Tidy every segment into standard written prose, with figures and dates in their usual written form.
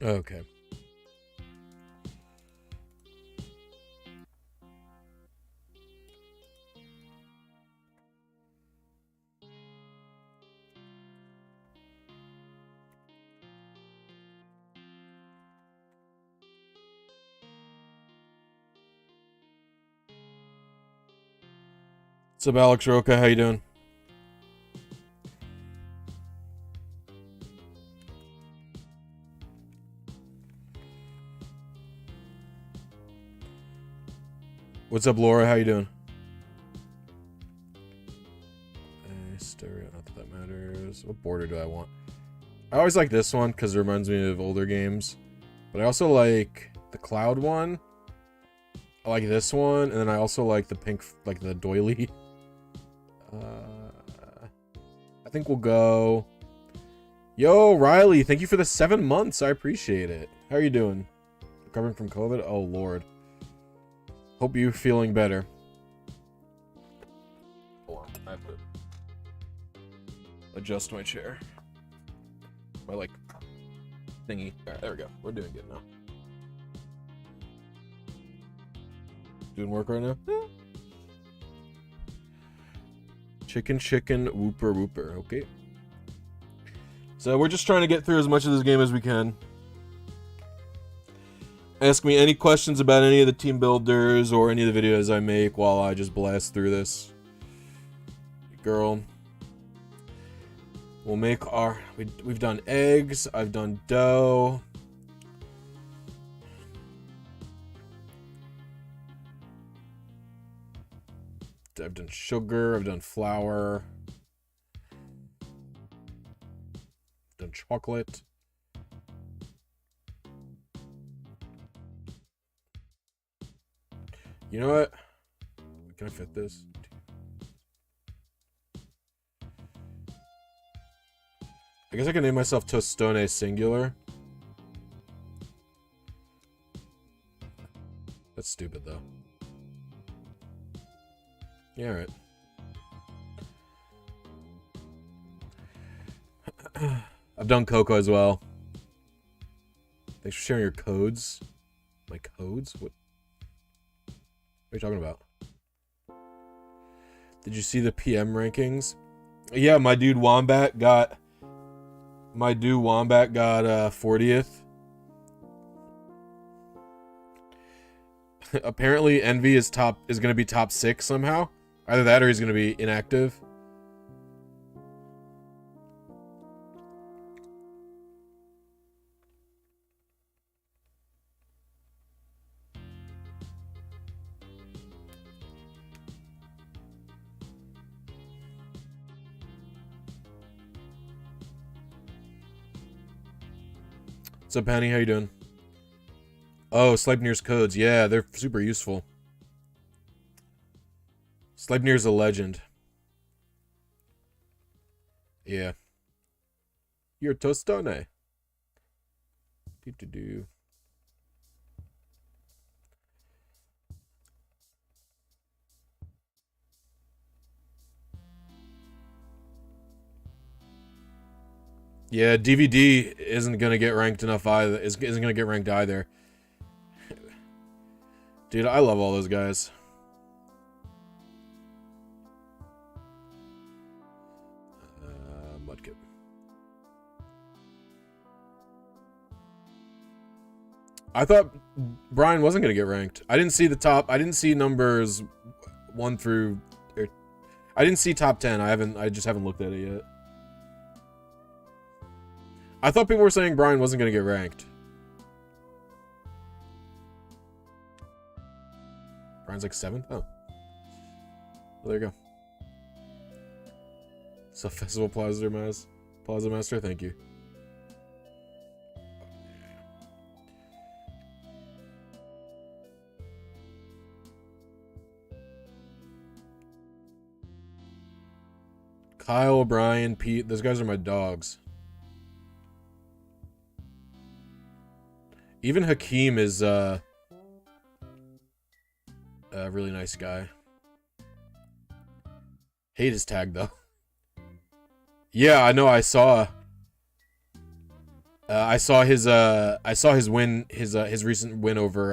Okay. What's up, Alex Roca? How you doing? What's up, Laura? How you doing? Stereo, not that that matters. What border do I want? I always like this one because it reminds me of older games. But I also like the cloud one. I like this one, and then I also like the pink, like the doily. I think we'll go... Yo, Riley, thank you for the 7 months. I appreciate it. How are you doing? Recovering from COVID? Oh, Lord. Hope you're feeling better. Hold on, I have to adjust my chair. My, like, thingy. All right, there we go. We're doing good now. Doing work right now? Yeah. Chicken, whooper, whooper. Okay. So we're just trying to get through as much of this game as we can. Ask me any questions about any of the team builders or any of the videos I make while I just blast through this. Girl. We'll make our... We've done eggs. I've done dough. I've done sugar. I've done flour. I've done chocolate. You know what? Can I fit this? I guess I can name myself Tostone Singular. That's stupid, though. Yeah, alright. I've done Coco as well. Thanks for sharing your codes. My codes? What are you talking about? Did you see the PM rankings? Yeah, my dude Wombat got 40th. Apparently Envy is gonna be top 6 somehow. Either that or he's gonna be inactive. What's up, Penny? How you doing? Oh, Sleipnir's codes. Yeah, they're super useful. Sleipnir's a legend. Yeah. You're Tostone. Do-do-do. Yeah, DVD isn't gonna get ranked enough either. Isn't gonna get ranked either. Dude, I love all those guys. Mudkip. I thought Brian wasn't gonna get ranked. I didn't see the top. I didn't see numbers 1 through. I didn't see top 10. I just haven't looked at it yet. I thought people were saying Brian wasn't gonna get ranked. Brian's like 7th? Oh. Well, there you go. So Festival Plaza Master, thank you. Kyle, Brian, Pete, those guys are my dogs. Even Hakeem is a really nice guy. Hate his tag though. Yeah, I know. I saw I saw his win, his recent win over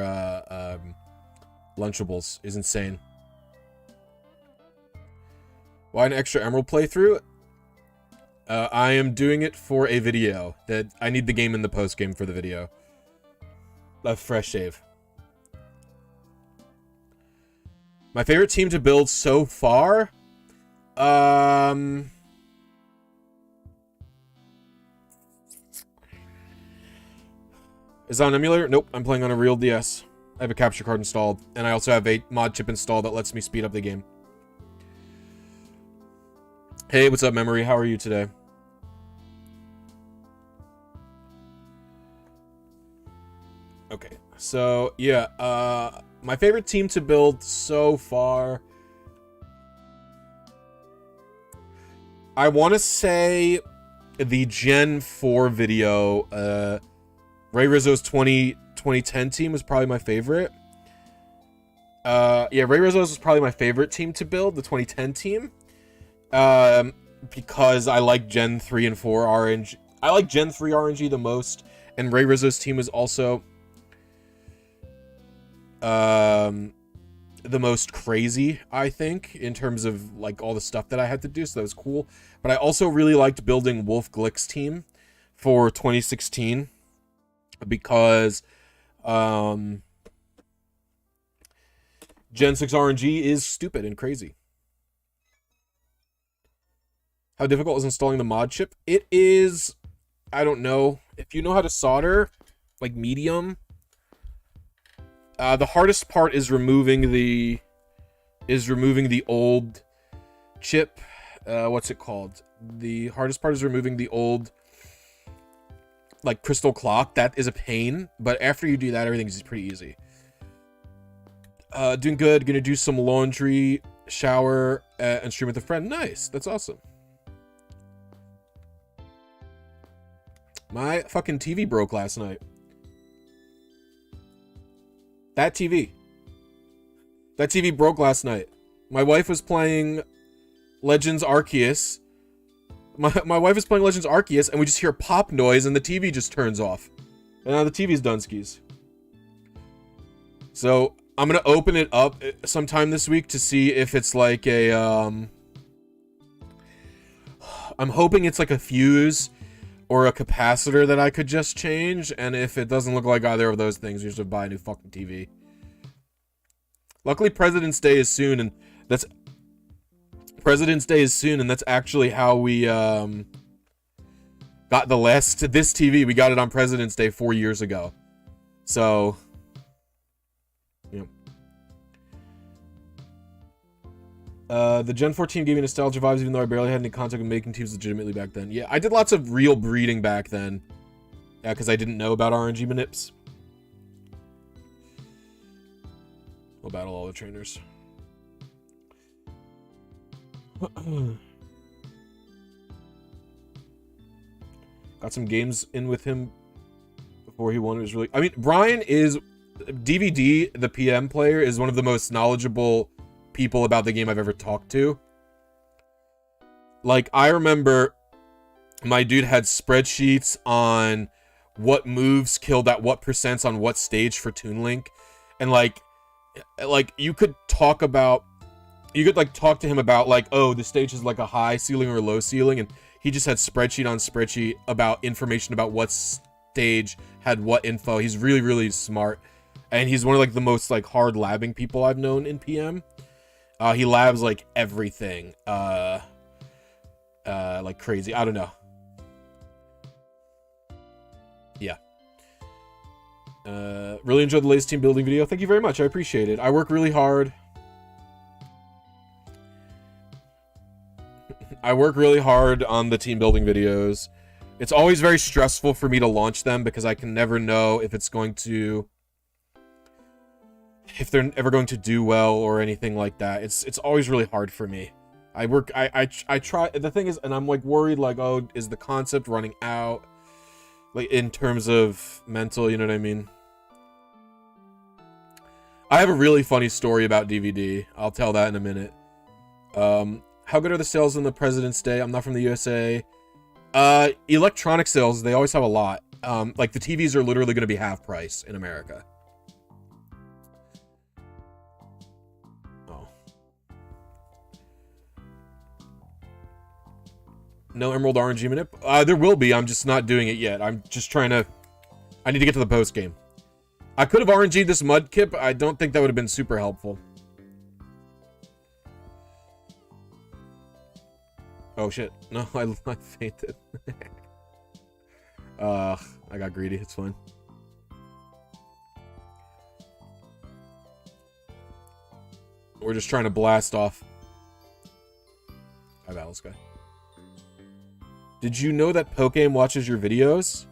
Lunchables is insane. Why an extra Emerald playthrough? I am doing it for a video. That I need the game in the post game for the video. A fresh save. My favorite team to build so far? Is that an emulator? Nope, I'm playing on a real DS. I have a capture card installed, and I also have a mod chip installed that lets me speed up the game. Hey, what's up, Memory? How are you today? Okay, so, yeah, my favorite team to build so far... I want to say the Gen 4 video, Ray Rizzo's 2010 team was probably my favorite. Yeah, Ray Rizzo's was probably my favorite team to build, the 2010 team. Because I like Gen 3 and 4 RNG. I like Gen 3 RNG the most, and Ray Rizzo's team is also the most crazy, I think, in terms of like all the stuff that I had to do, so that was cool. But I also really liked building Wolf Glick's team for 2016 because Gen 6 RNG is stupid and crazy. How difficult is installing the mod chip? It is, I don't know. If you know how to solder, like medium. The hardest part is removing the old chip. What's it called? The hardest part is removing the old like crystal clock. That is a pain, but after you do that, everything's pretty easy. Doing good. Gonna do some laundry, shower, and stream with a friend. Nice. That's awesome. My fucking TV broke last night. That TV broke last night. My wife was playing Legends Arceus. My wife is playing Legends Arceus, and we just hear pop noise, and the TV just turns off. And now the TV's done skis. So I'm gonna open it up sometime this week to see if it's like a I'm hoping it's like a fuse or a capacitor that I could just change, and if it doesn't look like either of those things, you should buy a new fucking TV. Luckily, President's Day is soon, and that's actually how we got this TV. We got it on President's Day 4 years ago. So, yeah. The Gen 4 team gave me nostalgia vibes, even though I barely had any contact with making teams legitimately back then. Yeah, I did lots of real breeding back then. Yeah, because I didn't know about RNG manips. We'll battle all the trainers. Got some games in with him before he won. It was really... I mean, Brian is... DVD, the PM player, is one of the most knowledgeable people about the game I've ever talked to. Like, I remember my dude had spreadsheets on what moves killed at what percents on what stage for Toon Link, and like you could talk to him about like, oh, the stage is like a high ceiling or a low ceiling, and he just had spreadsheet on spreadsheet about information about what stage had what info. He's really, really smart, and he's one of like the most like hard labbing people I've known in PM. He labs like everything, like crazy. I don't know. Yeah. Really enjoyed the latest team building video. Thank you very much. I appreciate it. I work really hard. I work really hard on the team building videos. It's always very stressful for me to launch them because I can never know if they're ever going to do well or anything like that. It's always really hard for me. I try. The thing is, and I'm like worried, like, oh, is the concept running out? Like in terms of mental, you know what I mean? I have a really funny story about DVD. I'll tell that in a minute. How good are the sales on the President's Day? I'm not from the USA. Electronic sales, they always have a lot. Like the TVs are literally going to be half price in America. Oh. No Emerald RNG manip? There will be. I'm just not doing it yet. I'm just trying to... I need to get to the post game. I could have RNG'd this Mudkip. I don't think that would have been super helpful. Oh shit. No, I fainted. I got greedy. It's fine. We're just trying to blast off. Hi, Alice guy. Did you know that Pokemon watches your videos?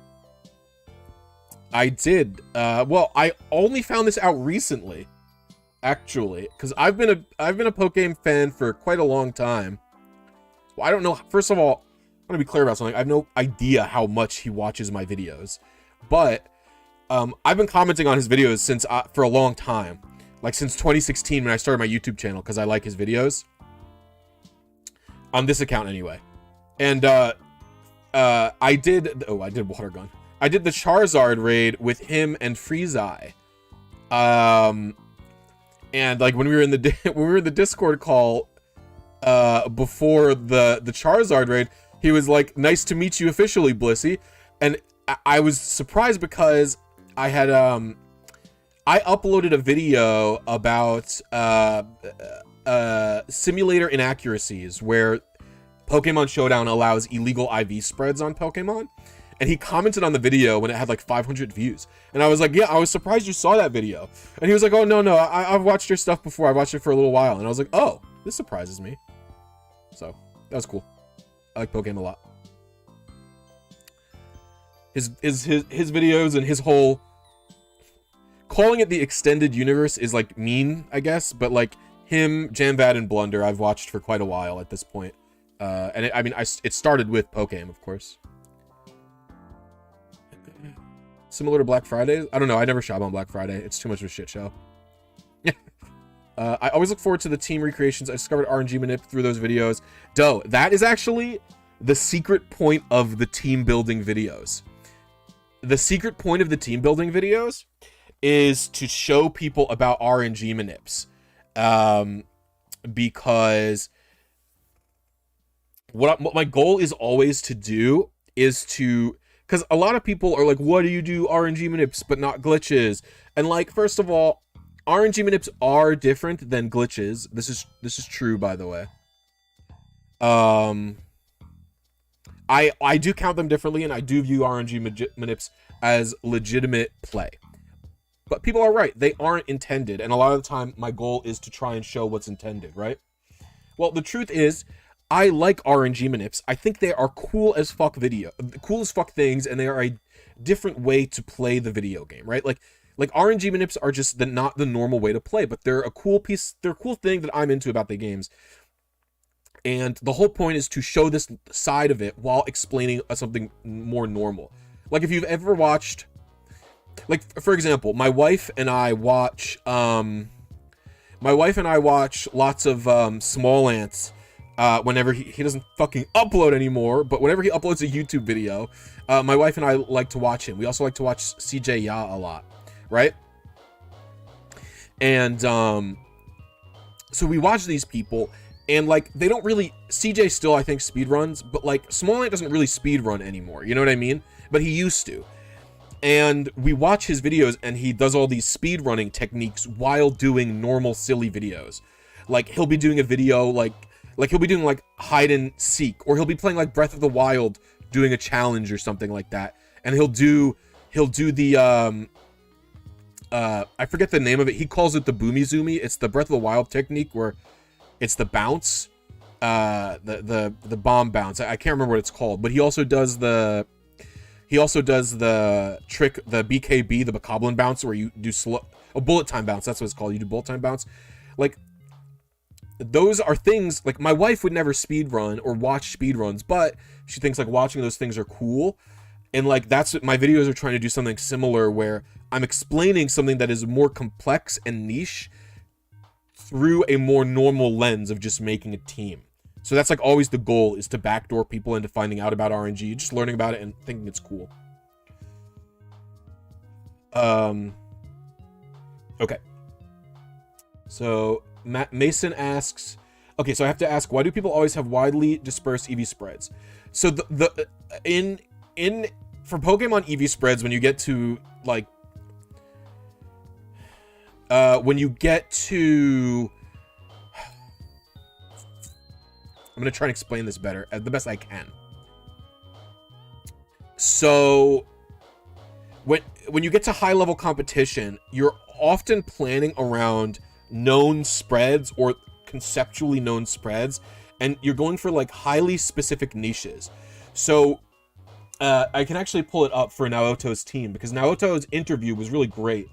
I did. Well, I only found this out recently, actually, because I've been a Pokemon fan for quite a long time. Well, I don't know. First of all, I want to be clear about something. I have no idea how much he watches my videos, but I've been commenting on his videos since for a long time, like since 2016 when I started my YouTube channel because I like his videos on this account anyway. And I did water gun. I did the Charizard raid with him and Freezeye. And like when we were in the Discord call before the Charizard raid, he was like, "Nice to meet you officially, Blissy." And I was surprised because I had I uploaded a video about simulator inaccuracies where Pokemon Showdown allows illegal IV spreads on Pokemon. And he commented on the video when it had like 500 views. And I was like, yeah, I was surprised you saw that video. And he was like, oh, no, I've watched your stuff before. I watched it for a little while. And I was like, oh, this surprises me. So that was cool. I like Pokemon a lot. His videos and his whole... Calling it the extended universe is like mean, I guess. But like him, Jamvad, and Blunder, I've watched for quite a while at this point. And it started with Pokemon, of course. Similar to Black Friday? I don't know. I never shop on Black Friday. It's too much of a shit show. I always look forward to the team recreations. I discovered RNG manip through those videos. Doe, that is actually the secret point of the team building videos. The secret point of the team building videos is to show people about RNG manips. Because what my goal is always to do is to... Because a lot of people are like, what do you do RNG manips but not glitches? And like, first of all, RNG manips are different than glitches. This is true, by the way. I do count them differently, and I do view RNG manips as legitimate play. But people are right. They aren't intended. And a lot of the time, my goal is to try and show what's intended, right? Well, the truth is, I like RNG manips. I think they are cool as fuck things, and they are a different way to play the video game, right? Like RNG manips are just not the normal way to play, but they're a cool thing that I'm into about the games. And the whole point is to show this side of it while explaining something more normal. Like if you've ever watched, like for example, my wife and I watch lots of Small Ants. Whenever he doesn't fucking upload anymore, but whenever he uploads a YouTube video, my wife and I like to watch him. We also like to watch CJ Ya a lot, right? And so we watch these people, and like they don't really... CJ still, I think, speedruns, but like Small Ant doesn't really speedrun anymore, you know what I mean? But he used to. And we watch his videos, and he does all these speedrunning techniques while doing normal silly videos. Like he'll be doing a video like he'll be doing like hide and seek, or he'll be playing like Breath of the Wild, doing a challenge or something like that. And he'll do the I forget the name of it. He calls it the Boomizoomi. It's the Breath of the Wild technique where it's the bounce, the bomb bounce. I can't remember what it's called, but he also does the trick, the BKB, the Bokoblin bounce, where you do bullet time bounce. That's what it's called. You do bullet time bounce. Like, those are things, like, my wife would never speedrun or watch speedruns, but she thinks, like, watching those things are cool. And, like, that's what my videos are trying to do, something similar, where I'm explaining something that is more complex and niche through a more normal lens of just making a team. So that's, like, always the goal, is to backdoor people into finding out about RNG, just learning about it and thinking it's cool. Okay. So Mason asks, okay, so I have to ask, why do people always have widely dispersed EV spreads? So for Pokemon EV spreads, when you get to like when you get to, I'm gonna try and explain this better, the best I can. So when you get to high level competition, you're often planning around known spreads or conceptually known spreads, and you're going for like highly specific niches. So I can actually pull it up for Naoto's team, because Naoto's interview was really great,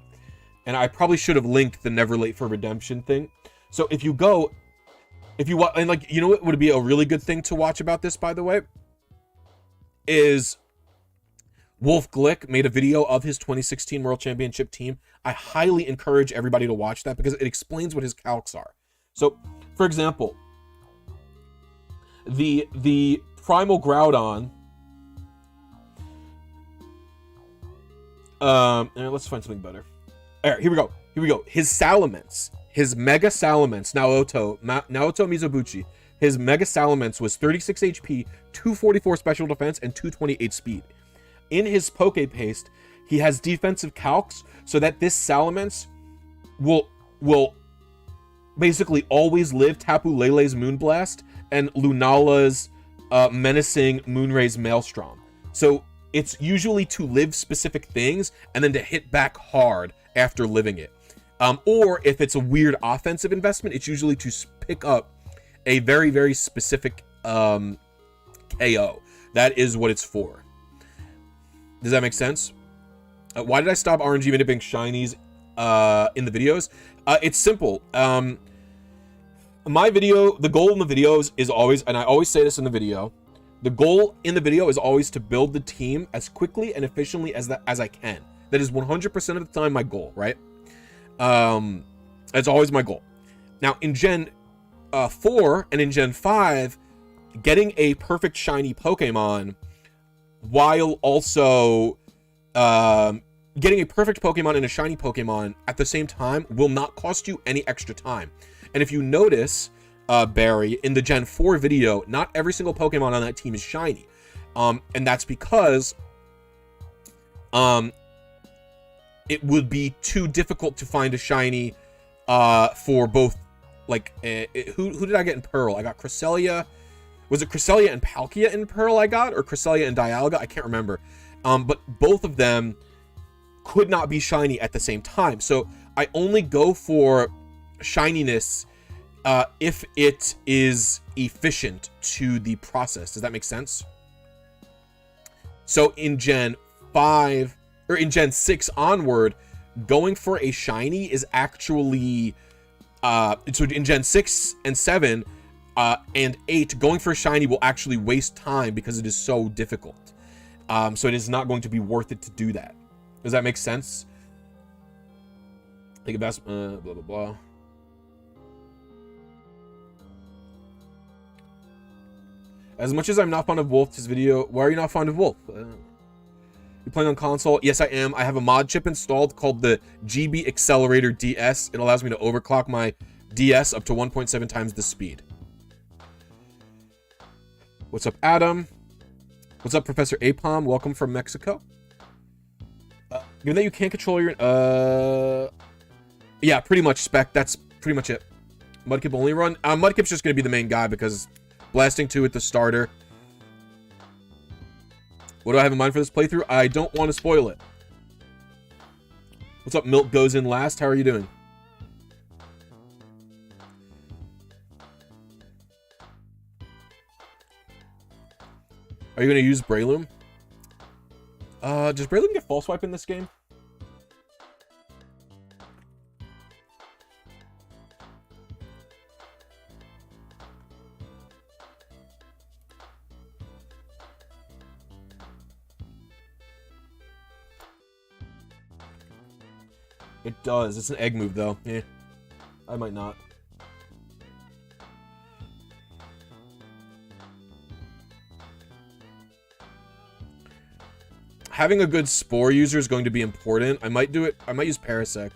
and I probably should have linked the Never Late for Redemption thing. So if you watch, and like, you know what would be a really good thing to watch about this, by the way, is Wolf Glick made a video of his 2016 World Championship team. I highly encourage everybody to watch that, because it explains what his calcs are. So, for example, the Primal Groudon, let's find something better. All right, here we go. His Salamence, his Mega Salamence, Naoto Mizobuchi, his Mega Salamence was 36 HP, 244 special defense, and 228 speed. In his Poke Paste, he has defensive calcs so that this Salamence will basically always live Tapu Lele's Moonblast and Lunala's menacing Moonray's Maelstrom. So it's usually to live specific things and then to hit back hard after living it. Or if it's a weird offensive investment, it's usually to pick up a very, very specific KO. That is what it's for. Does that make sense? Why did I stop RNG manipulating shinies in the videos? It's simple. My video, the goal in the videos is always, and I always say this in the video, the goal in the video is always to build the team as quickly and efficiently as I can. That is 100% of the time my goal, right? That's always my goal. Now, in Gen 4 and in Gen 5, getting a perfect shiny Pokemon while also getting a perfect Pokemon and a shiny Pokemon at the same time will not cost you any extra time. And if you notice, Barry, in the Gen 4 video, not every single Pokemon on that team is shiny. And that's because it would be too difficult to find a shiny for both, like, who did I get in Pearl? I got Cresselia. Was it Cresselia and Palkia in Pearl I got, or Cresselia and Dialga? I can't remember. But both of them could not be shiny at the same time. So I only go for shininess if it is efficient to the process. Does that make sense? So in Gen 5, or in Gen 6 onward, going for a shiny is actually, so in Gen 6 and 7, and 8, going for a shiny will actually waste time because it is so difficult. So it is not going to be worth it to do that. Does that make sense? Think about blah blah blah. As much as I'm not fond of Wolf, his video. Why are you not fond of Wolf? You playing on console? Yes, I am. I have a mod chip installed called the GB Accelerator DS. It allows me to overclock my DS up to 1.7 times the speed. What's up, Adam? What's up, Professor Apom? Welcome from Mexico. Given that you can't control your... yeah, pretty much, Spec. That's pretty much it. Mudkip only run. Mudkip's just going to be the main guy because Blasting 2 at the starter. What do I have in mind for this playthrough? I don't want to spoil it. What's up, Milk goes in last. How are you doing? Are you going to use Breloom? Does Breloom get false swipe in this game? It does. It's an egg move, though. Yeah. I might not. having a good spore user is going to be important. I might do it. I might use Parasect.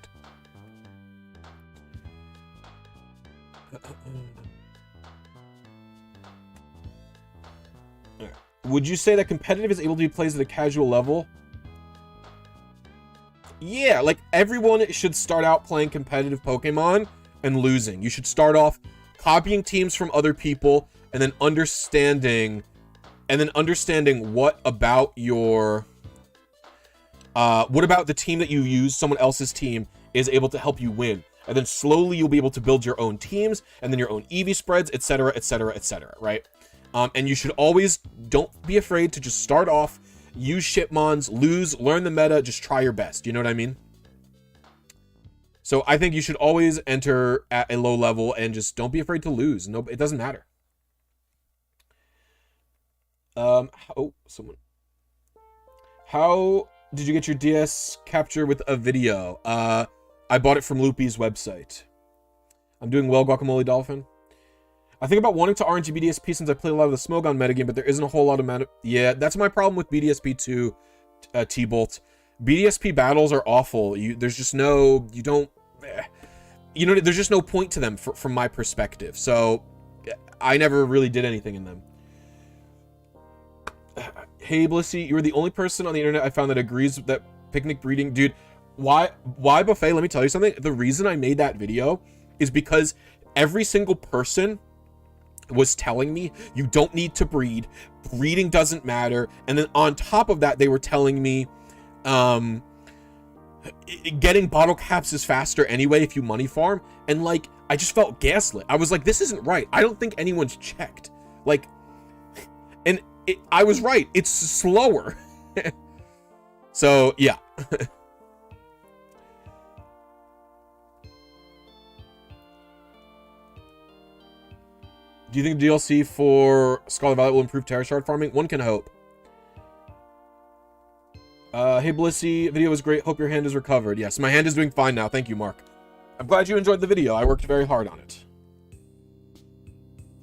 Would you say that competitive is able to be played at a casual level? Yeah, like everyone should start out playing competitive Pokemon and losing. You should start off copying teams from other people and then understanding what about your what about the team that you use, someone else's team, is able to help you win. And then slowly you'll be able to build your own teams and then your own EV spreads, etc., etc., etc., right? And you should always, don't be afraid to just start off, use shipmons, lose, learn the meta, just try your best. You know what I mean? So I think you should always enter at a low level and just don't be afraid to lose. No, it doesn't matter. How did you get your DS capture with a video? I bought it from Loopy's website. I'm doing well, Guacamole Dolphin. I think about wanting to RNG BDSP since I played a lot of the Smogon metagame, but there isn't a whole lot of yeah, that's my problem with BDSP 2, T-Bolt. BDSP battles are awful. There's just no, there's just no point to them from my perspective. So I never really did anything in them. Hey, Blissy, you're the only person on the internet I found that agrees with that picnic breeding. Dude, why buffet? Let me tell you something. The reason I made that video is because every single person was telling me you don't need to breed, breeding doesn't matter, and then on top of that they were telling me getting bottle caps is faster anyway if you money farm, and like I just felt gaslit. I was like, this isn't right. I don't think anyone's checked, like, and I was right, it's slower. So yeah. Do you think the DLC for Scarlet Violet will improve Terra Shard farming? One can hope. Hey, Blissy, video was great. Hope your hand is recovered. Yes, my hand is doing fine now. Thank you, Mark. I'm glad you enjoyed the video. I worked very hard on it.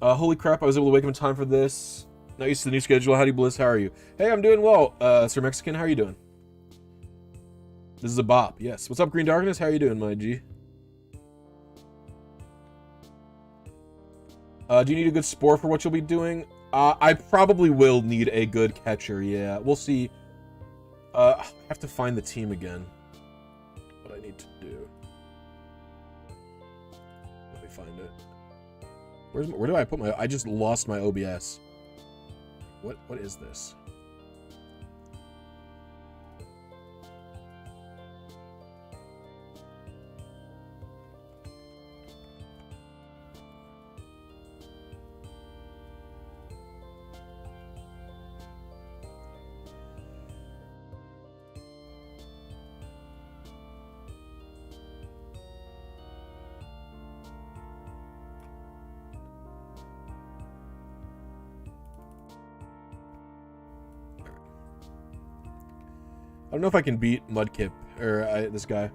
Holy crap, I was able to wake up in time for this. Not used to the new schedule. Howdy, Bliss. How are you? Hey, I'm doing well. Sir Mexican, how are you doing? This is a bop. Yes. What's up, Green Darkness? How are you doing, my G? Do you need a good spore for what you'll be doing? I probably will need a good catcher, yeah. We'll see. I have to find the team again. What I need to do. Let me find it. Where do I put my... I just lost my OBS. What is this? I don't know if I can beat Mudkip or this guy.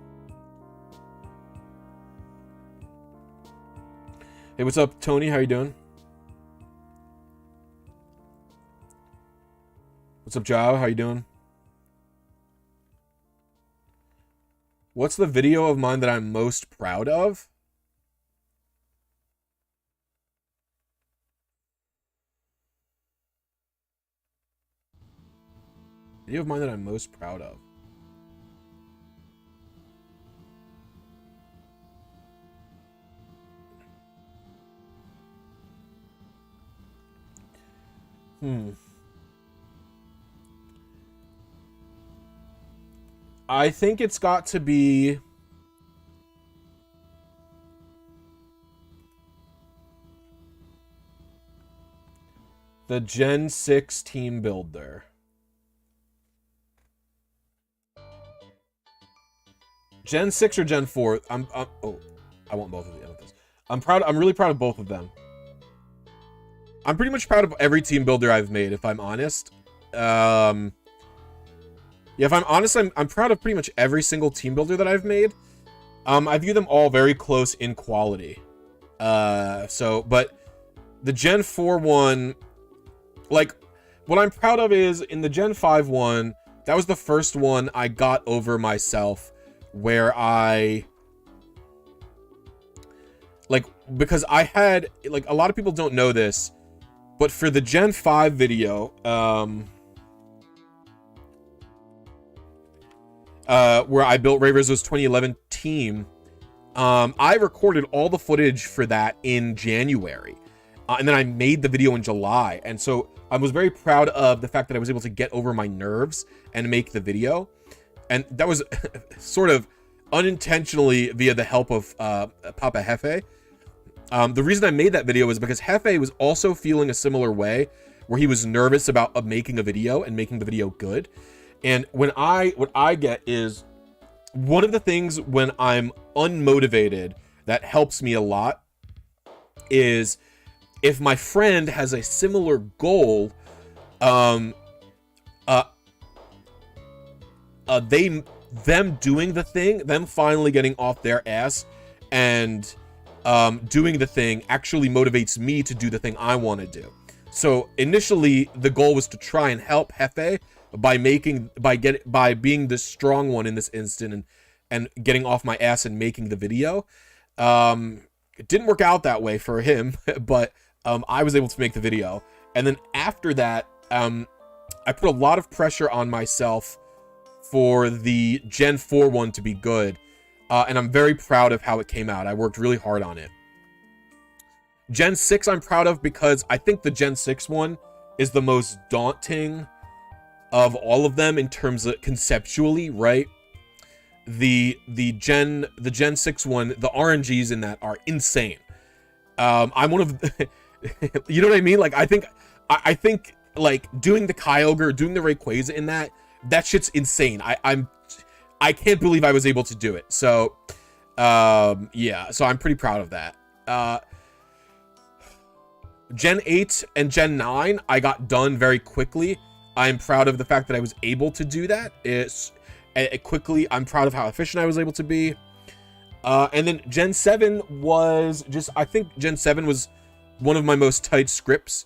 Hey, what's up, Tony? How you doing? What's up, Jao? How you doing? What's the video of mine that I'm most proud of? Video of mine that I'm most proud of. I think it's got to be the Gen 6 team builder. Gen 6 or Gen 4? Oh, I want both of the others. I'm really proud of both of them. I'm pretty much proud of every team builder I've made, if I'm honest. Yeah, if I'm honest, I'm proud of pretty much every single team builder that I've made. I view them all very close in quality. But the Gen 4 one, like, what I'm proud of is in the Gen 5 one, That was the first one I got over myself, where I, like, because I had, like, a lot of people don't know this, but for the Gen 5 video, where I built Ray Rizzo's 2011 team, I recorded all the footage for that in January. And then I made the video in July. And so I was very proud of the fact that I was able to get over my nerves and make the video. And that was sort of unintentionally via the help of Papa Hefe. The reason I made that video was because Hefe was also feeling a similar way, where he was nervous about making a video and making the video good. And what I get is, one of the things when I'm unmotivated that helps me a lot is if my friend has a similar goal, them doing the thing, them finally getting off their ass and doing the thing actually motivates me to do the thing I want to do. So initially the goal was to try and help Hefe by being the strong one in this instant and getting off my ass and making the video. It didn't work out that way for him, but I was able to make the video. And then after that, I put a lot of pressure on myself for the Gen 4 one to be good. And I'm very proud of how it came out. I worked really hard on it. Gen 6 I'm proud of because I think the Gen 6 one is the most daunting of all of them in terms of conceptually, right? The Gen 6 one, the RNGs in that are insane. I'm one of the, you know what I mean? Like, I think like doing the Kyogre, doing the Rayquaza in that shit's insane. I can't believe I was able to do it. So yeah, so I'm pretty proud of that. Gen 8 and Gen 9 I got done very quickly. I'm proud of the fact that I was able to do that. Quickly. I'm proud of how efficient I was able to be. And then Gen 7 was just, I think Gen 7 was one of my most tight scripts.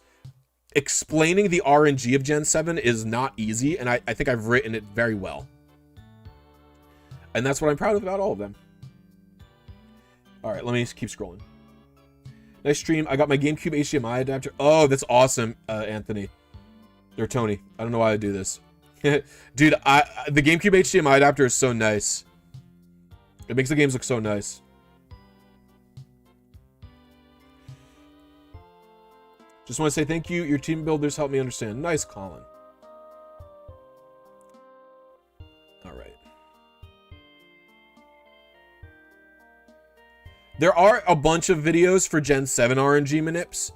Explaining the RNG of Gen 7 is not easy, and I think I've written it very well. And that's what I'm proud of about all of them. All right, let me keep scrolling. Nice stream. I got my GameCube HDMI adapter. Oh, that's awesome, Anthony. Or Tony. I don't know why I do this. Dude, the GameCube HDMI adapter is so nice. It makes the games look so nice. Just want to say thank you. Your team builders helped me understand. Nice, Colin. All right. There are a bunch of videos for Gen 7 RNG manips.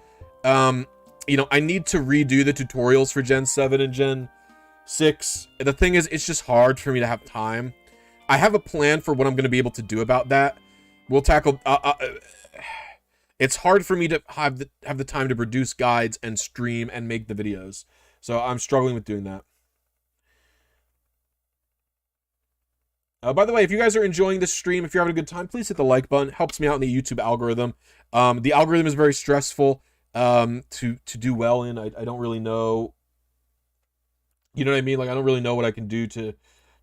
You know, I need to redo the tutorials for Gen 7 and Gen 6. The thing is, it's just hard for me to have time. I have a plan for what I'm going to be able to do about that. We'll tackle... it's hard for me to have the time to produce guides and stream and make the videos. So I'm struggling with doing that. By the way, if you guys are enjoying this stream, if you're having a good time, please hit the like button. It helps me out in the YouTube algorithm. The algorithm is very stressful to do well in. I don't really know. You know what I mean? Like, I don't really know what I can do to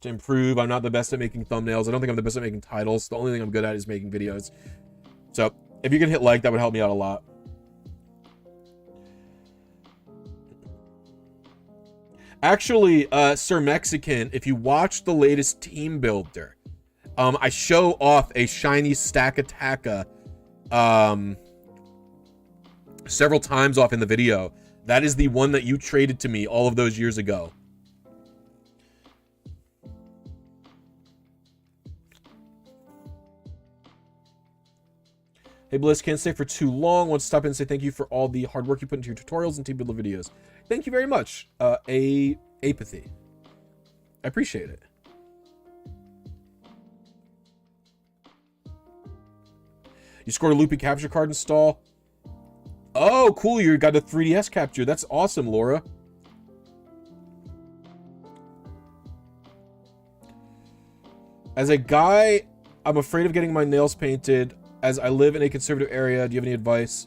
improve. I'm not the best at making thumbnails. I don't think I'm the best at making titles. The only thing I'm good at is making videos. So if you can hit like, that would help me out a lot. Actually, Sir Mexican, if you watch the latest team builder, I show off a shiny Stack Attacka several times off in the video. That is the one that you traded to me all of those years ago. Hey Bliss, can't stay for too long. Want to stop in and say thank you for all the hard work you put into your tutorials and team builder videos. Thank you very much, Apathy. I appreciate it. You scored a loopy capture card install. Oh, cool. You got a 3DS capture. That's awesome, Laura. As a guy, I'm afraid of getting my nails painted as I live in a conservative area. Do you have any advice?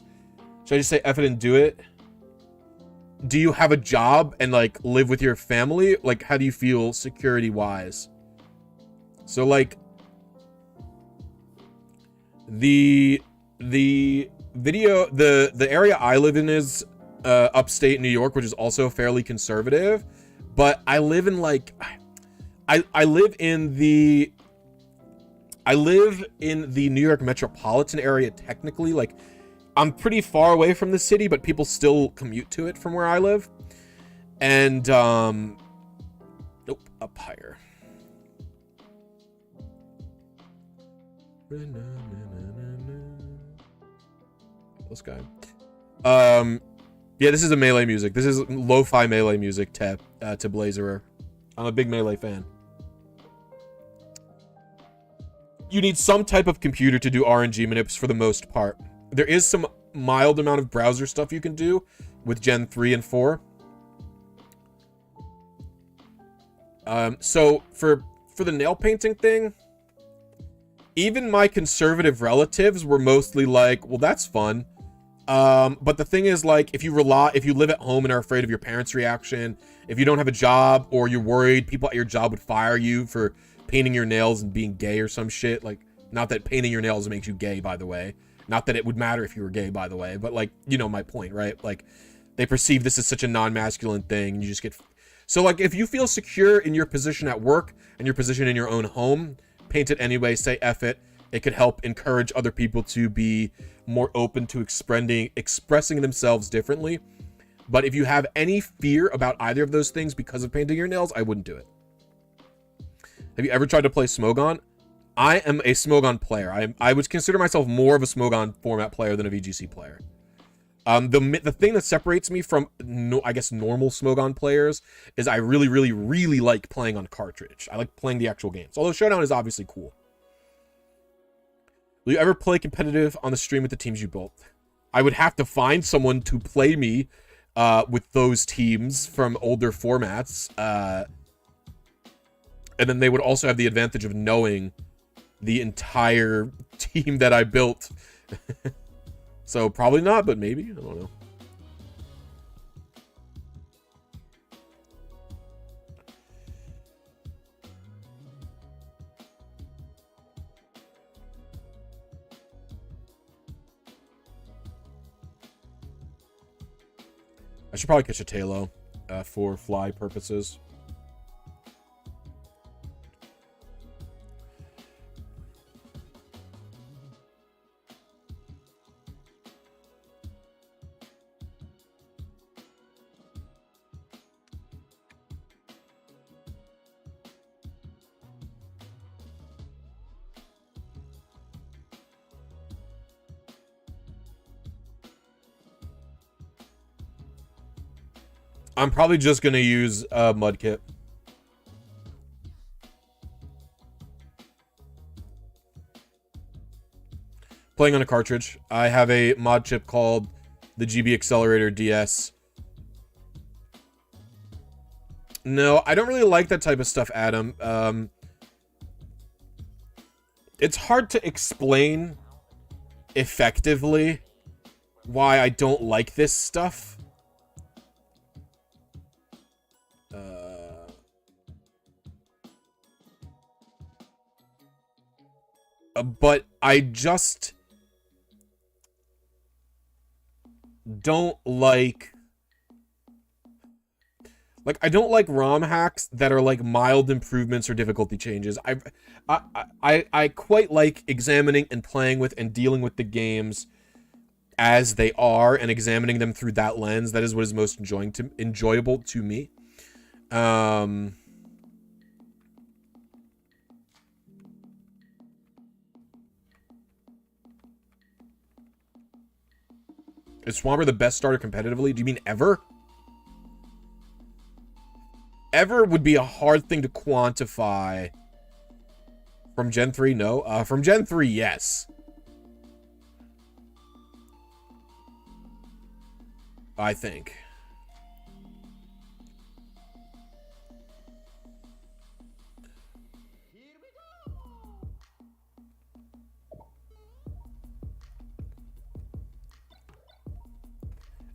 Should I just say F it and do it? do you have a job and like live with your family? Like, how do you feel security wise? So like the area I live in is upstate New York, which is also fairly conservative, but I live in like I live in the New York metropolitan area technically. Like, I'm pretty far away from the city, but people still commute to it from where I live. And nope, up higher. This guy. Yeah, this is a melee music. This is lo-fi melee music to Blazerer. I'm a big melee fan. You need some type of computer to do RNG manips for the most part. There is some mild amount of browser stuff you can do with Gen 3 and 4. So for the nail painting thing, even my conservative relatives were mostly like, well, that's fun. But the thing is, like, if you live at home and are afraid of your parents' reaction, if you don't have a job or you're worried people at your job would fire you for painting your nails and being gay or some shit, like, not that painting your nails makes you gay, by the way. Not that it would matter if you were gay, by the way, but like, you know my point, right? Like, they perceive this as such a non-masculine thing, and you just get... So, like, if you feel secure in your position at work and your position in your own home, paint it anyway, say F it. It could help encourage other people to be more open to expressing themselves differently. But if you have any fear about either of those things because of painting your nails, I wouldn't do it. Have you ever tried to play Smogon? I am a Smogon player. I would consider myself more of a Smogon format player than a VGC player. The thing that separates me from, I guess, normal Smogon players is I really, really, really like playing on cartridge. I like playing the actual games. Although Showdown is obviously cool. Will you ever play competitive on the stream with the teams you built? I would have to find someone to play me with those teams from older formats. And then they would also have the advantage of knowing the entire team that I built. So probably not, but maybe. I don't know. I should probably catch a Talo for fly purposes. I'm probably just going to use Mudkip. Playing on a cartridge. I have a mod chip called the GB Accelerator DS. No, I don't really like that type of stuff, Adam. It's hard to explain effectively why I don't like this stuff. But I just don't like I don't like ROM hacks that are like mild improvements or difficulty changes. I quite like examining and playing with and dealing with the games as they are and examining them through that lens. That is what is most enjoyable to me. Is Swamper the best starter competitively? Do you mean ever? Ever would be a hard thing to quantify. From Gen 3, no. From Gen 3, yes. I think.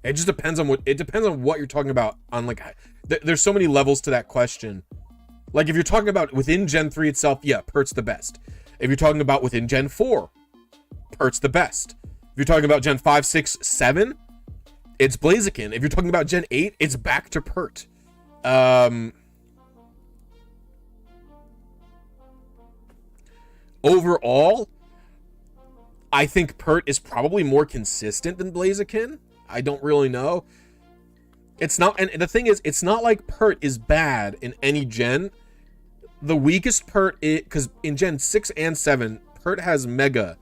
It just depends on what you're talking about. On like, there's so many levels to that question. Like if you're talking about within Gen 3 itself, yeah, Pert's the best. If you're talking about within Gen 4, Pert's the best. If you're talking about Gen 5, 6, 7, it's Blaziken. If you're talking about Gen 8, it's back to Pert. Overall, I think Pert is probably more consistent than Blaziken. I don't really know. It's not, and the thing is, it's not like Pert is bad in any gen. The weakest Pert is, because in Gen 6 and 7, Pert has Mega.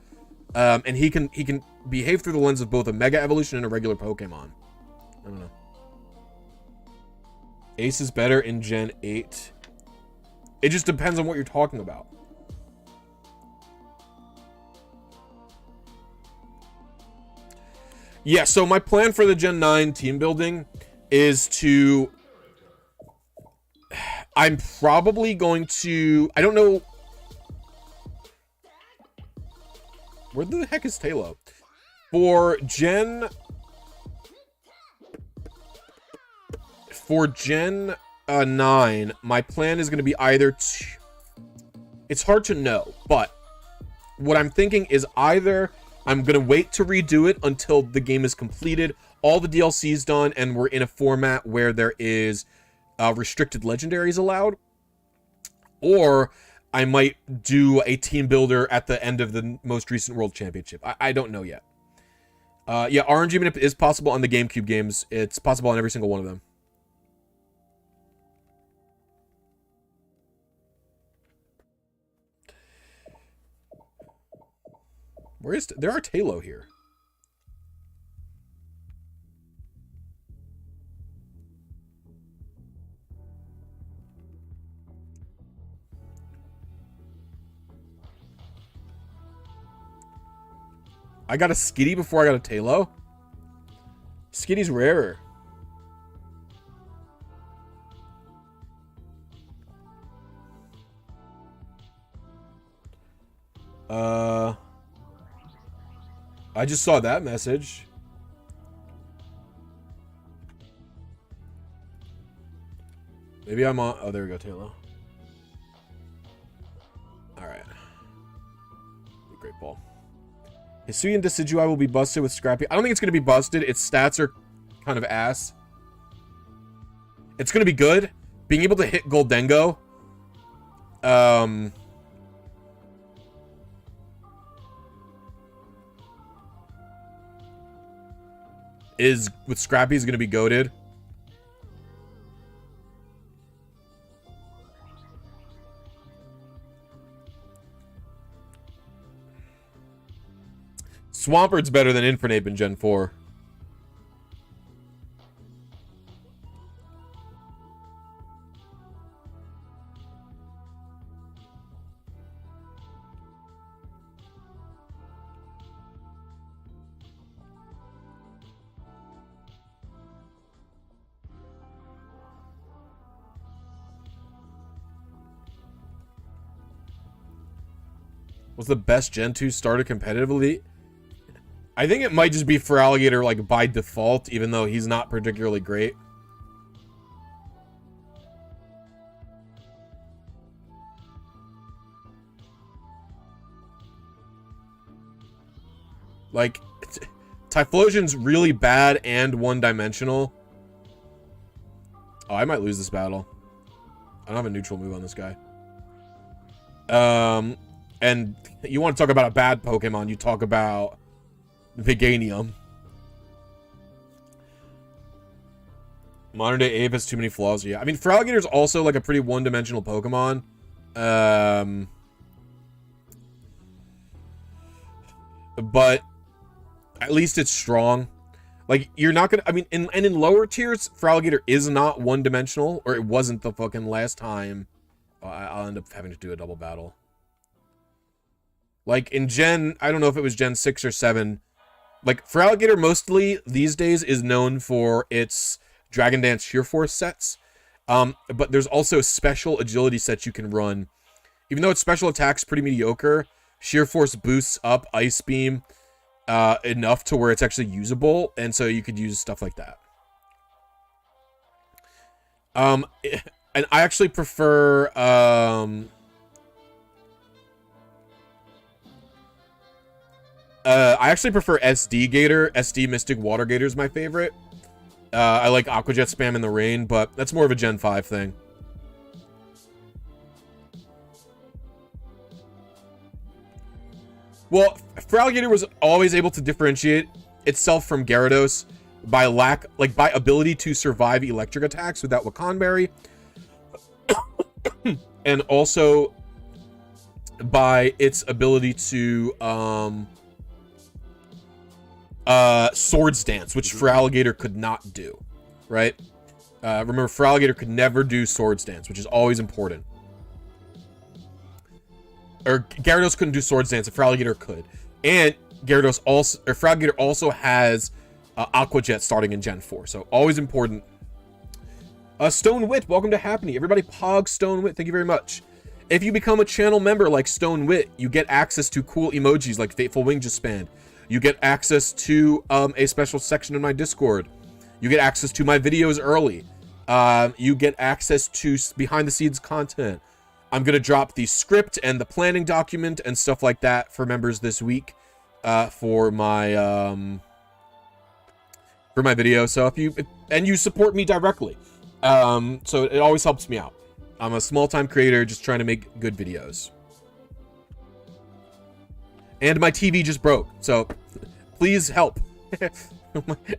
And he can behave through the lens of both a Mega Evolution and a regular Pokemon. I don't know. Ace is better in Gen 8. It just depends on what you're talking about. Yeah, so my plan for the Gen 9 team building is to... I'm probably going to... I don't know... Where the heck is Talo? For Gen 9, my plan is going to be either... It's hard to know, but what I'm thinking is either... I'm going to wait to redo it until the game is completed, all the DLC's done, and we're in a format where there is restricted legendaries allowed. Or I might do a team builder at the end of the most recent World Championship. I don't know yet. Yeah, RNG manip is possible on the GameCube games. It's possible on every single one of them. Where is... There are Talo here. I got a Skitty before I got a Talo? Skitty's rarer. I just saw that message. Maybe I'm on... Oh, there we go, Talo. Alright. Great ball. Hisuian Decidueye will be busted with Scrappy. I don't think it's going to be busted. Its stats are kind of ass. It's going to be good. Being able to hit Goldengo. Is with Scrappy is going to be goated. Swampert's better than Infernape in Gen 4. Was the best Gen 2 starter competitively? I think it might just be for Alligator, like, by default, even though he's not particularly great. Like, Typhlosion's really bad and one-dimensional. Oh, I might lose this battle. I don't have a neutral move on this guy. And you want to talk about a bad Pokemon, you talk about Viganium. Modern day Ape has too many flaws. Yeah, I mean, Feraligator's also like a pretty one-dimensional Pokemon. But at least it's strong. Like, you're not gonna... I mean, in lower tiers, Feraligator is not one-dimensional, or it wasn't the fucking last time. I'll end up having to do a double battle. Like, in Gen... I don't know if it was Gen 6 or 7. Like, Feraligator mostly, these days, is known for its Dragon Dance Sheer Force sets. But there's also special agility sets you can run. Even though its special attack's pretty mediocre, Sheer Force boosts up Ice Beam, enough to where it's actually usable, and so you could use stuff like that. And I actually prefer SD Gator. SD Mystic Water Gator is my favorite. I like Aquajet Spam in the Rain, but that's more of a Gen 5 thing. Well, FRLG was always able to differentiate itself from Gyarados by by ability to survive electric attacks without Wakanberry, and also by its ability to Swords Dance, which FRLG could not do, right? Remember, FRLG could never do Swords Dance, which is always important. Or Gyarados couldn't do Swords Dance, and FRLG could. And FRLG also has Aqua Jet starting in Gen 4, so always important. Stone Wit, welcome to Happy. Everybody pog Stone Wit, thank you very much. If you become a channel member like Stone Wit, you get access to cool emojis like Fateful Wing just spanned. You get access to a special section in my Discord. You get access to my videos early. You get access to behind the scenes content. I'm going to drop the script and the planning document and stuff like that for members this week for my video. So if you support me directly. So it always helps me out. I'm a small-time creator just trying to make good videos. And my TV just broke, so please help.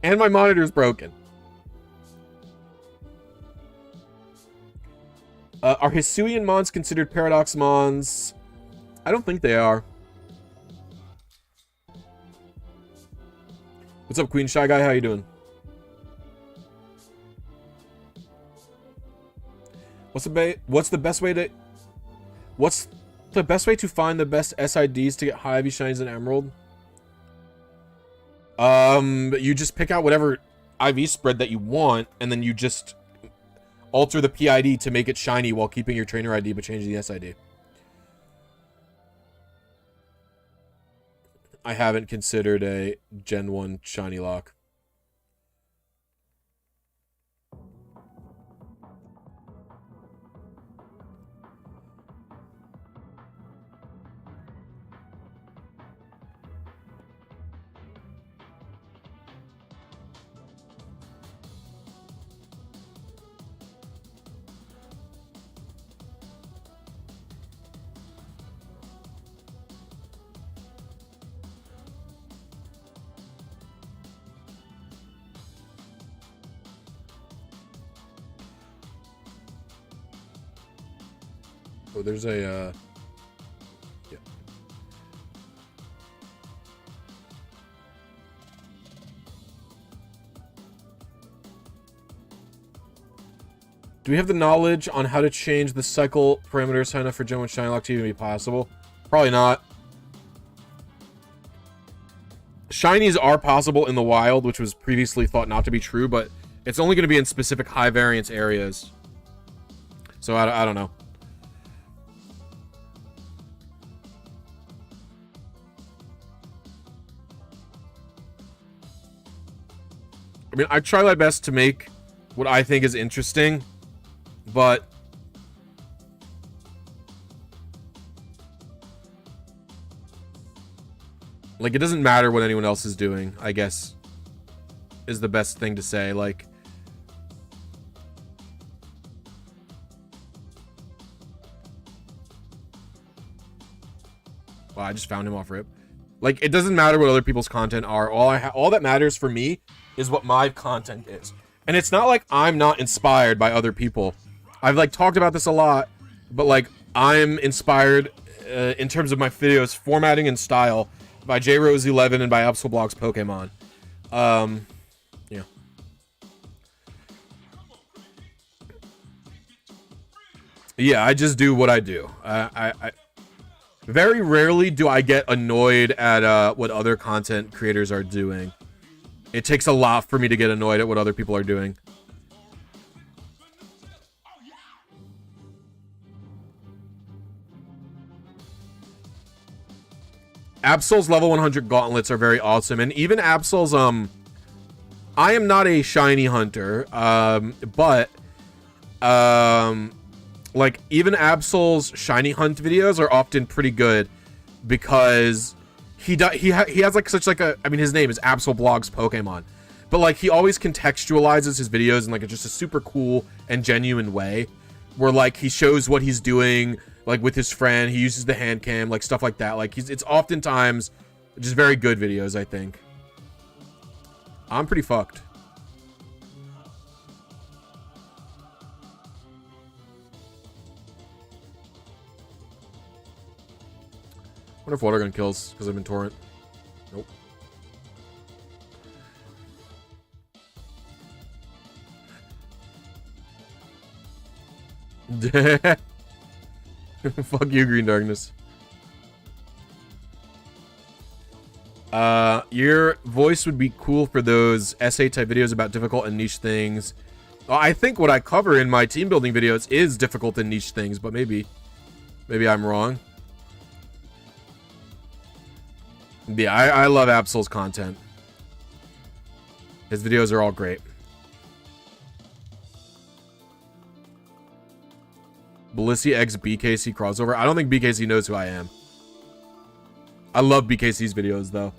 And my monitor's broken. Are Hisuian Mons considered Paradox Mons? I don't think they are. What's up, Queen Shy Guy? How you doing? What's the best way to find the best SIDs to get high IV shinies in Emerald? You just pick out whatever IV spread that you want, and then you just alter the PID to make it shiny while keeping your trainer ID but changing the SID. I haven't considered a Gen 1 shiny lock. Oh, there's a, yeah. Do we have the knowledge on how to change the cycle parameter sign up for Gen 1 Shiny Lock to even be possible? Probably not. Shinies are possible in the wild, which was previously thought not to be true, but it's only going to be in specific high variance areas. So I don't know. I mean, I try my best to make what I think is interesting, but like, it doesn't matter what anyone else is doing, I guess, is the best thing to say. Like, wow, I just found him off rip. Like, it doesn't matter what other people's content are. All that matters for me is what my content is. And it's not like I'm not inspired by other people. I've like talked about this a lot, but like, I'm inspired in terms of my videos formatting and style by JRose11 and by Upswellblog's Pokemon. Yeah. Yeah, I just do what I do. I very rarely do I get annoyed at what other content creators are doing. It takes a lot for me to get annoyed at what other people are doing. Absol's level 100 gauntlets are very awesome, and even Absol's I am not a shiny hunter, but like even Absol's shiny hunt videos are often pretty good because he has like such like a, I mean, his name is Absol Blogs Pokemon, but like he always contextualizes his videos in like just a super cool and genuine way, where like he shows what he's doing like with his friend, he uses the hand cam, like stuff like that. Like it's oftentimes just very good videos, I think. I'm pretty fucked. Wonder if water gun kills because I'm in torrent. Nope. Fuck you, Green Darkness. Your voice would be cool for those essay type videos about difficult and niche things. I think what I cover in my team building videos is difficult and niche things, but maybe I'm wrong. Yeah, I love Absol's content. His videos are all great. Blissy X BKC crossover. I don't think BKC knows who I am. I love BKC's videos though.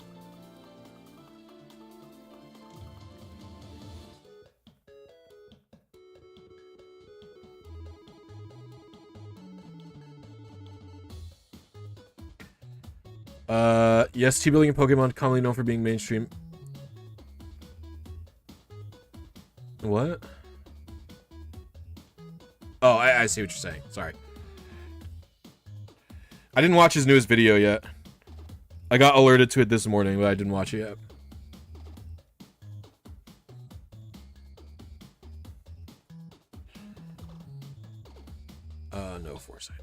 Yes, team building in Pokemon commonly known for being mainstream. What? Oh, I see what you're saying. Sorry. I didn't watch his newest video yet. I got alerted to it this morning, but I didn't watch it yet. No foresight.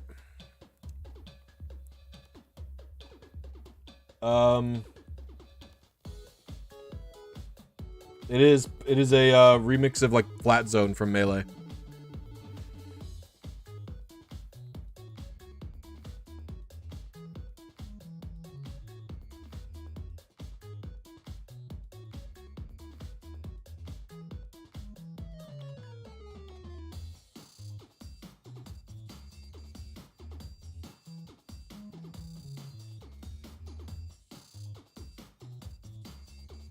It is a remix of like Flat Zone from Melee.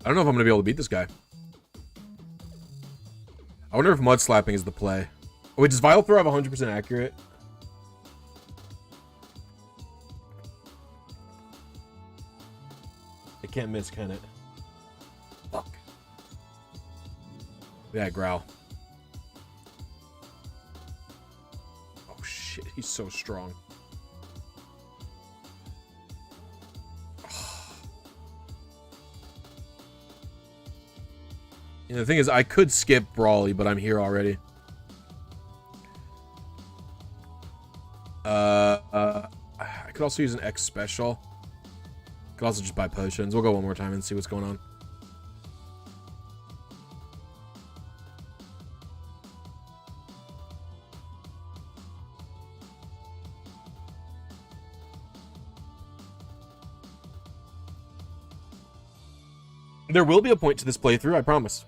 I don't know if I'm gonna be able to beat this guy. I wonder if mud slapping is the play. Oh, wait, does Vile Throw have 100% accurate? It can't miss, can it? Fuck. Yeah, growl. Oh shit, he's so strong. And the thing is, I could skip Brawly, but I'm here already. I could also use an X special. Could also just buy potions. We'll go one more time and see what's going on. There will be a point to this playthrough, I promise.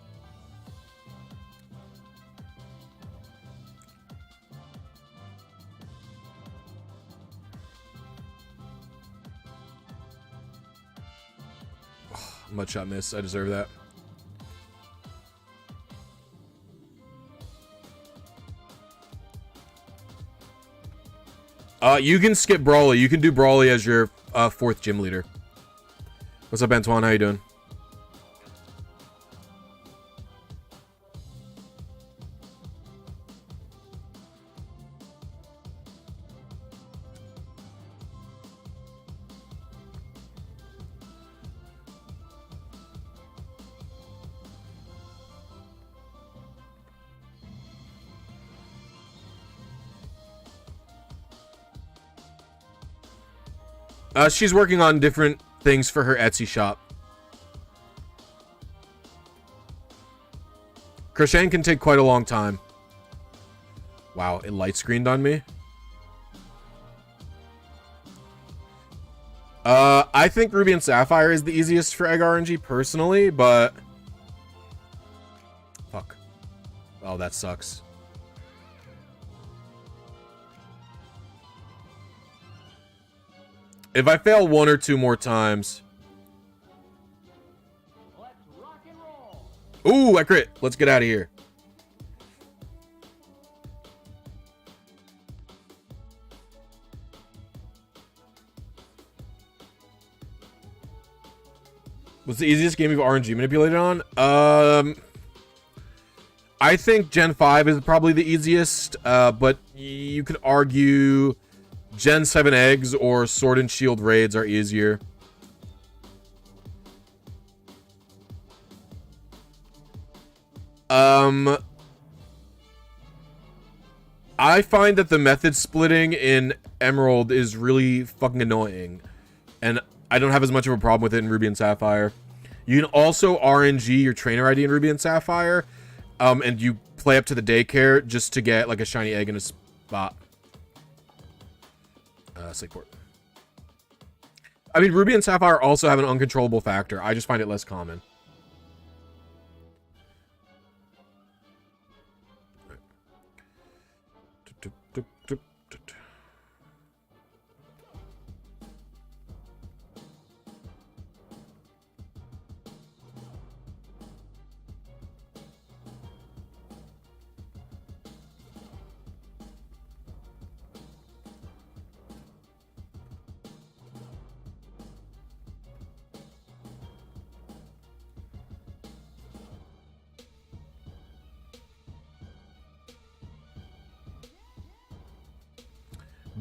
Mudshot miss. I deserve that. You can skip Brawly. You can do Brawly as your fourth gym leader. What's up, Antoine? How you doing? She's working on different things for her Etsy shop. Crocheting can take quite a long time. Wow, it light screened on me. I think Ruby and Sapphire is the easiest for Egg RNG personally, but... Fuck. Oh, that sucks. If I fail 1 or 2 more times... Let's rock and roll. Ooh, I crit. Let's get out of here. What's the easiest game you've RNG manipulated on? I think Gen 5 is probably the easiest, but you could argue Gen 7 Eggs or Sword and Shield Raids are easier. I find that the method splitting in Emerald is really fucking annoying, and I don't have as much of a problem with it in Ruby and Sapphire. You can also RNG your trainer ID in Ruby and Sapphire, and you play up to the daycare just to get like a shiny egg in a spot. Port. I mean, Ruby and Sapphire also have an uncontrollable factor. I just find it less common.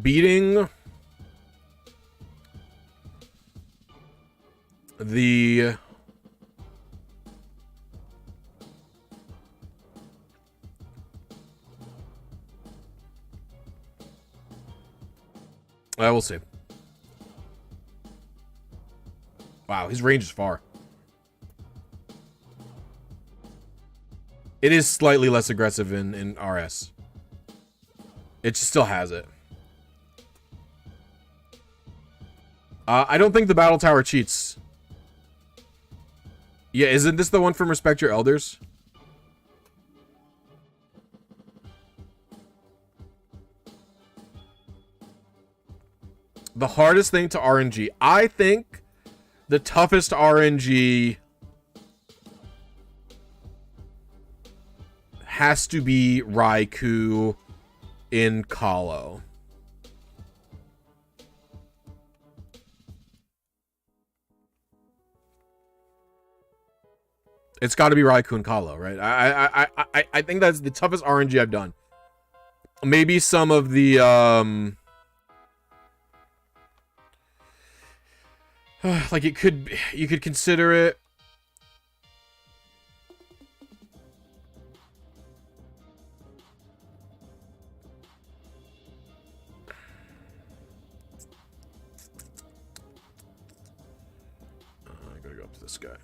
Beating the I will see. Wow, his range is far. It is slightly less aggressive in RS. It still has it. I don't think the battle tower cheats. Yeah, isn't this the one from Respect Your Elders? The hardest thing to RNG. I think the toughest RNG has to be Raikou in Colo. It's got to be Raikou and Colo, right? I think that's the toughest RNG I've done. Maybe some of the like it could, you could consider it. I gotta go up to this guy.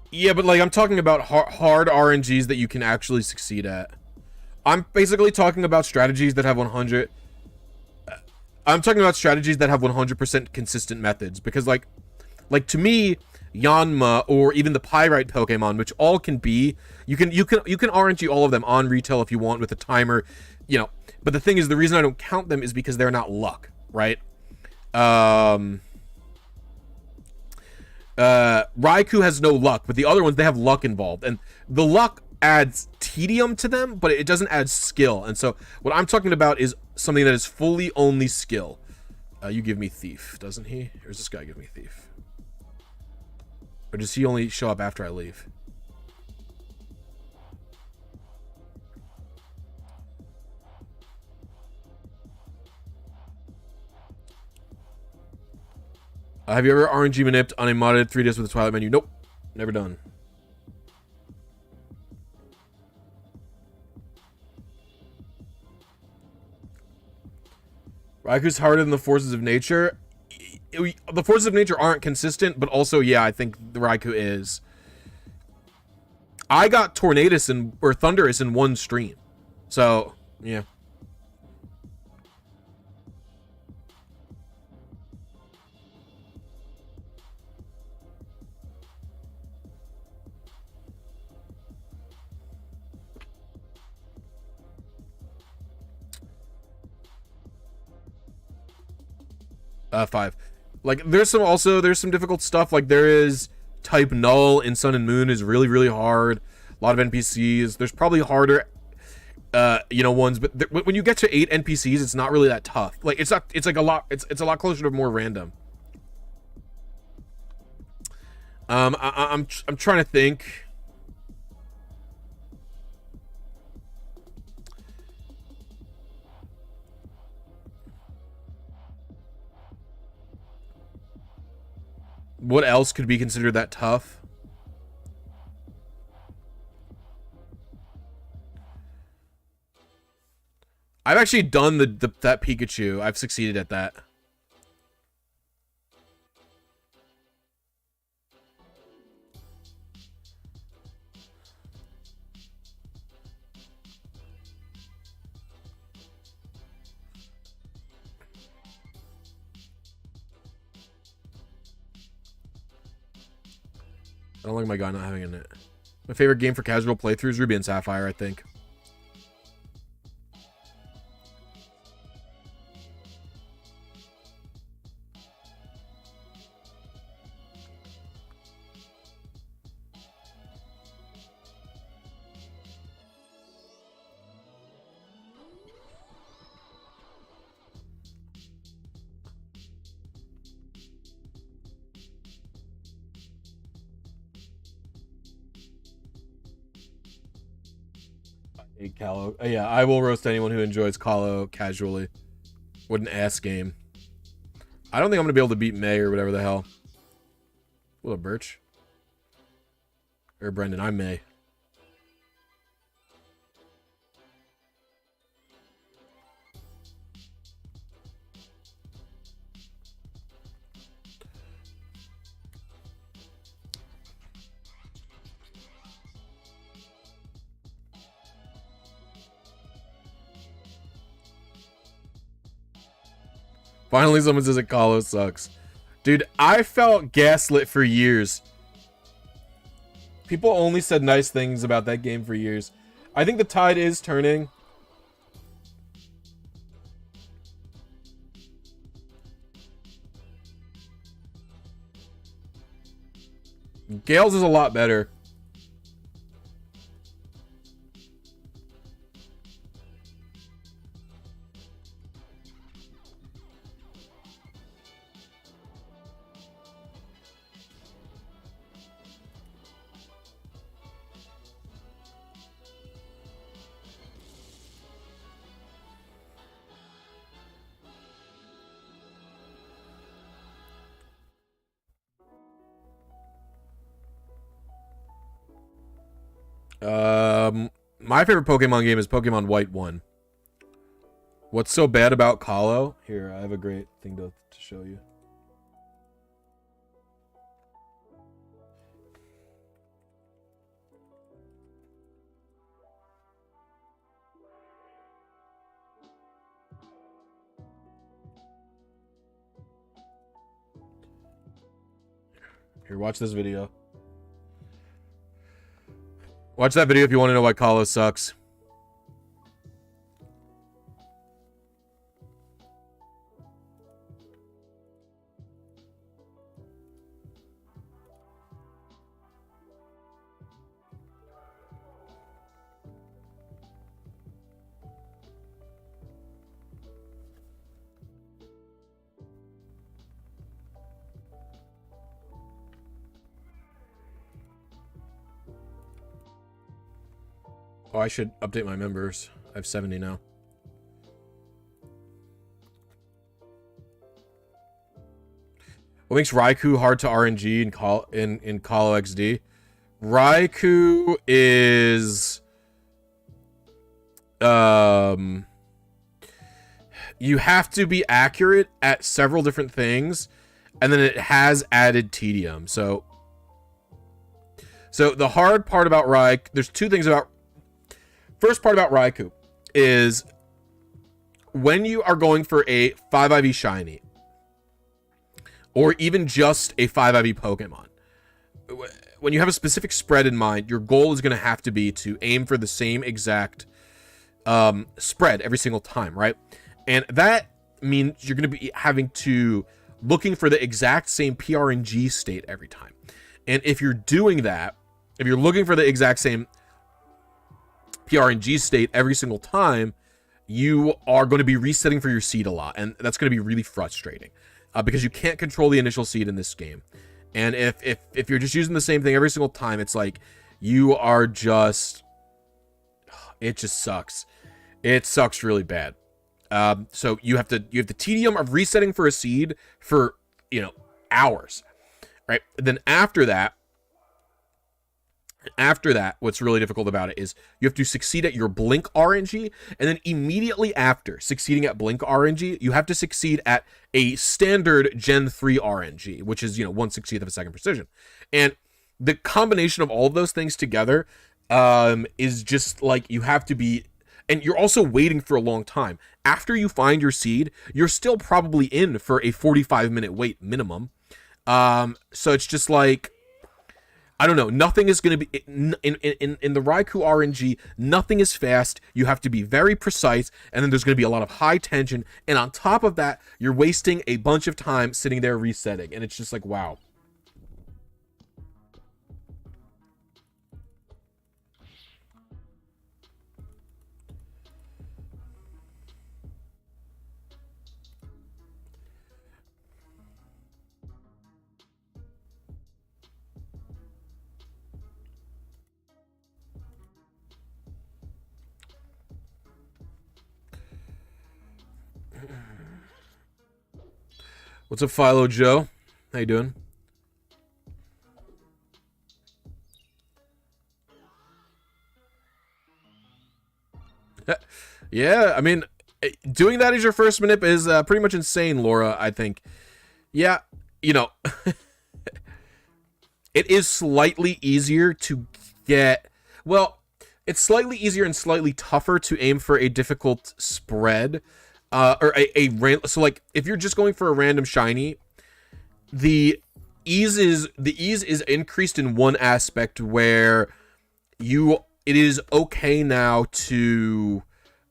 Yeah, but like I'm talking about hard RNGs that you can actually succeed at. I'm basically talking about strategies that have 100. I'm talking about strategies that have 100% consistent methods, because like to me, Yanma or even the Pyrite Pokemon, which all can be, you can RNG all of them on retail if you want with a timer, you know. But the thing is, the reason I don't count them is because they're not luck, right? Raikou has no luck, but the other ones, they have luck involved, and the luck adds tedium to them, but it doesn't add skill. And so what I'm talking about is something that is fully only skill. You give me Thief, doesn't he? Or does this guy give me Thief? Or does he only show up after I leave? Have you ever RNG manipped on a modded 3DS with a Twilight menu? Nope. Never done. Raikou's harder than the forces of nature. The forces of nature aren't consistent, but also, yeah, I think the Raikou is. I got Tornadus or Thunderous in one stream. So, Yeah. Five. Like, there's some difficult stuff. Like, there is type null in Sun and Moon is really, really hard. A lot of NPCs. There's probably harder, ones, but when you get to 8 NPCs, it's not really that tough. Like, it's like a lot, it's a lot closer to more random. I'm trying to think. What else could be considered that tough? I've actually done that Pikachu. I've succeeded at that. I don't like my guy not having it. My favorite game for casual playthroughs, Ruby and Sapphire, I think. Colo. Yeah, I will roast anyone who enjoys Colo casually. What an ass game. I don't think I'm going to be able to beat May or whatever the hell. What up, Birch? Or Brendan, I'm May. Finally, someone says that Kalos sucks. Dude, I felt gaslit for years. People only said nice things about that game for years. I think the tide is turning. Gale's is a lot better. My favorite Pokemon game is Pokemon White 1. What's so bad about Colo? Here, I have a great thing to show you. Here, watch this video. Watch that video if you want to know why Kalos sucks. Oh, I should update my members. I have 70 now. What makes Raikou hard to RNG in Colo XD? Raikou is you have to be accurate at several different things, and then it has added tedium. So the hard part about Raikou, there's two things about. First part about Raikou is when you are going for a 5 IV shiny, or even just a 5 IV Pokemon, when you have a specific spread in mind, your goal is going to have to be to aim for the same exact spread every single time, right? And that means you're going to be having to looking for the exact same PRNG state every time. And if you're doing that, if you're looking for the exact same PRNG state every single time, you are going to be resetting for your seed a lot, and that's going to be really frustrating because you can't control the initial seed in this game. And if you're just using the same thing every single time, it's like you are just, it just sucks. It sucks really bad. So you have the tedium of resetting for a seed for, you know, hours, right? And then after that, what's really difficult about it is you have to succeed at your blink RNG, and then immediately after succeeding at blink RNG, you have to succeed at a standard Gen 3 RNG, which is, you know, 1/60th of a second precision. And the combination of all of those things together is just like you have to be, and you're also waiting for a long time. After you find your seed, you're still probably in for a 45-minute wait minimum. So it's just like, I don't know. Nothing is going to be in the Raikou RNG. Nothing is fast. You have to be very precise, and then there's going to be a lot of high tension. And on top of that, you're wasting a bunch of time sitting there resetting, and it's just like, wow. What's up, Philo Joe? How you doing? Yeah, I mean, doing that as your first manip is pretty much insane, Laura, I think. Yeah, you know, it is slightly easier to get, well, it's slightly easier and slightly tougher to aim for a difficult spread. Or so like if you're just going for a random shiny, the ease is increased in one aspect where it is okay now to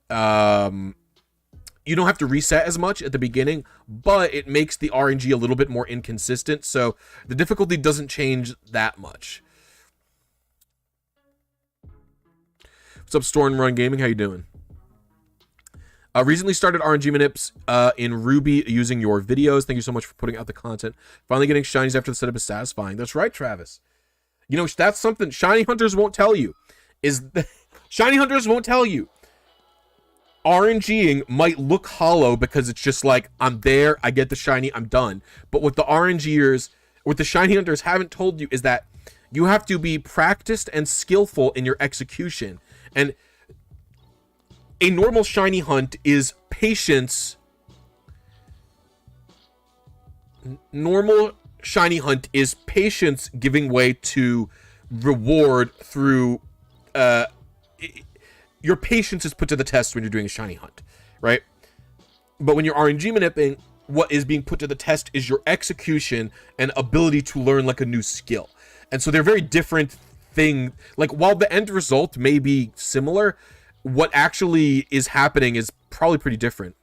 you don't have to reset as much at the beginning, but it makes the RNG a little bit more inconsistent, so the difficulty doesn't change that much. What's up, Storm Run Gaming? How you doing? Recently started RNG manips in Ruby using your videos. Thank you so much for putting out the content. Finally getting shinies after the setup is satisfying. That's right, Travis. You know, that's something shiny hunters won't tell you. Shiny hunters won't tell you. RNGing might look hollow because it's just like, I'm there, I get the shiny, I'm done. But what the RNGers, what the shiny hunters haven't told you is that you have to be practiced and skillful in your execution. And a normal shiny hunt is patience. Normal shiny hunt is patience giving way to reward through your patience is put to the test when you're doing a shiny hunt, right? But when you're RNG manipping, what is being put to the test is your execution and ability to learn like a new skill. And so they're very different things. Like, while the end result may be similar, what actually is happening is probably pretty different.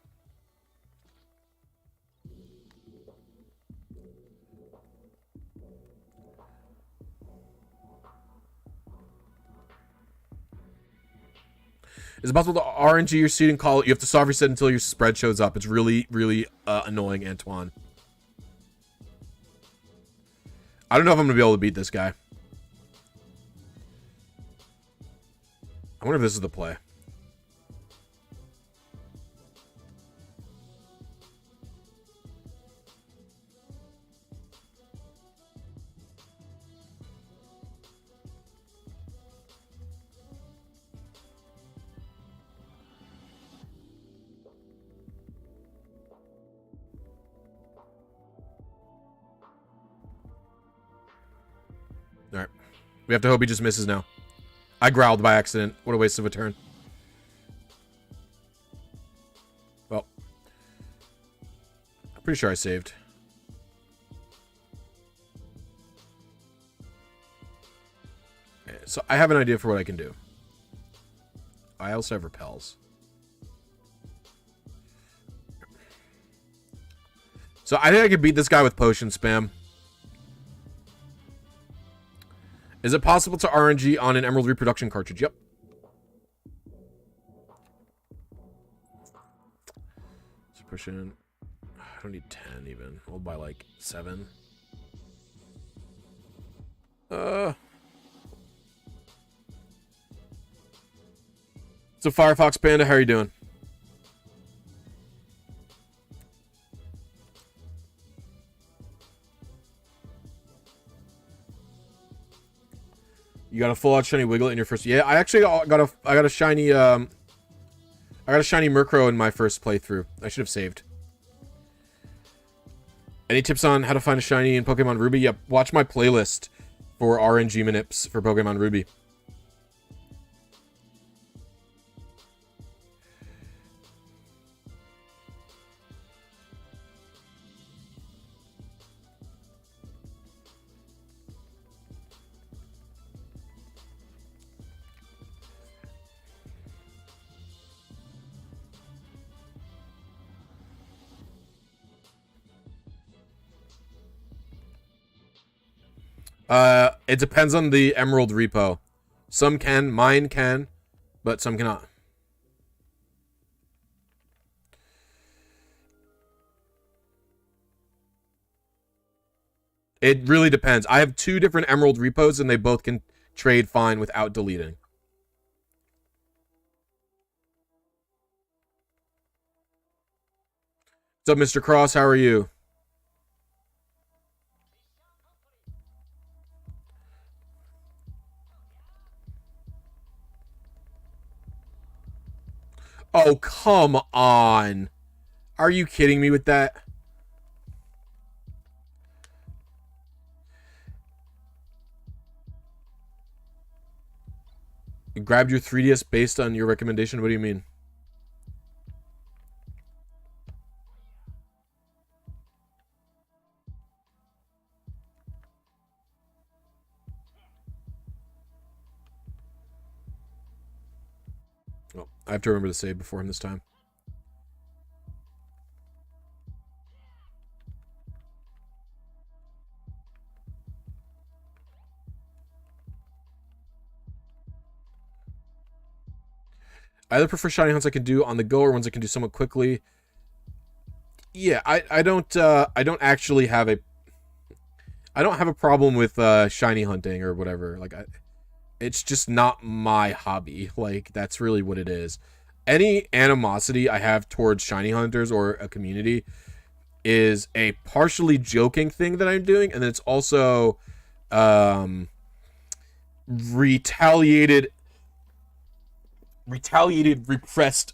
Is it possible to RNG your seed and call it? You have to soft reset until your spread shows up. It's really, really annoying, Antoine. I don't know if I'm going to be able to beat this guy. I wonder if this is the play. Alright. We have to hope he just misses now. I growled by accident. What a waste of a turn. Pretty sure I saved. Okay, so I have an idea for what I can do. I also have repels. So I think I could beat this guy with potion spam. Is it possible to RNG on an Emerald Reproduction cartridge? Yep. So push in. I don't need 10 even. We'll buy like 7. So Firefox Panda, how are you doing? You got a full out shiny Wiggle in your first. Yeah, I actually got a shiny I got a shiny Murkrow in my first playthrough. I should have saved. Any tips on how to find a shiny in Pokemon Ruby? Yep, watch my playlist for RNG manips for Pokemon Ruby. It depends on the Emerald repo. Some can, mine can, but some cannot. It really depends. I have 2 different Emerald repos, and they both can trade fine without deleting. What's up, Mr. Cross? How are you? Oh, come on. Are you kidding me with that? You grabbed your 3DS based on your recommendation? What do you mean? Oh, I have to remember to save before him this time. I either prefer shiny hunts I can do on the go or ones I can do somewhat quickly. Yeah, I don't actually have a problem with shiny hunting or whatever. Like it's just not my hobby. Like that's really what it is. Any animosity I have towards shiny hunters or a community is a partially joking thing that I'm doing, and then it's also retaliated repressed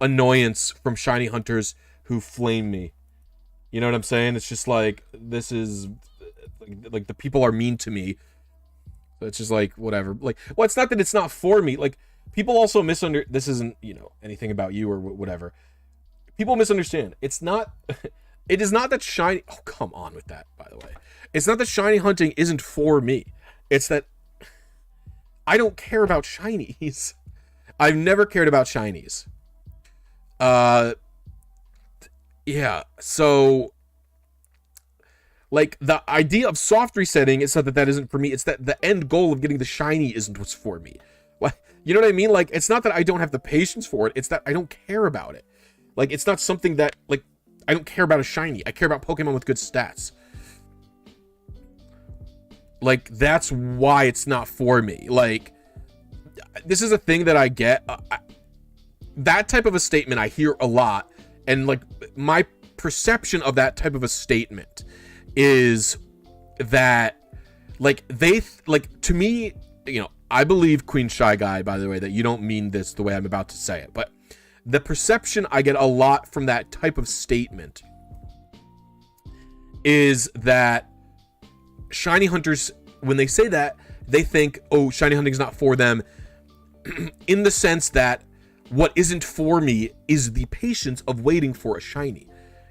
annoyance from shiny hunters who flame me. You know what I'm saying? It's just like, this is like the people are mean to me. So it's just like, whatever. Like, well, it's not that it's not for me. Like, people also this isn't, you know, anything about you or whatever. People misunderstand. It is not that shiny, oh, come on with that, by the way. It's not that shiny hunting isn't for me. It's that I don't care about shinies. I've never cared about shinies. Yeah, so like the idea of soft resetting is not that isn't for me. It's that the end goal of getting the shiny isn't what's for me. Like, you know what I mean? Like, it's not that I don't have the patience for it. It's that I don't care about it. Like, it's not something that, like, I don't care about a shiny. I care about Pokemon with good stats. Like, that's why it's not for me. Like, this is a thing that I get. That type of a statement I hear a lot. And, like, my perception of that type of a statement is that, like, to me, you know, I believe Queen Shy Guy, by the way, that you don't mean this the way I'm about to say it. But the perception I get a lot from that type of statement is that shiny hunters, when they say that, they think, oh, shiny hunting is not for them, in the sense that what isn't for me is the patience of waiting for a shiny,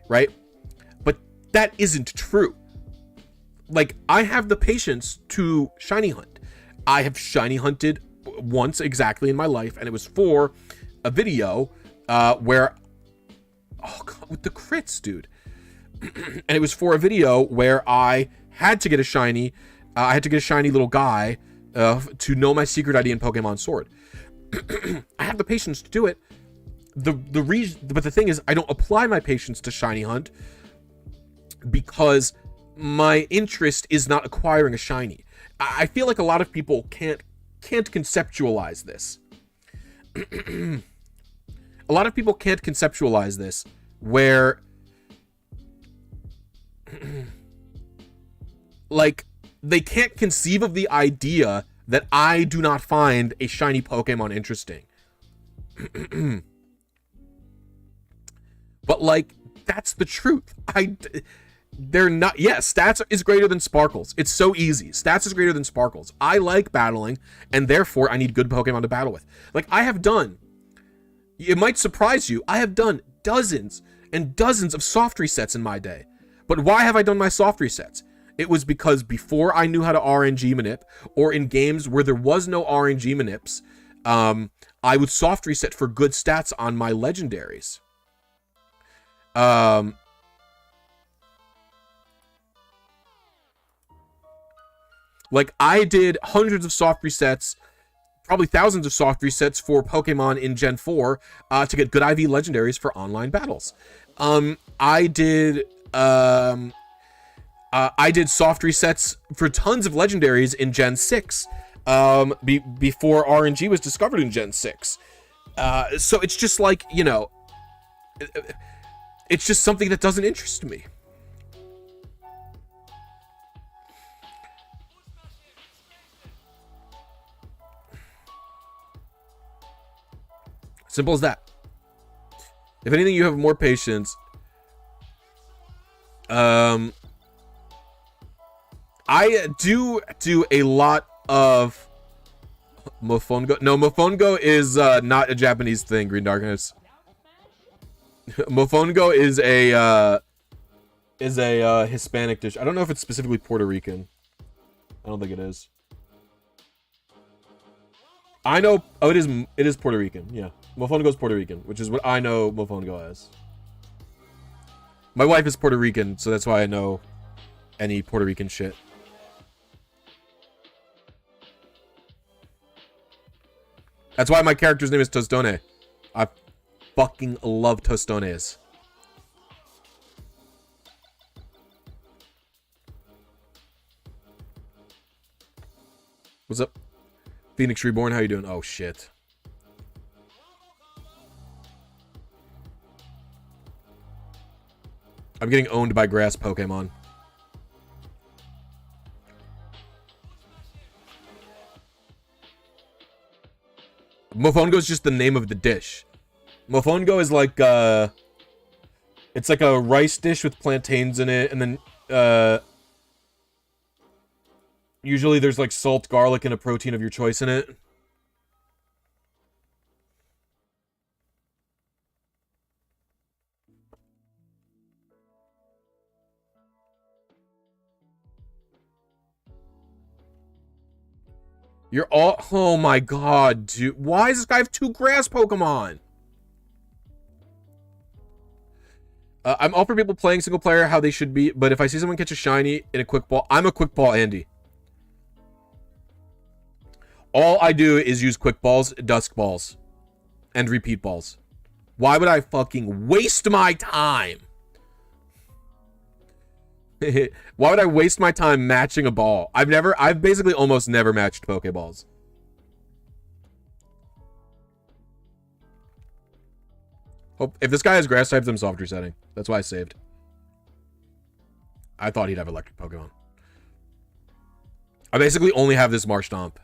right? that isn't true. Like, I have the patience to shiny hunt. I have shiny hunted once exactly in my life, and it was for a video where, oh god, with the crits, dude. And it was for a video where I had to get a shiny, I had to get a shiny little guy to know my secret ID in Pokemon Sword. I have the patience to do it. The reason, but the thing is, I don't apply my patience to shiny hunt because my interest is not acquiring a shiny. I feel like a lot of people can't conceptualize this. A lot of people can't conceptualize this, where like, they can't conceive of the idea that I do not find a shiny Pokemon interesting. But, like, that's the truth. They're not, yes, stats is greater than sparkles. It's so easy. Stats is greater than sparkles. I like battling, and therefore I need good Pokemon to battle with. Like, I have done, it might surprise you, I have done dozens and dozens of soft resets in my day. But why have I done my soft resets? It was because before I knew how to RNG manip, or in games where there was no RNG manips, I would soft reset for good stats on my legendaries. Like, I did hundreds of soft resets, probably thousands of soft resets for Pokemon in Gen 4 to get good IV legendaries for online battles. I did soft resets for tons of legendaries in Gen 6 before RNG was discovered in Gen 6. So it's just like, you know, it's just something that doesn't interest me. Simple as that. If anything, you have more patience. I do a lot of Mofongo. No, Mofongo is not a Japanese thing, Green Darkness. Mofongo is a Hispanic dish. I don't know if it's specifically Puerto Rican. I don't think it is. I know, oh, it is Puerto Rican. Yeah. Mofongo is Puerto Rican, which is what I know Mofongo as. My wife is Puerto Rican, so that's why I know any Puerto Rican shit. That's why my character's name is Tostone. I fucking love Tostones. What's up? Phoenix Reborn, how you doing? Oh, shit. I'm getting owned by grass Pokemon. Mofongo is just the name of the dish. Mofongo is like, it's like a rice dish with plantains in it, and then, usually there's like salt, garlic, and a protein of your choice in it. You're all, oh my god, dude. Why does this guy have 2 grass Pokemon? I'm all for people playing single player how they should be, but if I see someone catch a shiny in a quick ball, I'm a quick ball Andy. All I do is use quick balls, dusk balls, and repeat balls. Why would I fucking waste my time? Why would I waste my time matching a ball? I've basically almost never matched Pokeballs. Hope if this guy has grass types, I'm soft resetting. That's why I saved. I thought he'd have electric Pokemon. I basically only have this Marshtomp.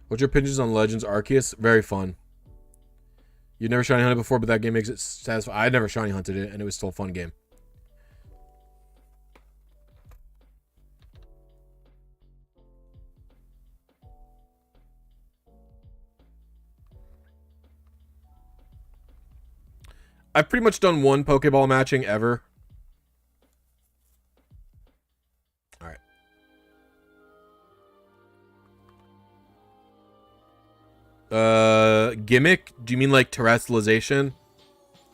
What's your opinions on Legends Arceus? Very fun. You've never shiny hunted before, but that game makes it satisfying. I never shiny hunted it, and it was still a fun game. I've pretty much done one Pokéball matching ever. Alright. Gimmick? Do you mean like terrestrialization?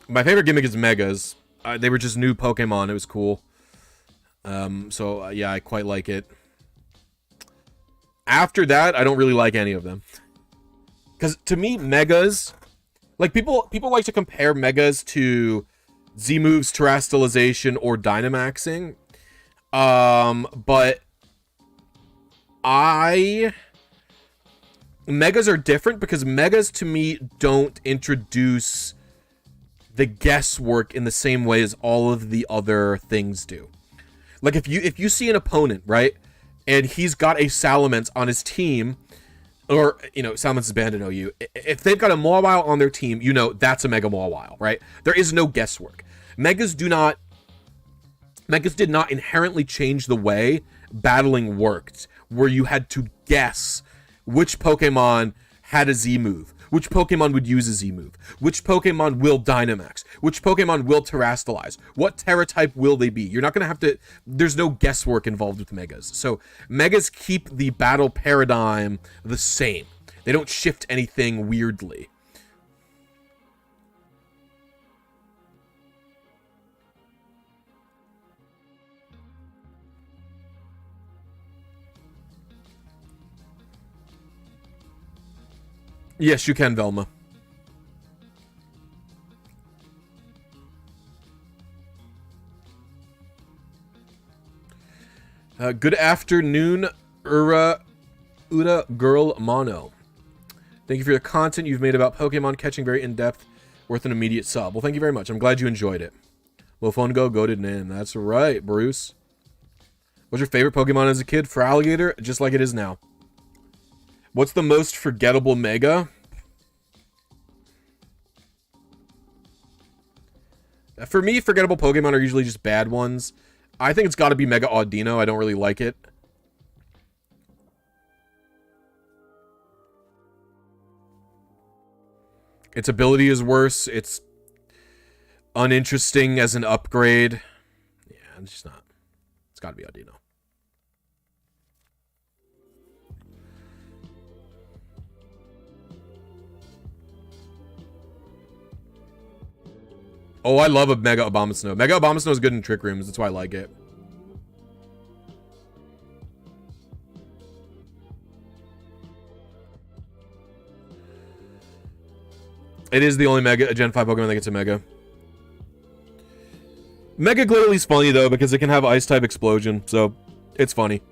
My favorite gimmick is Megas. They were just new Pokemon. It was cool. So, yeah, I quite like it. After that, I don't really like any of them. Because to me, Megas... Like, people like to compare Megas to Z-Moves, Terrestrialization, or Dynamaxing. But Megas are different because Megas, to me, don't introduce the guesswork in the same way as all of the other things do. Like, if you see an opponent, right, and he's got a Salamence on his team... Or, you know, Salamence is banned in OU. If they've got a Mawile on their team, you know that's a Mega Mawile, right? There is no guesswork. Megas did not inherently change the way battling worked, where you had to guess which Pokemon had a Z move, which Pokemon would use a Z move, which Pokemon will Dynamax, which Pokemon will Terrastalize, what Terra type will they be. You're not going to have to... There's no guesswork involved with Megas. So Megas keep the battle paradigm the same. They don't shift anything weirdly. Yes, you can, Velma. Good afternoon, Uda Girl Mono. Thank you for your content you've made about Pokemon catching, very in-depth, worth an immediate sub. Well, thank you very much. I'm glad you enjoyed it. Mofongo goated in. That's right, Bruce. What's your favorite Pokemon as a kid? For Alligator, just like it is now. What's the most forgettable Mega? For me, forgettable Pokemon are usually just bad ones. I think it's got to be Mega Audino. I don't really like it. Its ability is worse. It's uninteresting as an upgrade. Yeah, it's just not. It's got to be Audino. Oh, I love a Mega Abomasnow. Mega Abomasnow is good in Trick Rooms. That's why I like it. It is the only Mega Gen 5 Pokemon that gets a Mega. Mega Glalie is funny, though, because it can have Ice-type Explosion, so it's funny.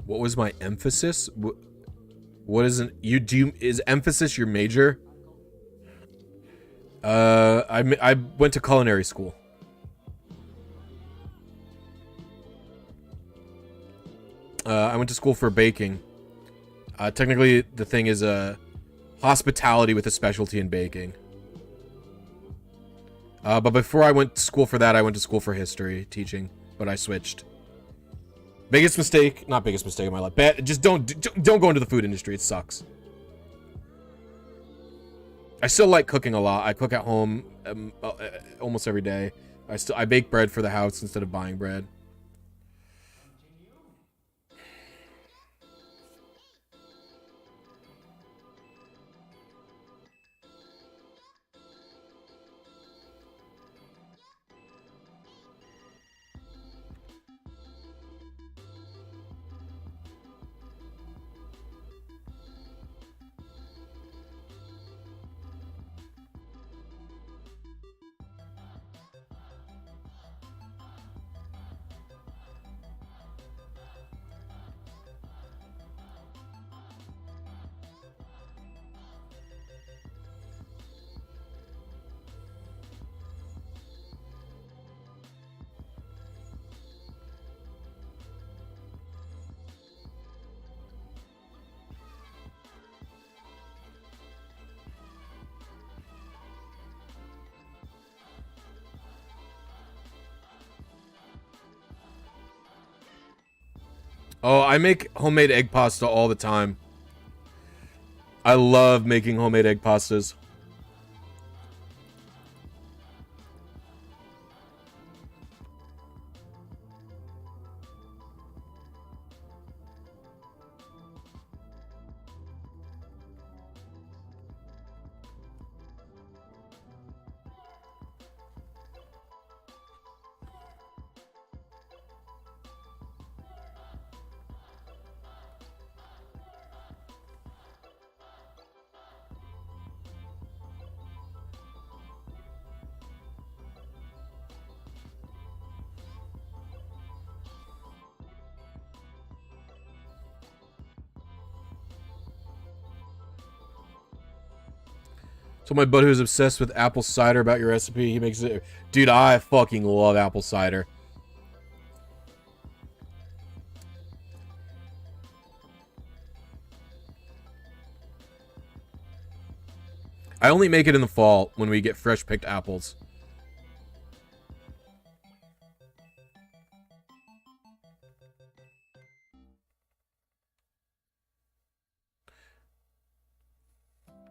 What was my emphasis? What is an is emphasis your major? I went to culinary school. I went to school for baking. Technically, the thing is hospitality with a specialty in baking. But before I went to school for that, I went to school for history teaching, but I switched. Biggest mistake, not biggest mistake in my life. Just don't go into the food industry. It sucks. I still like cooking a lot. I cook at home almost every day. I bake bread for the house instead of buying bread. Oh, I make homemade egg pasta all the time. I love making homemade egg pastas. So my buddy who's obsessed with apple cider about your recipe, he makes it. Dude, I fucking love apple cider. I only make it in the fall when we get fresh picked apples.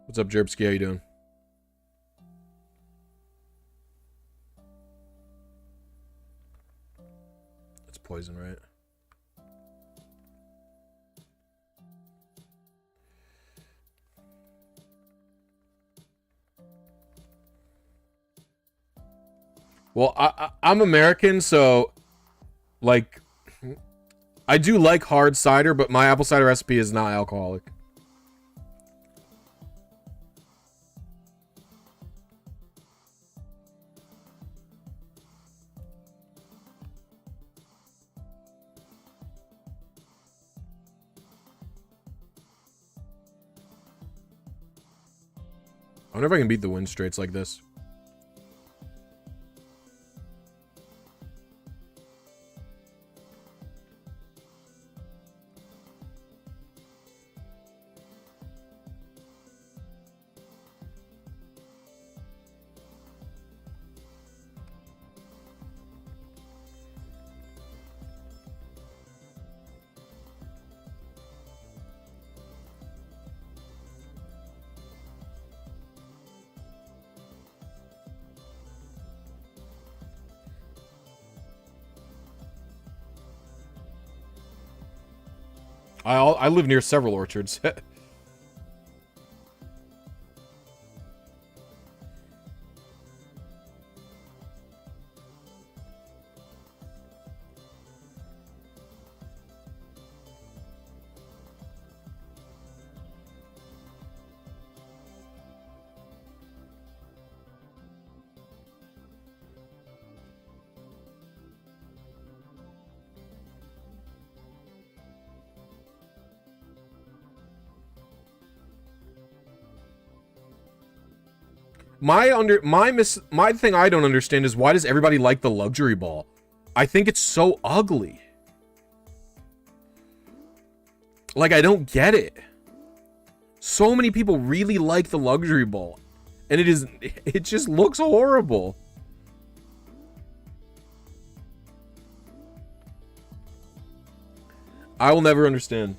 What's up, Jerbsky? How you doing? It's poison, right? Well, I'm American, so, like, I do like hard cider, but my apple cider recipe is not alcoholic. I wonder if I can beat the win straights like this. I live near several orchards. My thing I don't understand is why does everybody like the luxury ball? I think it's so ugly. Like, I don't get it. So many people really like the luxury ball, and it just looks horrible. I will never understand.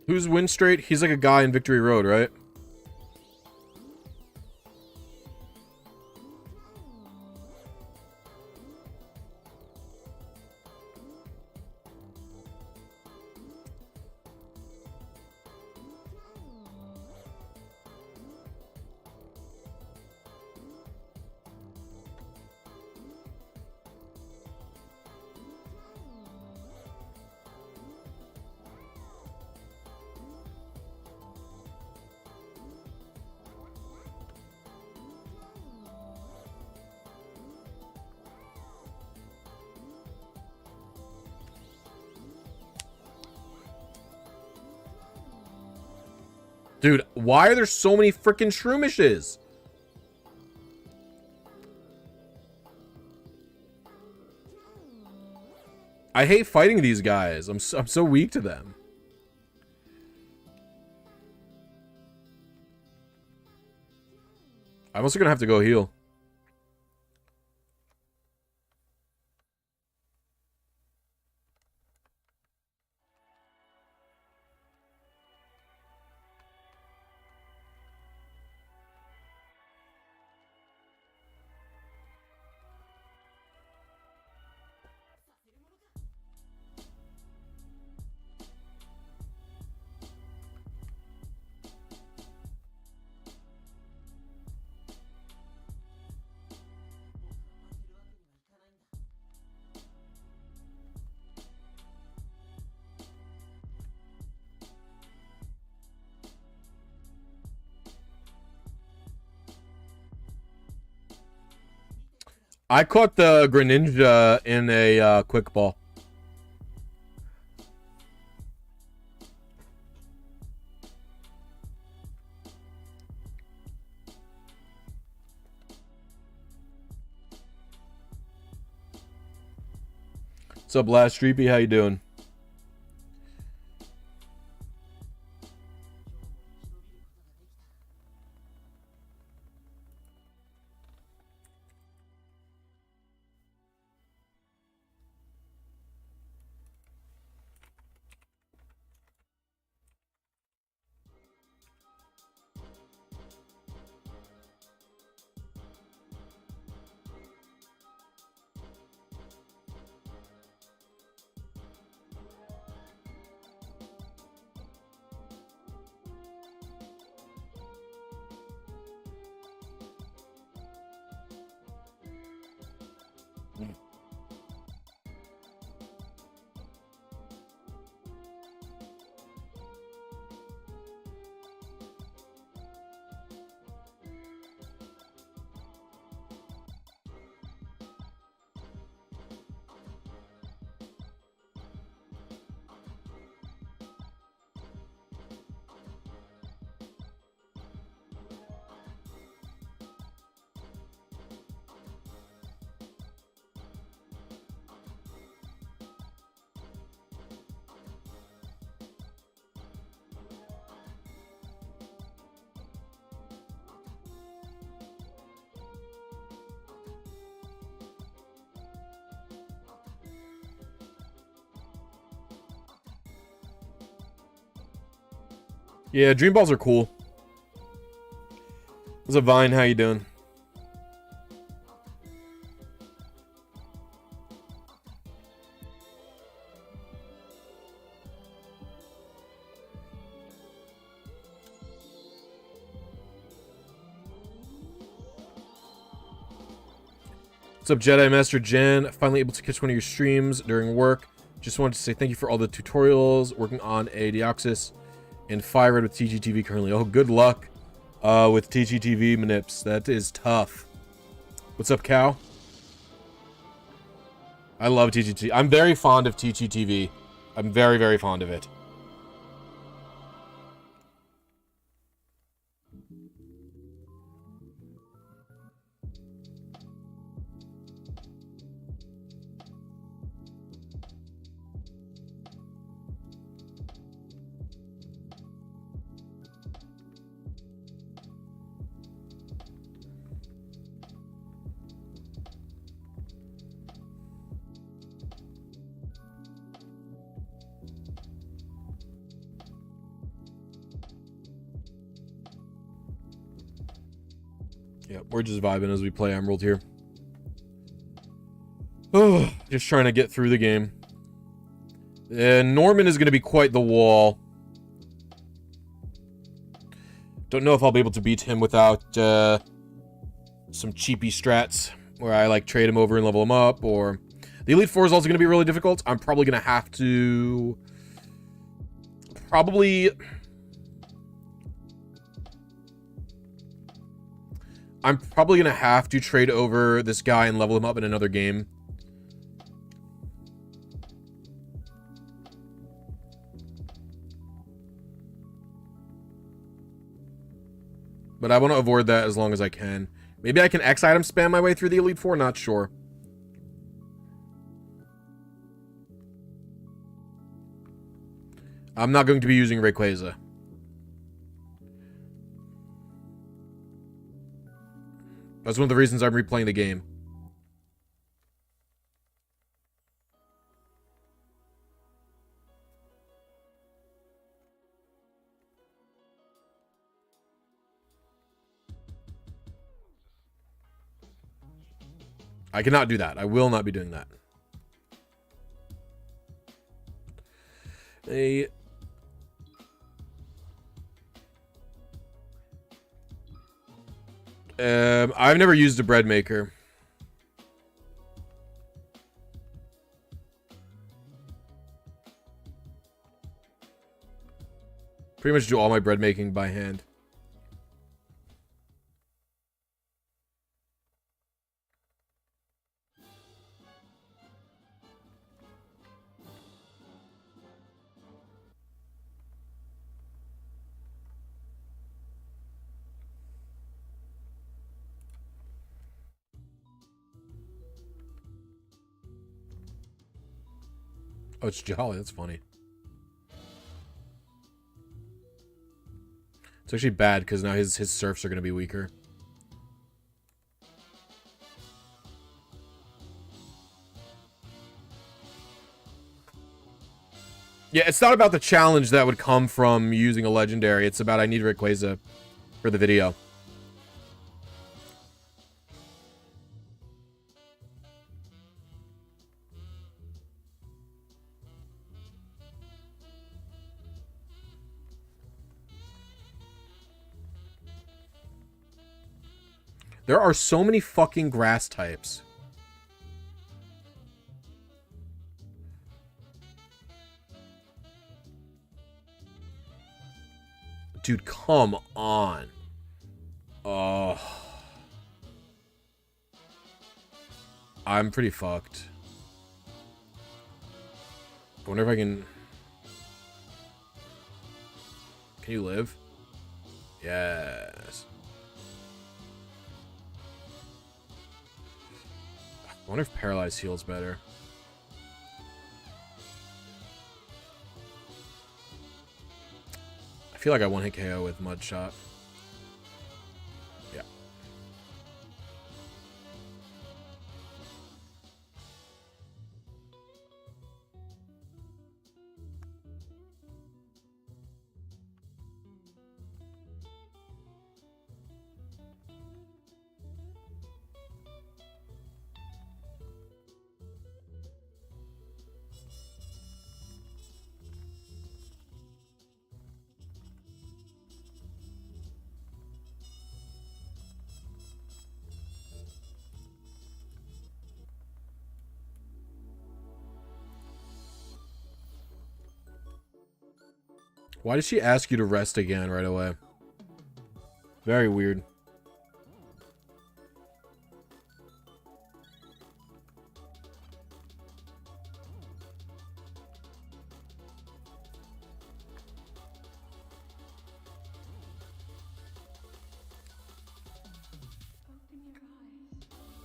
Who's win straight? He's like a guy in Victory Road, right? Dude, why are there so many freaking shroomishes? I hate fighting these guys. I'm so weak to them. I'm also gonna have to go heal. I caught the Greninja in a quick ball. What's up, Last Streepy? How you doing? Yeah, dream balls are cool. What's up, Vine? How you doing? What's up, Jedi Master Jen? Finally able to catch one of your streams during work. Just wanted to say thank you for all the tutorials. Working on a Deoxys and Fire Red with TGTV currently. Oh, good luck with TGTV manips. That is tough. What's up, Cow? I love TGTV. I'm very fond of TGTV. I'm very, very fond of it. Yeah, we're just vibing as we play Emerald here. Oh, just trying to get through the game. And Norman is going to be quite the wall. Don't know if I'll be able to beat him without some cheapy strats where I like trade him over and level him up, or the Elite Four is also going to be really difficult. I'm probably going to have to I'm probably going to have to trade over this guy and level him up in another game. But I want to avoid that as long as I can. Maybe I can X item spam my way through the Elite Four, not sure. I'm not going to be using Rayquaza. That's one of the reasons I'm replaying the game. I cannot do that. I will not be doing that. I've never used a bread maker. Pretty much do all my bread making by hand. Oh, it's Jolly. That's funny. It's actually bad because now his surfs are going to be weaker. Yeah, it's not about the challenge that would come from using a legendary. It's about I need Rayquaza for the video. There are so many fucking grass types. Dude, come on. Oh. I'm pretty fucked. I wonder if I can... Can you live? Yes. I wonder if Paralyzed heals better. I feel like I one-hit KO with Mud Shot. Yeah. Why did she ask you to rest again right away? Very weird.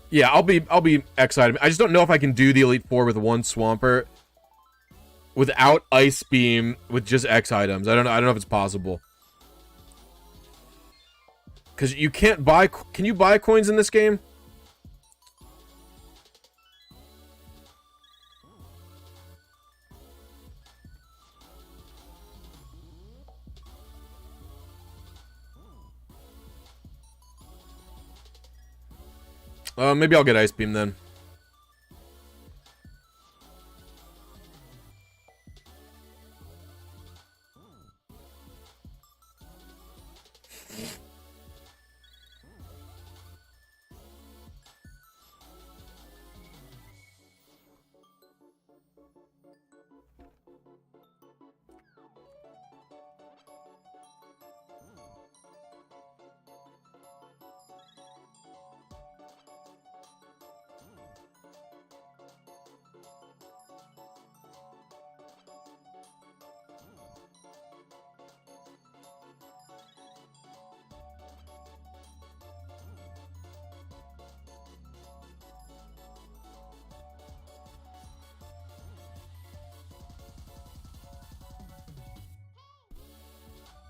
Yeah, I'll be excited. I just don't know if I can do the Elite Four with one Swampert without Ice Beam with just X items. I don't know if it's possible. Cause you can't buy. Can you buy coins in this game? Maybe I'll get Ice Beam then.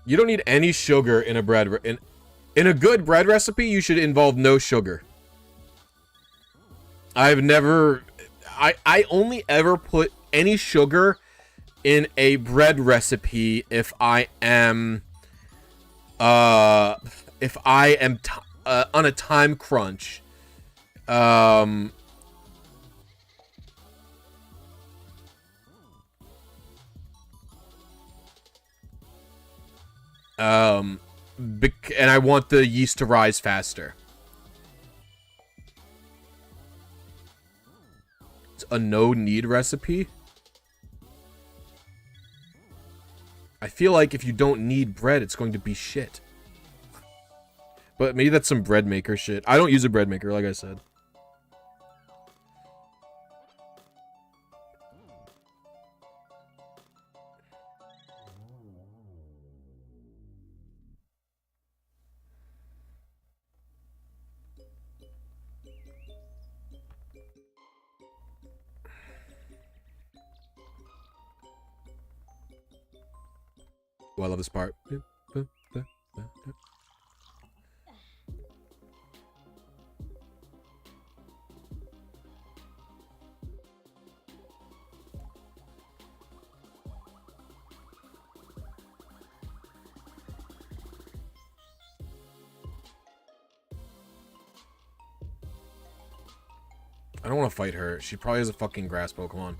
You don't need any sugar in a bread. In a good bread recipe, you should involve no sugar. I've never... I only ever put any sugar in a bread recipe if I am... on a time crunch. And I want the yeast to rise faster. It's a no-need recipe. I feel like if you don't need bread, it's going to be shit. But maybe that's some bread maker shit. I don't use a bread maker, like I said. Oh, I love this part. I don't want to fight her. She probably has a fucking grass Pokemon.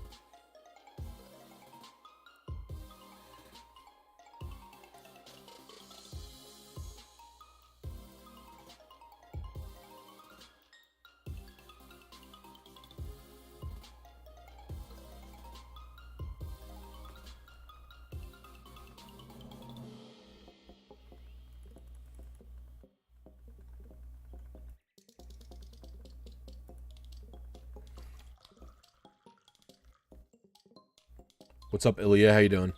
What's up, Ilya? How you doing?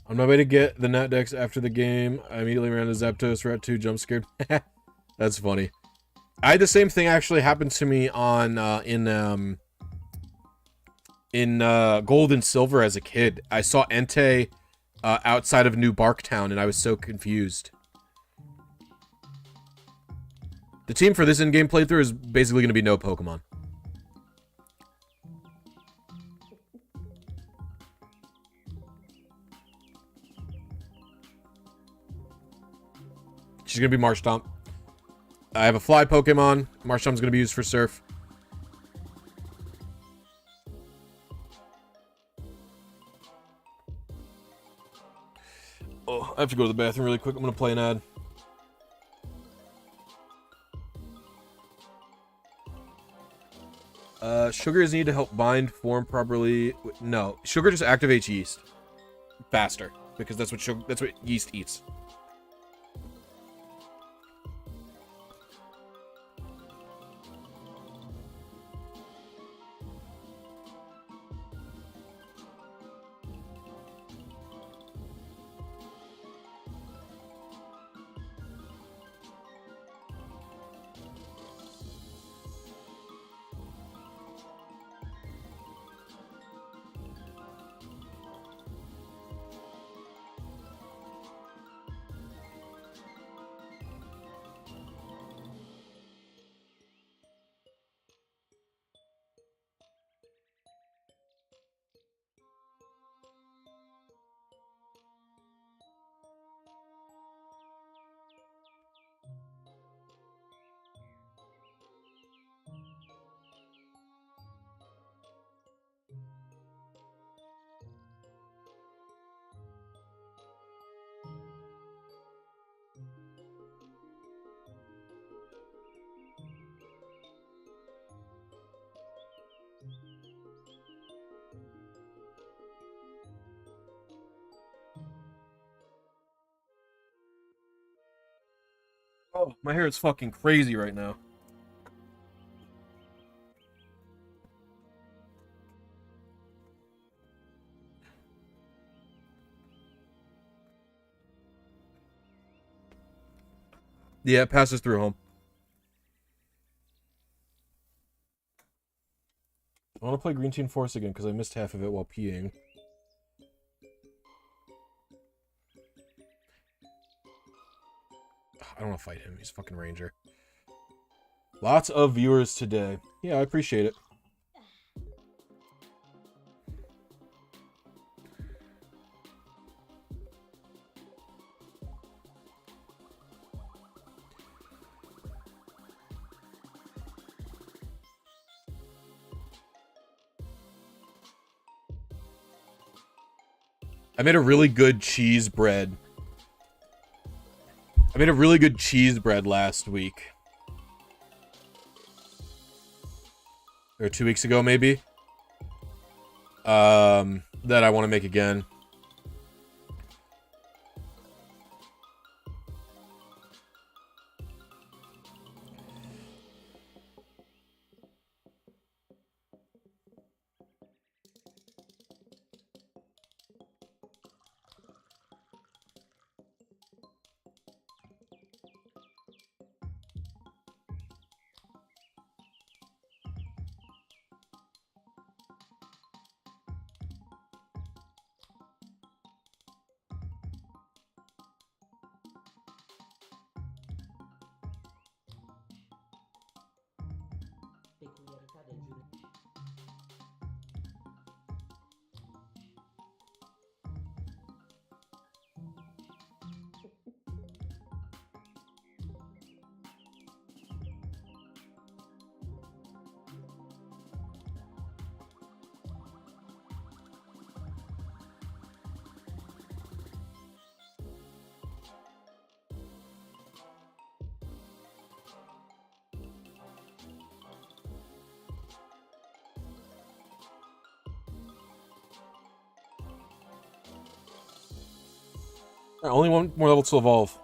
On my way to get the Nat Dex after the game, I immediately ran to Zapdos, Rat 2, jump scared. That's funny. I had the same thing actually happen to me on in Gold and Silver as a kid. I saw Entei outside of New Barktown, and I was so confused. The team for this in-game playthrough is basically going to be no Pokemon. She's going to be Marshtomp. I have a fly Pokemon. Marshtomp's going to be used for Surf. Oh, I have to go to the bathroom really quick. I'm going to play an ad. Sugar is needed to help bind, form properly. No, sugar just activates yeast faster because that's what yeast eats. Oh, my hair is fucking crazy right now. Yeah, it passes through home. I want to play Green Team Force again because I missed half of it while peeing. I don't want to fight him. He's a fucking ranger. Lots of viewers today. Yeah, I appreciate it. I made a really good cheese bread. I made a really good cheese bread last week. Or 2 weeks ago, maybe. That I want to make again. Only one more level to evolve.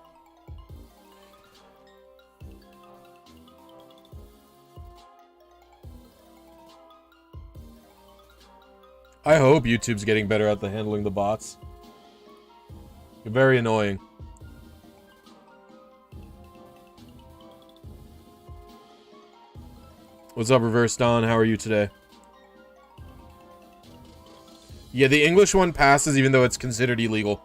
I hope YouTube's getting better at handling the bots. You're very annoying. What's up, Reverse Don? How are you today? Yeah, the English one passes even though it's considered illegal.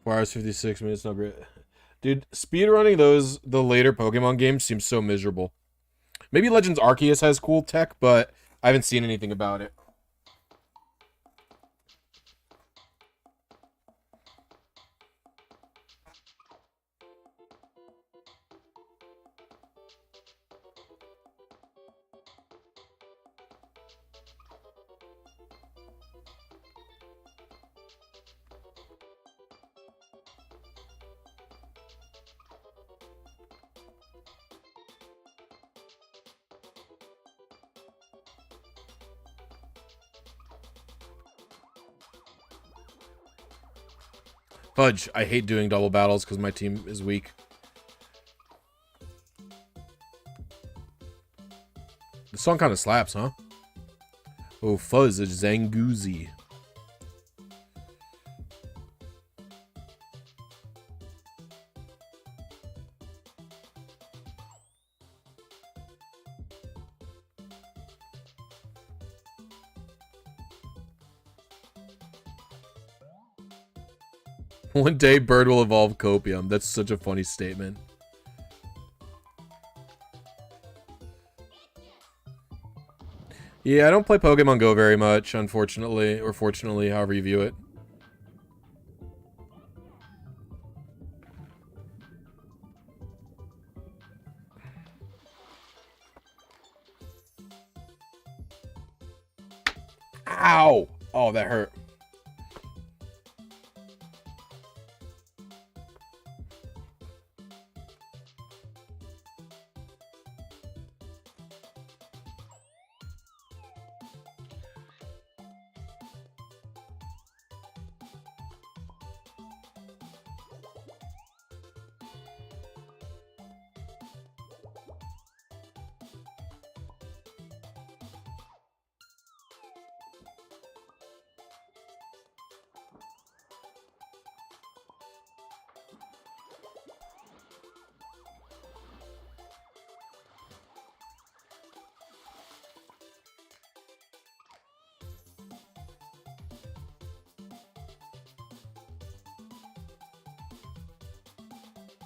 Four hours, 56 minutes, not great. Dude, speedrunning the later Pokemon games seems so miserable. Maybe Legends Arceus has cool tech, but I haven't seen anything about it. Fudge, I hate doing double battles because my team is weak. The song kind of slaps, huh? Oh, Fuzz, a Zanguzi. One day, Bird will evolve Copium. That's such a funny statement. Yeah, I don't play Pokemon Go very much, unfortunately, or fortunately, however you view it. Ow! Oh, that hurt.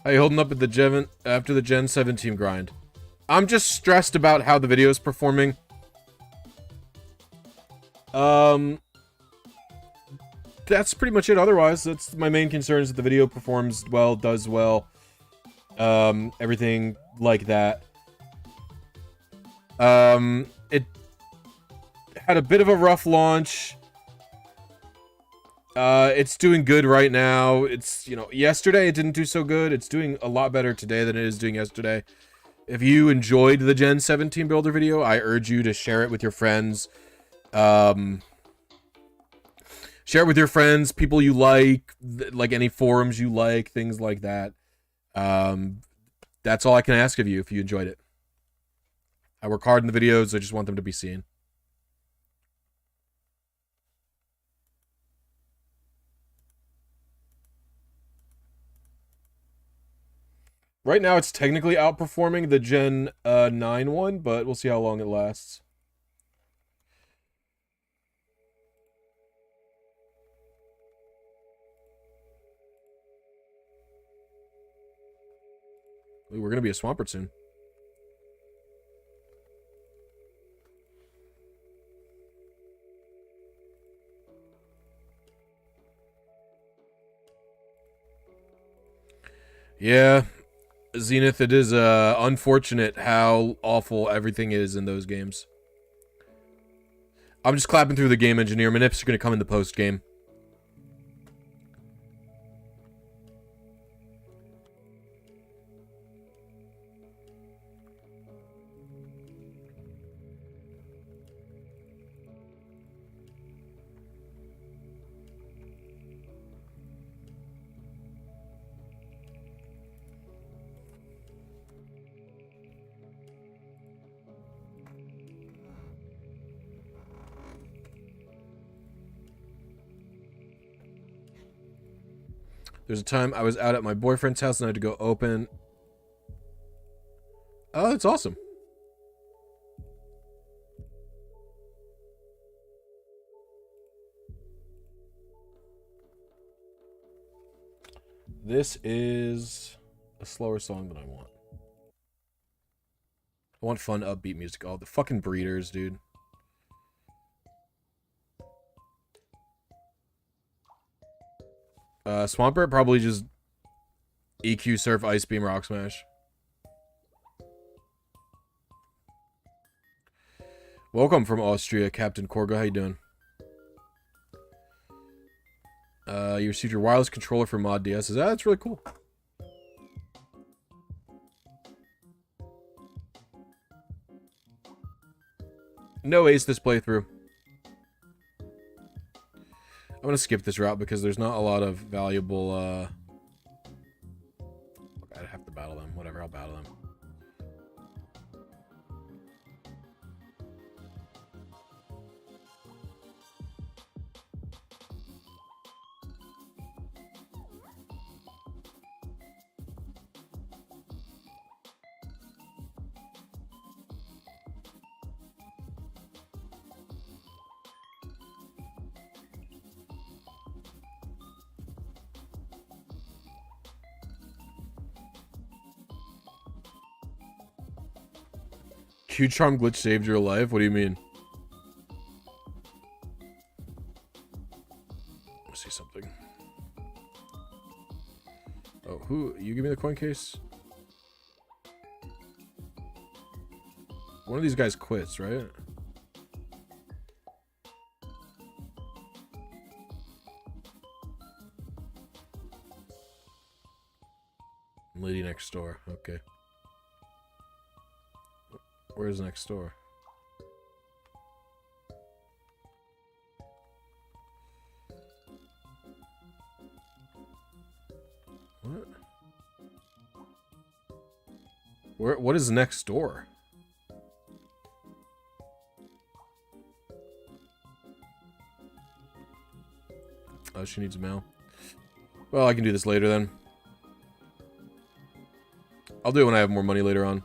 How you holding up at the Gen after the Gen 17 grind? I'm just stressed about how the video is performing. That's pretty much it. Otherwise, that's my main concern is that the video performs well, does well, everything like that. It had a bit of a rough launch. It's doing good right now. It's, you know, yesterday it didn't do so good. It's doing a lot better today than it is doing yesterday. If you enjoyed the Gen 17 builder video, I urge you to share it with your friends. Share it with your friends, people you like any forums you like, things like that. That's all I can ask of you if you enjoyed it. I work hard in the videos. I just want them to be seen. Right now, it's technically outperforming the Gen 9 one, but we'll see how long it lasts. Ooh, we're gonna be a Swampert soon. Yeah, Zenith, it is unfortunate how awful everything is in those games. I'm just clapping through the game engineer. My nips are gonna come in the post game. There's a time I was out at my boyfriend's house and I had to go open. Oh, that's awesome. This is a slower song than I want. I want fun, upbeat music. Oh, the fucking breeders, dude. Swampert probably just EQ Surf, Ice Beam, Rock Smash. Welcome from Austria, Captain Korga. How you doing? You received your wireless controller for Mod DS. That's really cool. No ace this playthrough. I'm gonna skip this route because there's not a lot of valuable, I'd have to battle them. Whatever, I'll battle them. Q-Charm glitch saved your life? What do you mean? Who? You give me the coin case? One of these guys quits, right? Lady next door. Okay. Where's next door? What? What is next door? Oh, she needs mail. Well, I can do this later then. I'll do it when I have more money later on.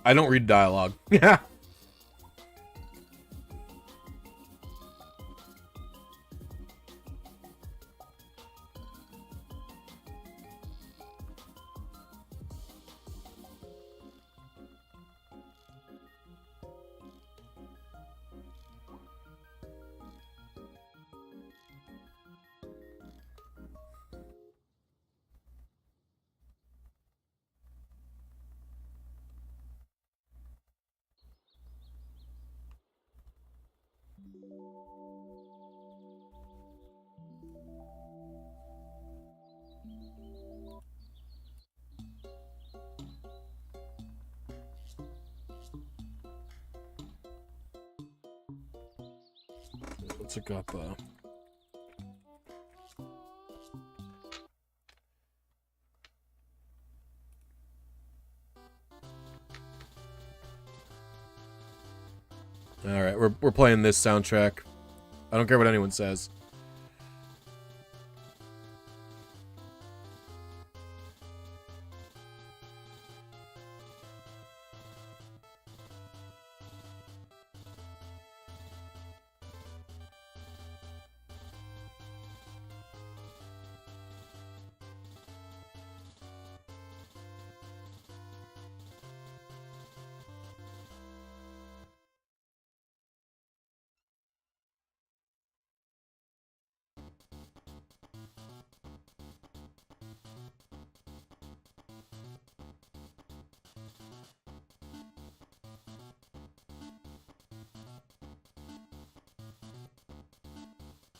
I don't read dialogue. Yeah. What's it got though? All right, we're playing this soundtrack. I don't care what anyone says.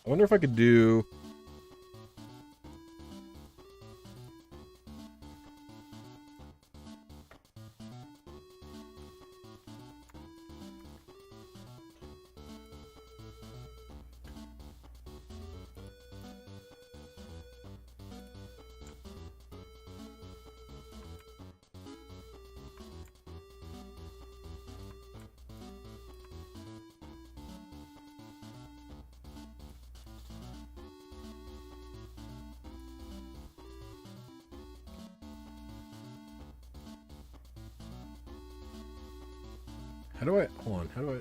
I wonder if I could do... How do I... Hold on, how do I...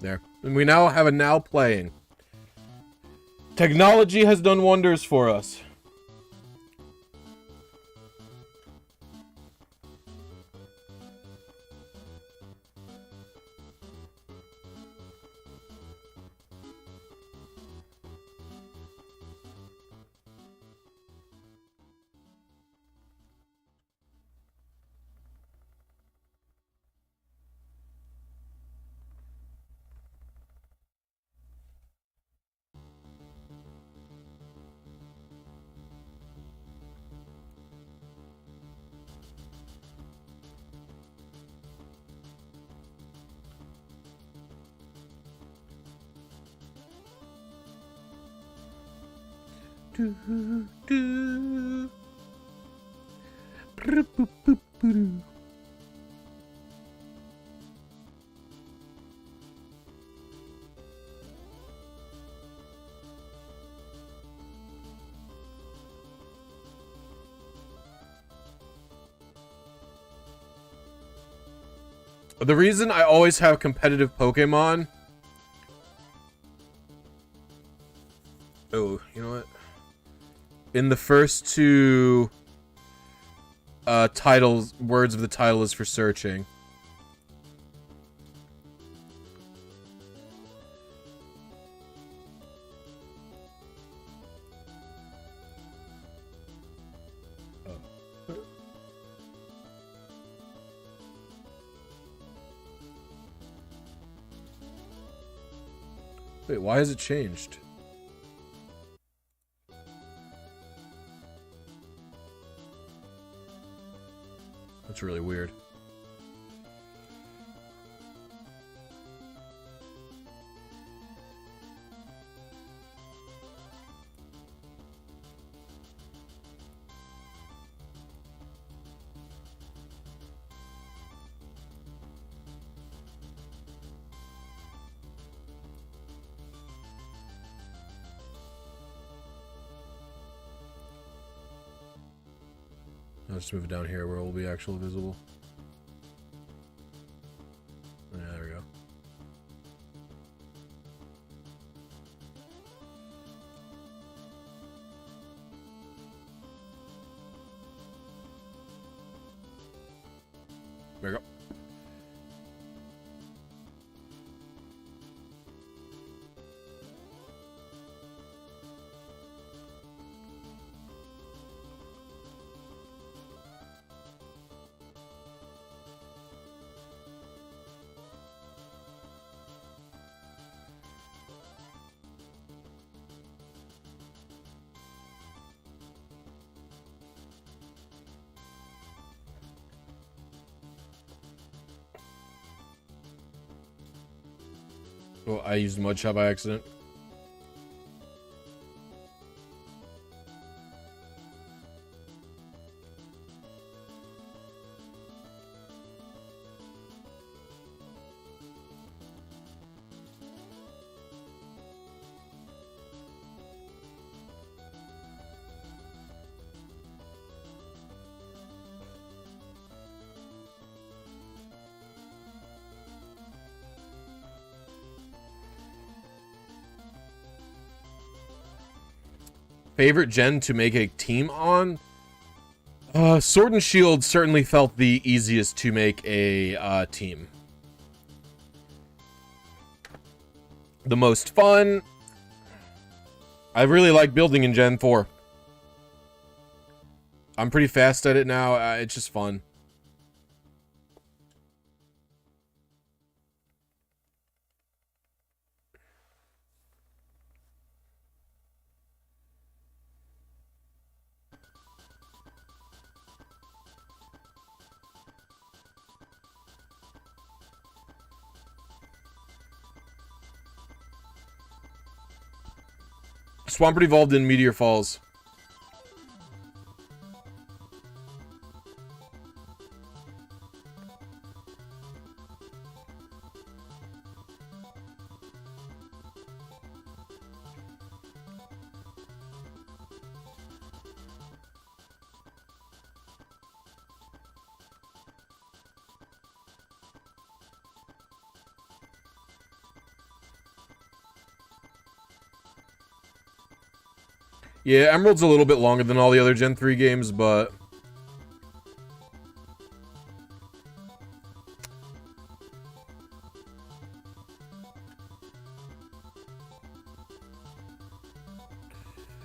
There. And we now have a now playing. Technology has done wonders for us. The reason I always have competitive Pokemon... Oh, you know what? In the first two titles, words of the title is for searching. Wait, why has it changed? That's really weird. I'll just move it down here where it will be actually visible. Yeah, there we go. There we go. Oh, I used mud shot by accident. Favorite gen to make a team on? Sword and Shield certainly felt the easiest to make a team. The most fun. I really like building in Gen 4. I'm pretty fast at it now. It's just fun. Swampert evolved in Meteor Falls. Yeah, Emerald's a little bit longer than all the other Gen 3 games, but...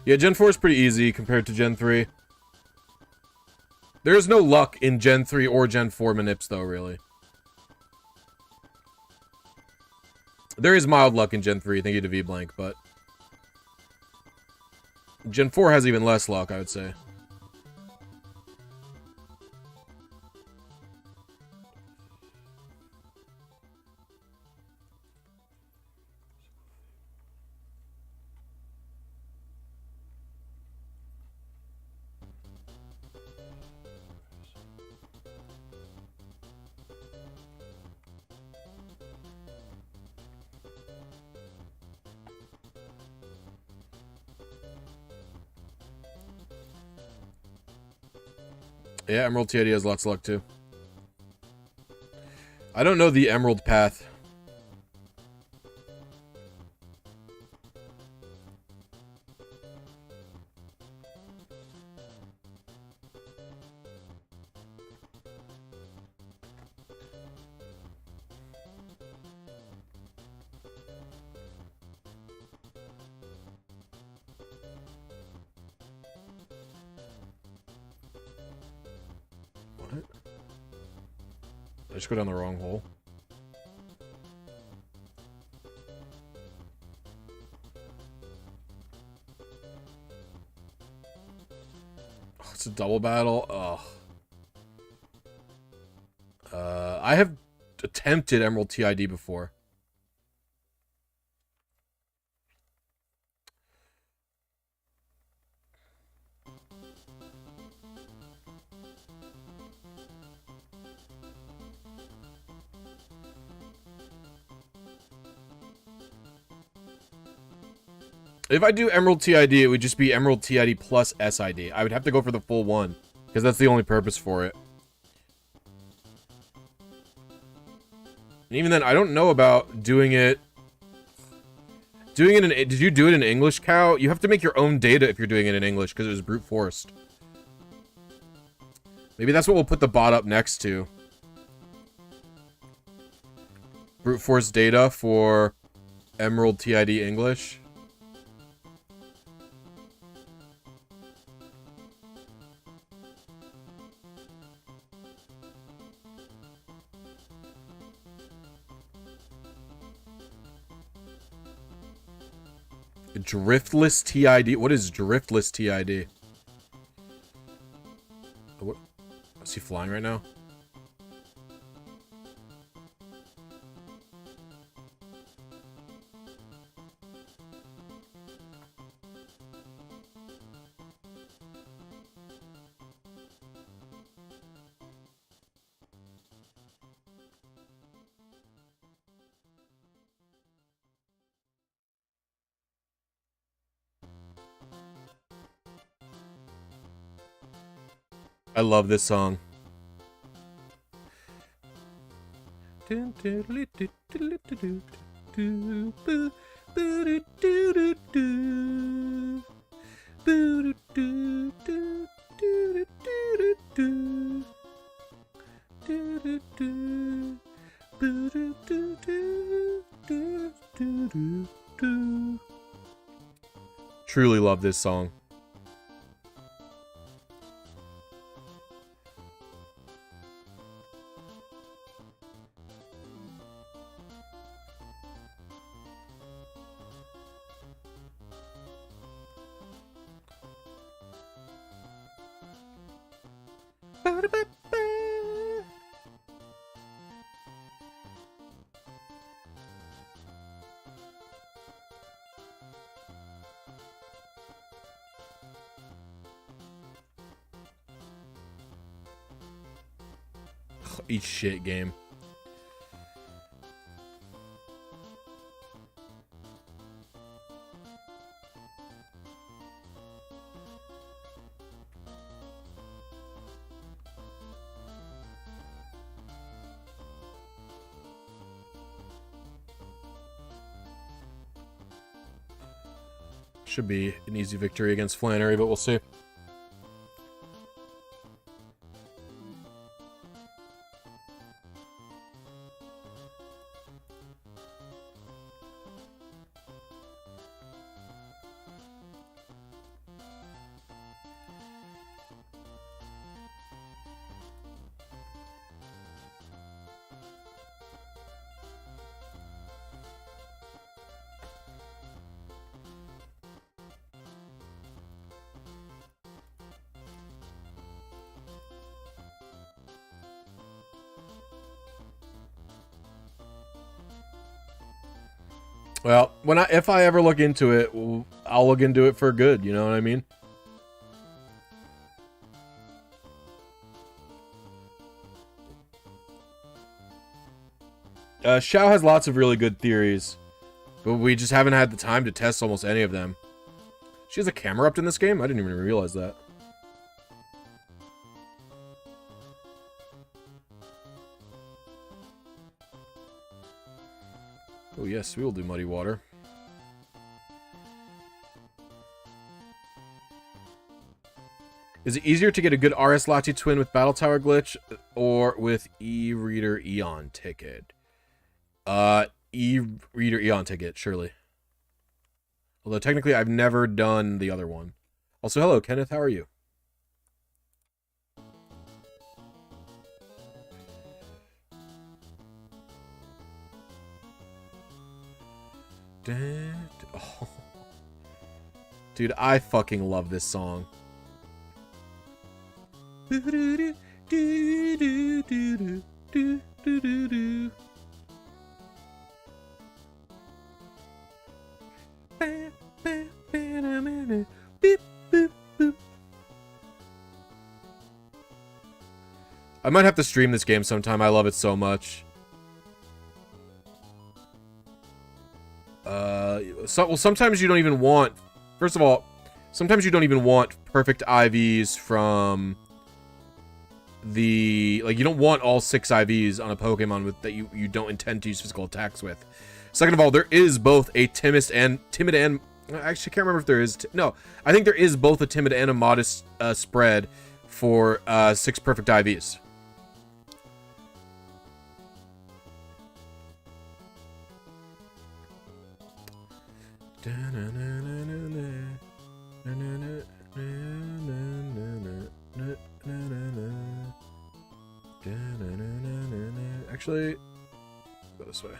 Yeah, Gen 4 is pretty easy compared to Gen 3. There's no luck in Gen 3 or Gen 4 manips, though, really. There is mild luck in Gen 3, thank you to VBlank, but... Gen 4 has even less luck, I would say. Yeah, Emerald TID has lots of luck, too. I don't know the Emerald path. I just go down the wrong hole. Oh, it's a double battle. Ugh. I have attempted Emerald TID before. If I do Emerald TID, it would just be Emerald TID plus SID. I would have to go for the full one, because that's the only purpose for it. And even then, I don't know about doing it... Did you do it in English, Cow? You have to make your own data if you're doing it in English, because it was brute forced. Maybe that's what we'll put the bot up next to. Brute force data for Emerald TID English. Driftless TID? What is driftless TID? What? Is he flying right now? I love this song. Truly love this song. Eat shit, game. Should be an easy victory against Flannery, but we'll see. Well, if I ever look into it, I'll look into it for good, you know what I mean? Xiao has lots of really good theories, but we just haven't had the time to test almost any of them. She has a camera up in this game? I didn't even realize that. Oh yes, we will do Muddy Water. Is it easier to get a good RS Lati twin with Battle Tower glitch or with E-Reader Eon ticket? E-Reader Eon ticket, surely. Although technically I've never done the other one. Also, hello Kenneth, how are you? Oh. Dude, I fucking love this song. I might have to stream this game sometime. I love it so much. Well, sometimes you don't even want... First of all, sometimes you don't even want perfect IVs from the... Like, you don't want all 6 IVs on a Pokemon that you don't intend to use physical attacks with. Second of all, there is both a timid and... I actually can't remember if there is... No, I think there is both a timid and a modest spread for 6 perfect IVs. Actually, go this way.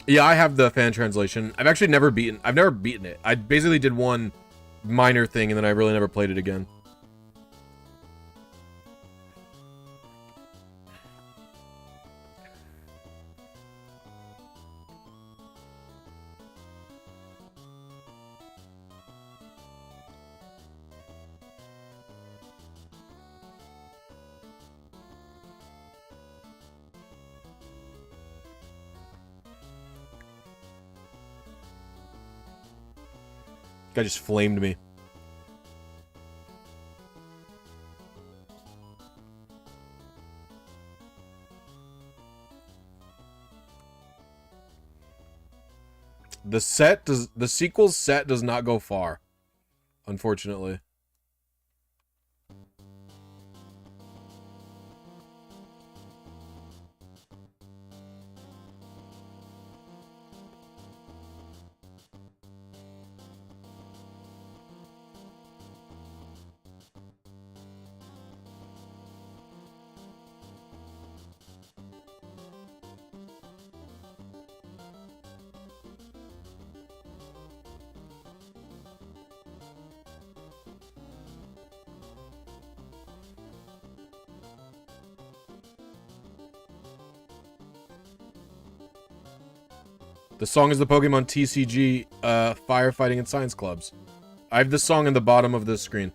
Yeah, I have the fan translation. I've never beaten it. I basically did one minor thing and then I really never played it again. Guy just flamed me. The sequel's set does not go far, unfortunately. The song is the Pokemon TCG Firefighting and Science Clubs. I have this song in the bottom of this screen.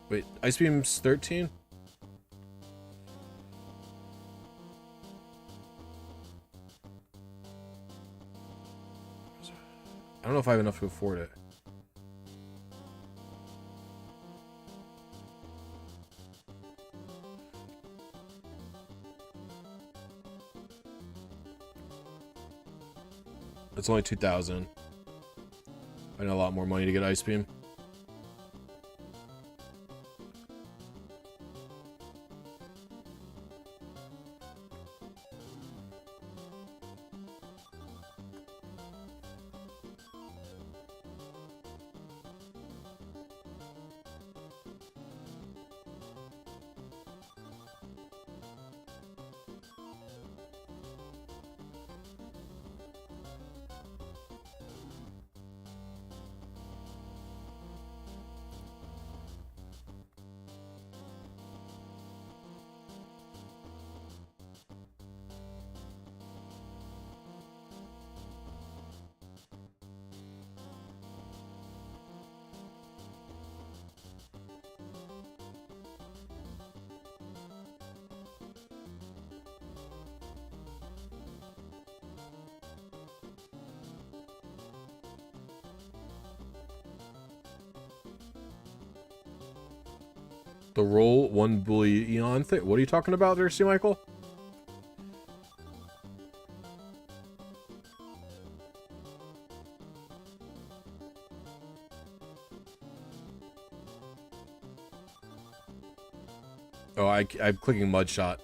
Wait, Ice Beam's 13? I don't know if I have enough to afford it. It's only 2,000. I need a lot more money to get Ice Beam. The roll one bully Eon thing. What are you talking about there, C. Michael? Oh, I'm clicking Mudshot.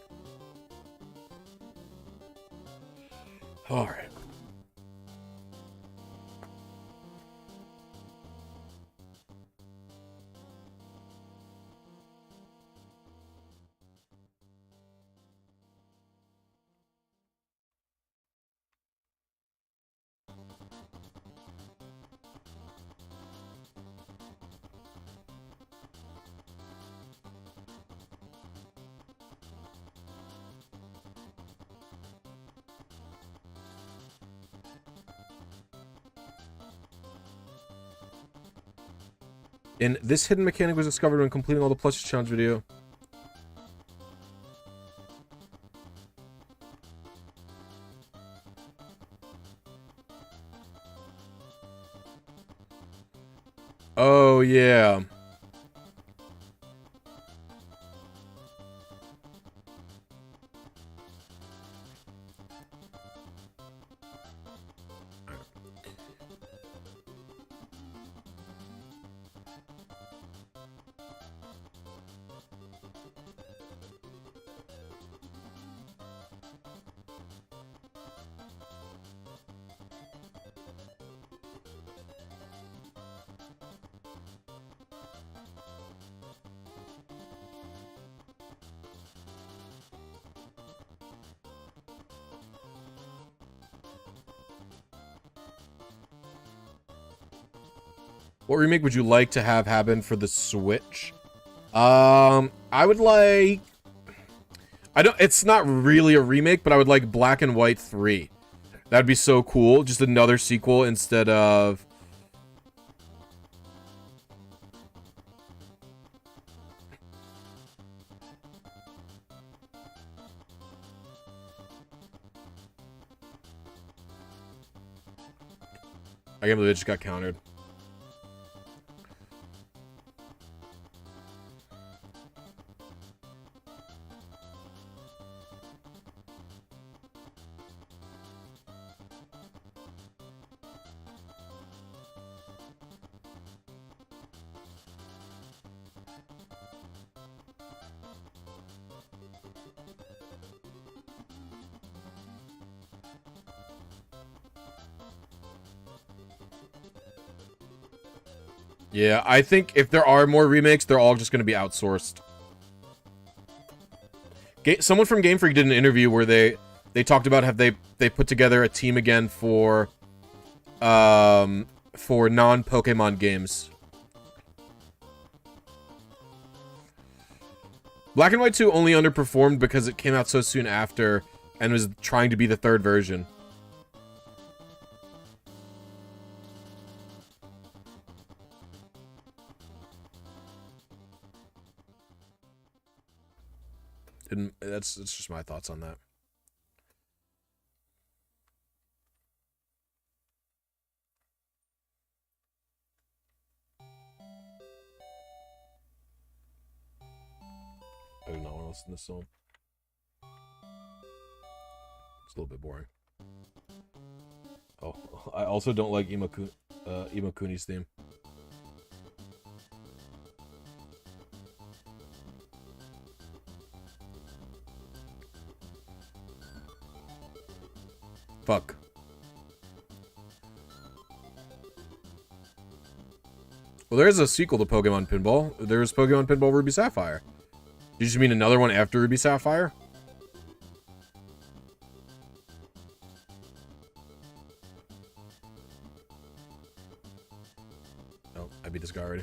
All right. And this hidden mechanic was discovered when completing all the plushie challenge video. Oh, yeah. What remake would you like to have happen for the Switch? I would like... It's not really a remake, but I would like Black and White 3. That'd be so cool. Just another sequel instead of... I can't believe it just got countered. Yeah, I think if there are more remakes, they're all just going to be outsourced. Someone from Game Freak did an interview where they they talked about have they put together a team again for non-Pokemon games. Black and White 2 only underperformed because it came out so soon after and was trying to be the third version. That's just my thoughts on that. I do not want to listen to this song. It's a little bit boring. Oh, I also don't like Imokuni's theme. Fuck. Well, there is a sequel to Pokemon Pinball. There's Pokemon Pinball Ruby Sapphire. Did you just mean another one after Ruby Sapphire? Oh, I beat this guy already.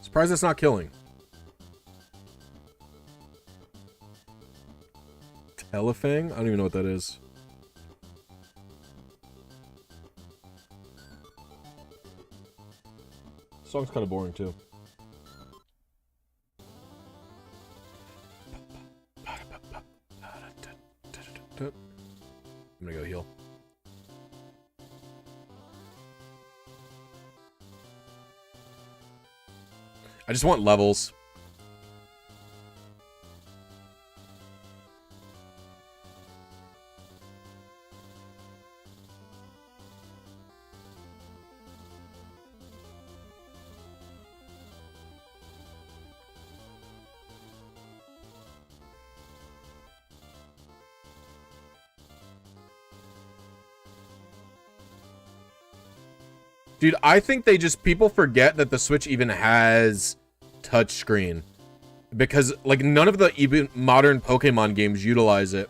Surprised it's not killing. Telefang? I don't even know what that is. This song's kind of boring too. I'm gonna go heal. I just want levels. Dude, I think people forget that the Switch even has touchscreen. Because, like, none of the even modern Pokemon games utilize it.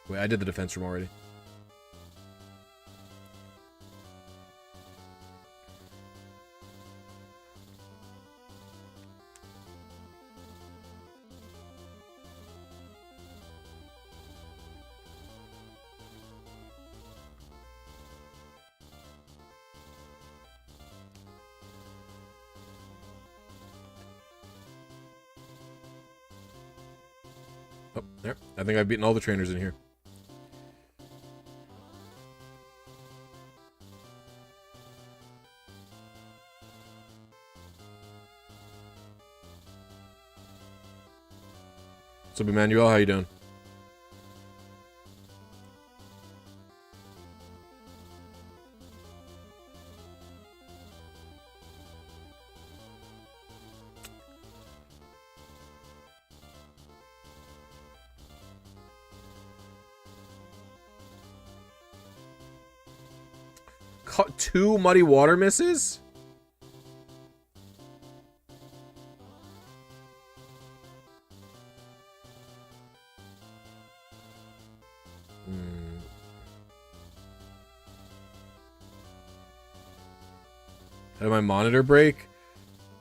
Wait, I did the defense room already. Oh, there. I think I've beaten all the trainers in here. What's up, Emmanuel? How you doing? Caught 2 muddy water misses? Did my monitor break?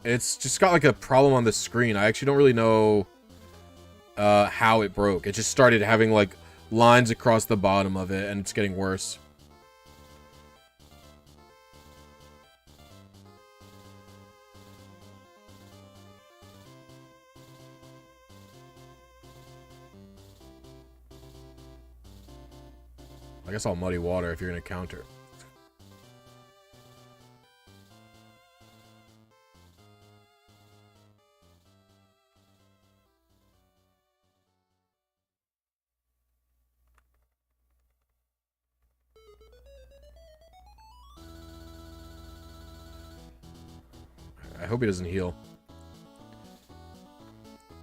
It's just got like a problem on the screen. I actually don't really know how it broke. It just started having like lines across the bottom of it, and it's getting worse. I guess I'll muddy water if you're gonna counter. I hope he doesn't heal.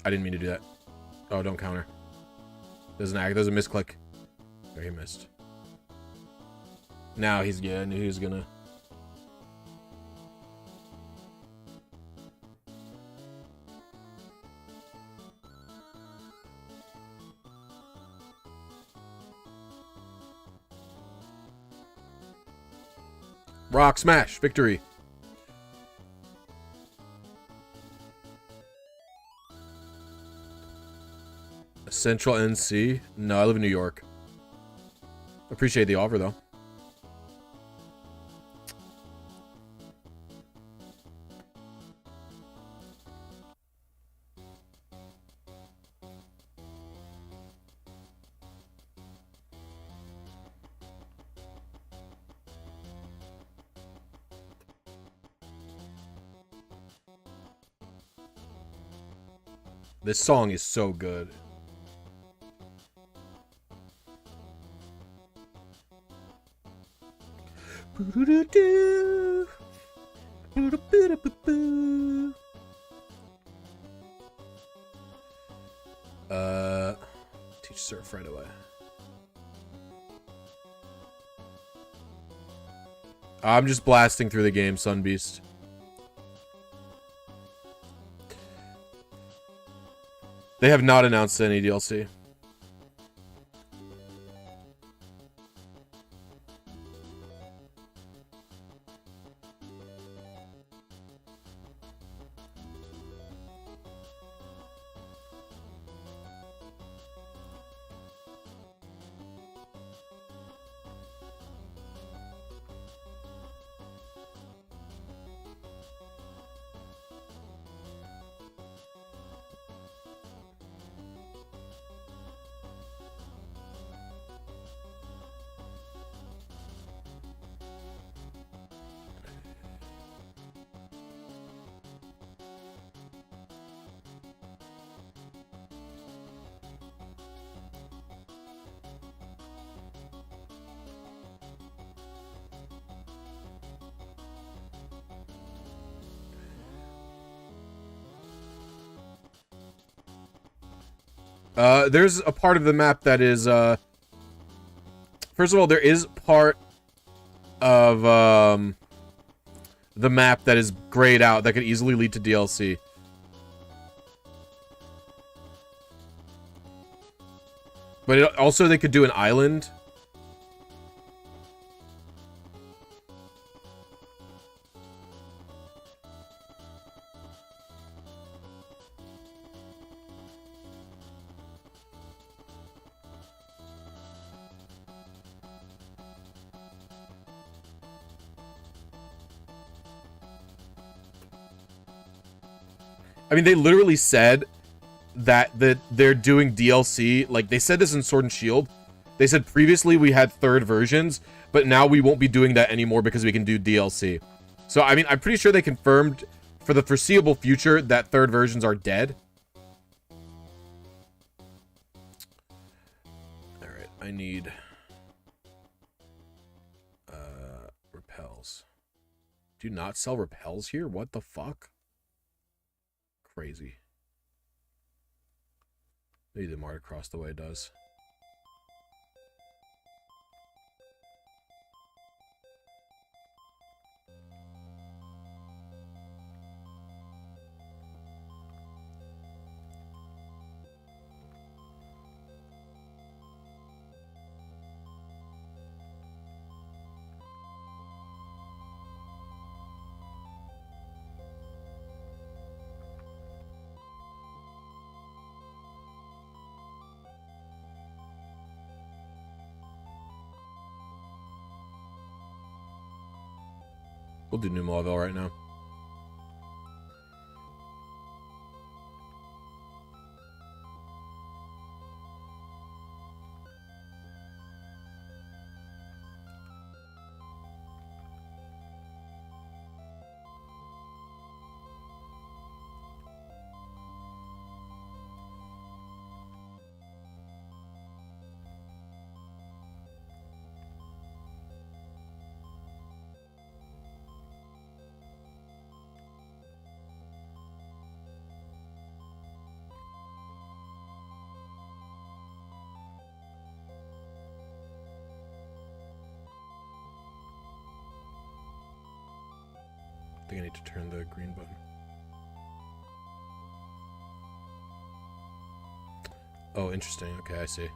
I didn't mean to do that. Oh, don't counter. There's a misclick. There, he missed. Now he's, yeah, I knew he was gonna. Rock smash, victory. Central NC? No, I live in New York. Appreciate the offer though. This song is so good. Teach surf right away. I'm just blasting through the game, Sunbeast. They have not announced any DLC. There's a part of the map that is, first of all, there is part of, the map that is grayed out that could easily lead to DLC. But it, also, they could do an island. I mean, they literally said that they're doing DLC. Like, they said this in Sword and Shield. They said previously we had third versions, but now we won't be doing that anymore because we can do DLC. So, I mean, I'm pretty sure they confirmed for the foreseeable future that third versions are dead. Alright, I need... repels. Do you not sell repels here? What the fuck? Crazy. Maybe the mart across the way does. We'll do New Mauville right now. think I need to turn the green button. Oh, interesting. Okay, I see.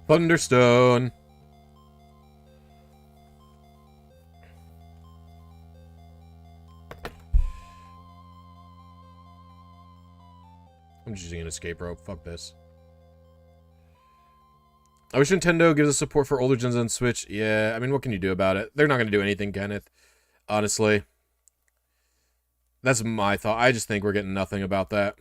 Thunderstone. I'm just using an escape rope. Fuck this. I wish Nintendo gives us support for older gens on Switch. Yeah, I mean, what can you do about it? They're not going to do anything, Kenneth. Honestly. That's my thought. I just think we're getting nothing about that.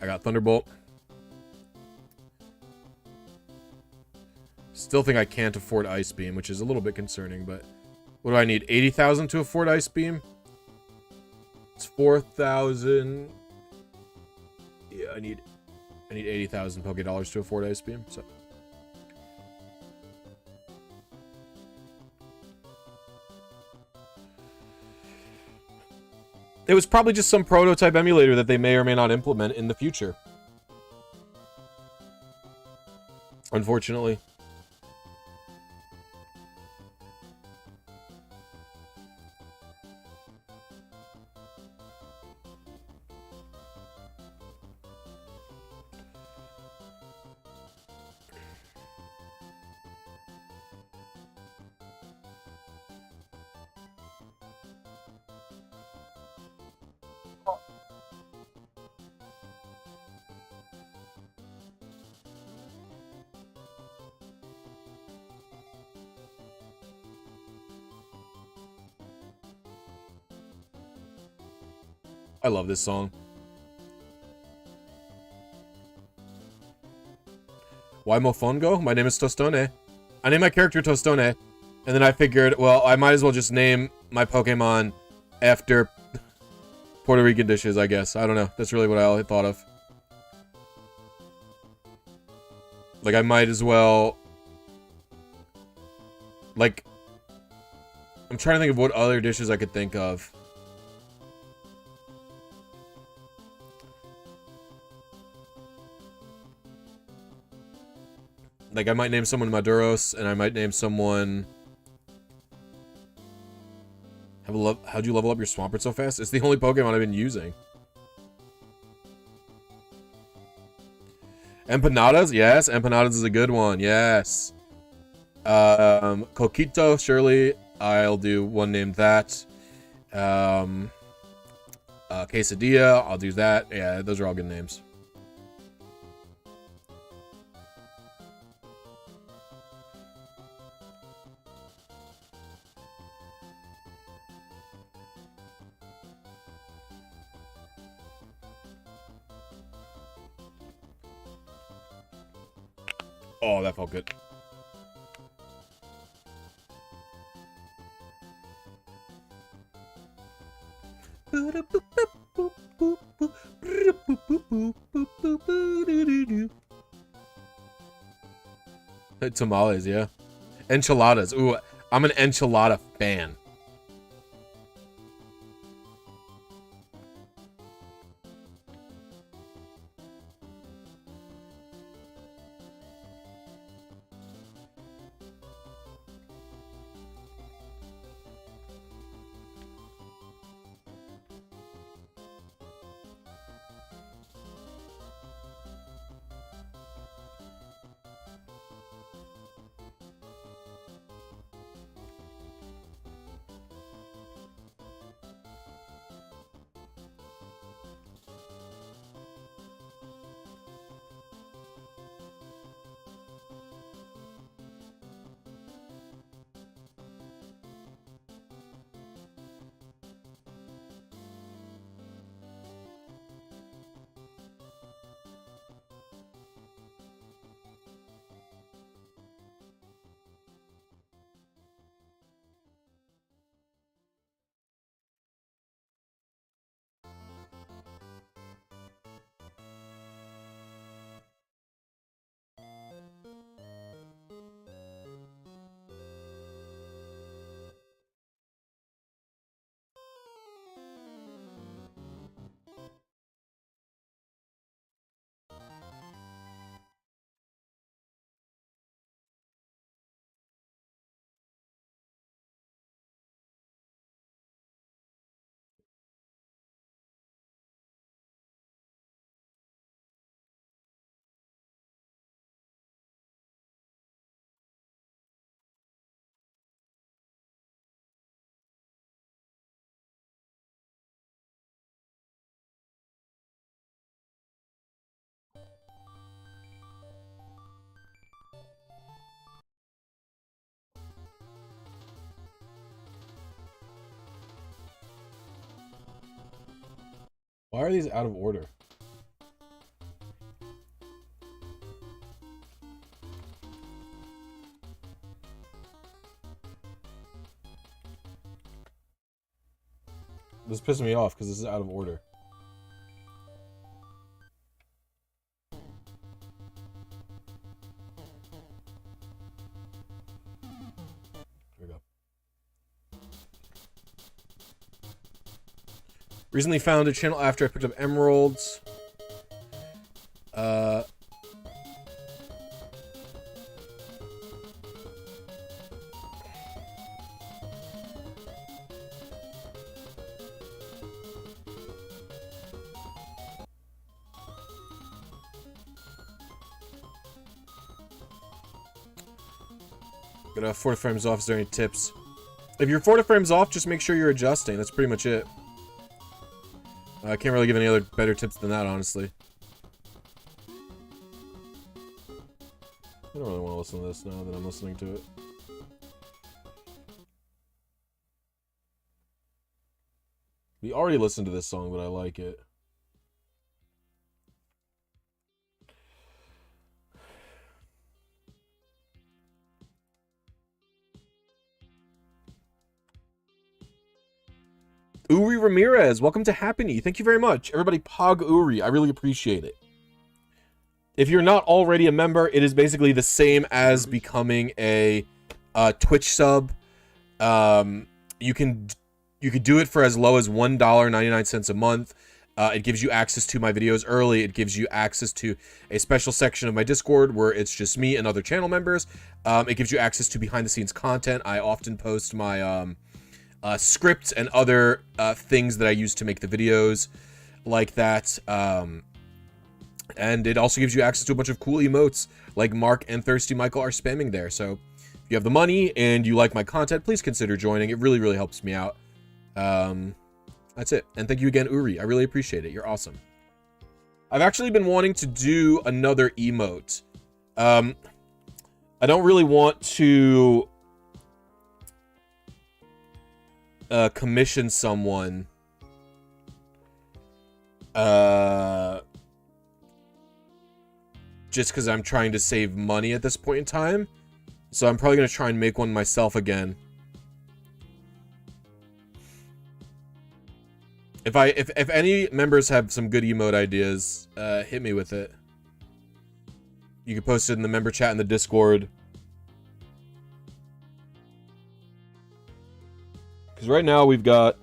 I got Thunderbolt. Still think I can't afford Ice Beam, which is a little bit concerning, but... What do I need? 80,000 to afford Ice Beam? It's 4,000... Yeah, I need 80,000 Poké Dollars to afford Ice Beam, so... It was probably just some prototype emulator that they may or may not implement in the future. Unfortunately. I love this song. Why Mofongo? My name is Tostone. I named my character Tostone. And then I figured, well, I might as well just name my Pokemon after Puerto Rican dishes, I guess. I don't know. That's really what I thought of. Like, I might as well... Like... I'm trying to think of what other dishes I could think of. Like, I might name someone Maduros, and I might name someone... How'd you level up your Swampert so fast? It's the only Pokemon I've been using. Empanadas? Yes, Empanadas is a good one. Yes. Coquito, surely. I'll do one named that. Quesadilla, I'll do that. Yeah, those are all good names. Oh, that felt good. Tamales, yeah. Enchiladas. Ooh, I'm an enchilada fan. Why are these out of order? This pisses me off because this is out of order. Here we go. Recently found a channel after I picked up emeralds. Got 40 frames off. Is there any tips? If you're 40 frames off, just make sure you're adjusting. That's pretty much it. I can't really give any other better tips than that, honestly. I don't really want to listen to this now that I'm listening to it. We already listened to this song, but I like it. Uri Ramirez, welcome to Happiny. Thank you very much. Everybody pog Uri. I really appreciate it. If you're not already a member, it is basically the same as becoming a Twitch sub. You can do it for as low as $1.99 a month. It gives you access to my videos early. It gives you access to a special section of my Discord where it's just me and other channel members. It gives you access to behind the scenes content. I often post my scripts and other things that I use to make the videos like that. And it also gives you access to a bunch of cool emotes like Mark and Thirsty Michael are spamming there. So if you have the money and you like my content, please consider joining. It really, really helps me out. That's it. And thank you again, Uri. I really appreciate it. You're awesome. I've actually been wanting to do another emote. I don't really want to commission someone just because I'm trying to save money at this point in time. So I'm probably going to try and make one myself again. If any members have some good emote ideas, hit me with it. You can post it in the member chat in the Discord. Because right now we've got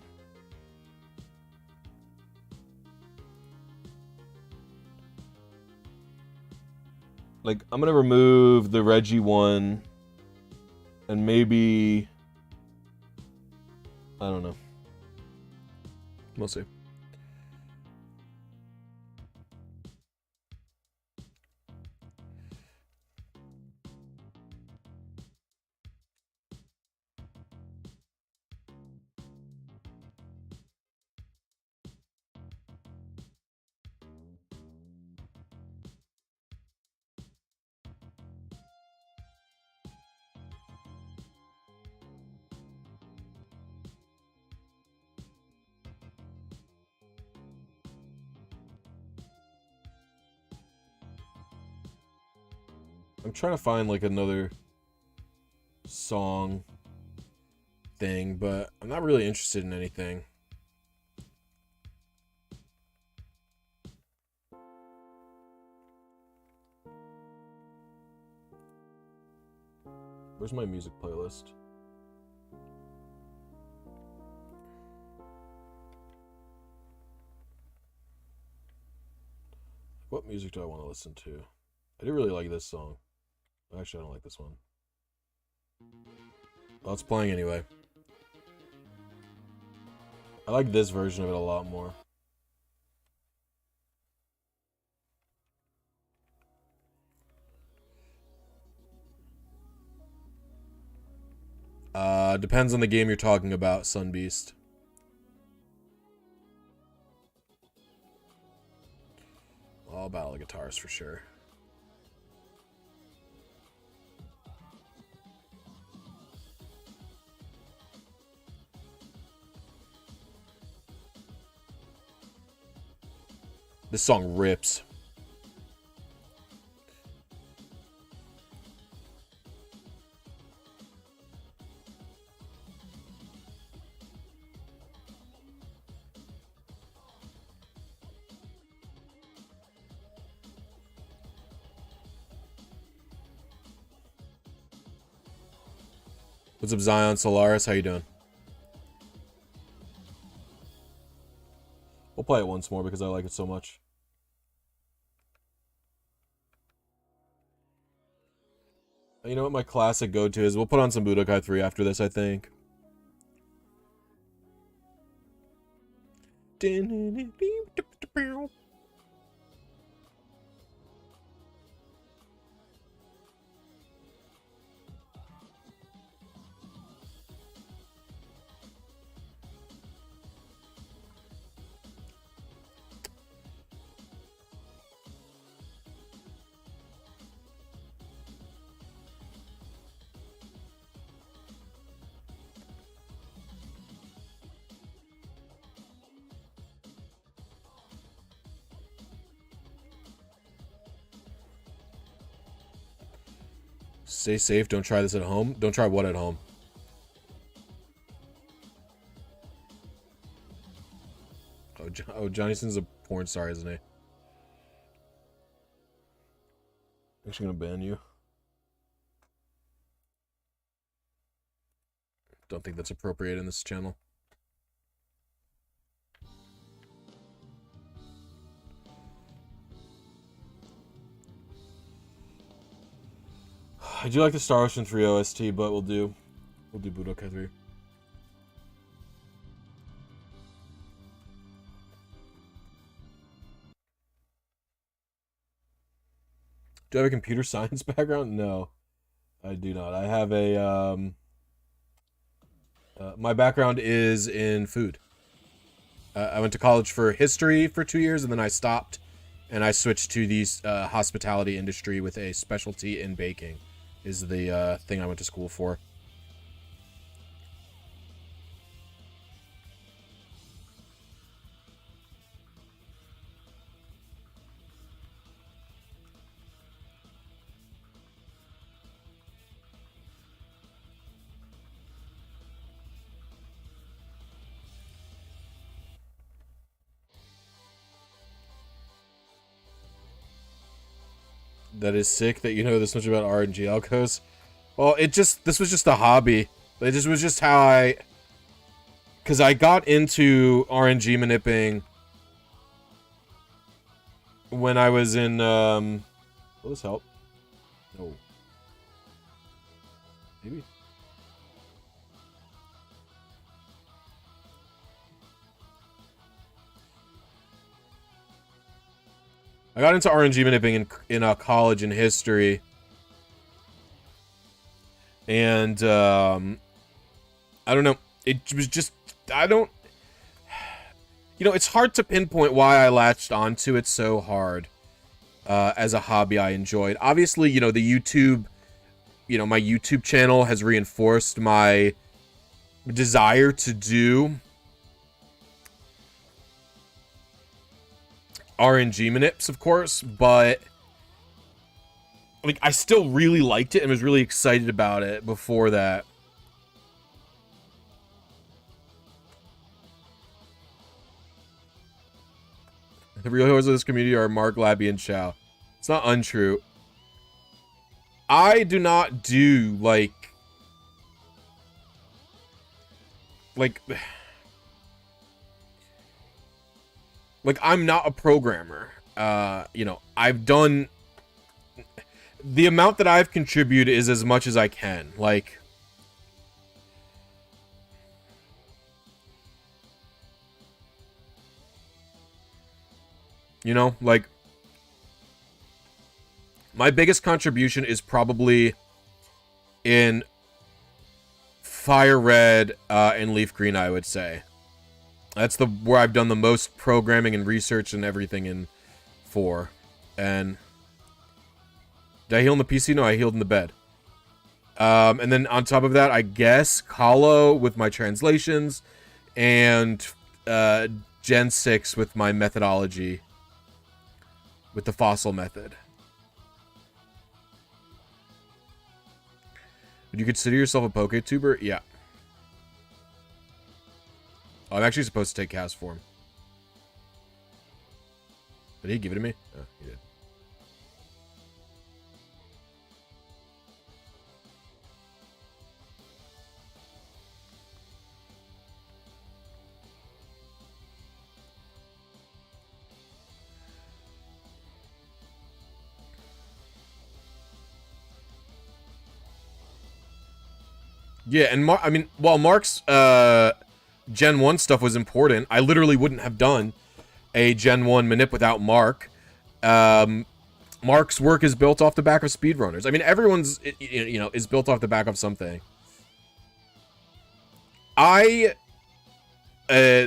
like, I'm gonna remove the Reggie one and maybe, I don't know. We'll see. I'm trying to find like another song thing, but I'm not really interested in anything. Where's my music playlist? What music do I want to listen to? I do really like this song. Actually, I don't like this one. Well, it's playing anyway. I like this version of it a lot more. Depends on the game you're talking about, Sunbeast. All battle guitars for sure. This song rips. What's up, Zion Solaris? How you doing? We'll play it once more because I like it so much. You know what my classic go-to is? We'll put on some Budokai 3 after this, I think. Stay safe. Don't try this at home. Don't try what at home? Oh, Johnny Sin's a porn star, isn't he? I'm actually gonna ban you. Don't think that's appropriate in this channel. I do like the Star Ocean 3 OST, but we'll do Budokai 3. Do I have a computer science background? No, I do not. I have a my background is in food. I went to college for history for 2 years, and then I stopped, and I switched to the hospitality industry with a specialty in baking. Is the thing I went to school for. That is sick that you know this much about RNG alcos. Well, this was just a hobby. It just was just how because I got into RNG manipulating when I was in, will this help? No. Maybe. I got into RNG manipulating in college in history. And, I don't know. It was just, you know, it's hard to pinpoint why I latched onto it so hard as a hobby I enjoyed. Obviously, you know, the YouTube, you know, my YouTube channel has reinforced my desire to do RNG manips, of course, but like I still really liked it and was really excited about it before that. The real heroes of this community are Mark, Labby, and Chow. It's not untrue. I do not do like I'm not a programmer. You know, I've done the amount that I've contributed is as much as I can. Like, you know, like my biggest contribution is probably in Fire Red and Leaf Green, I would say. That's where I've done the most programming and research and everything in for. And did I heal in the PC? No, I healed in the bed. And then on top of that, I guess Colo with my translations and Gen 6 with my methodology with the fossil method. Would you consider yourself a PokeTuber? Yeah. Oh, I'm actually supposed to take cast form. Did he give it to me? Oh, he did. Yeah, and I mean, while Mark's Gen 1 stuff was important, I literally wouldn't have done a Gen 1 manip without Mark. Mark's work is built off the back of speedrunners. I mean, everyone's, you know, is built off the back of something. The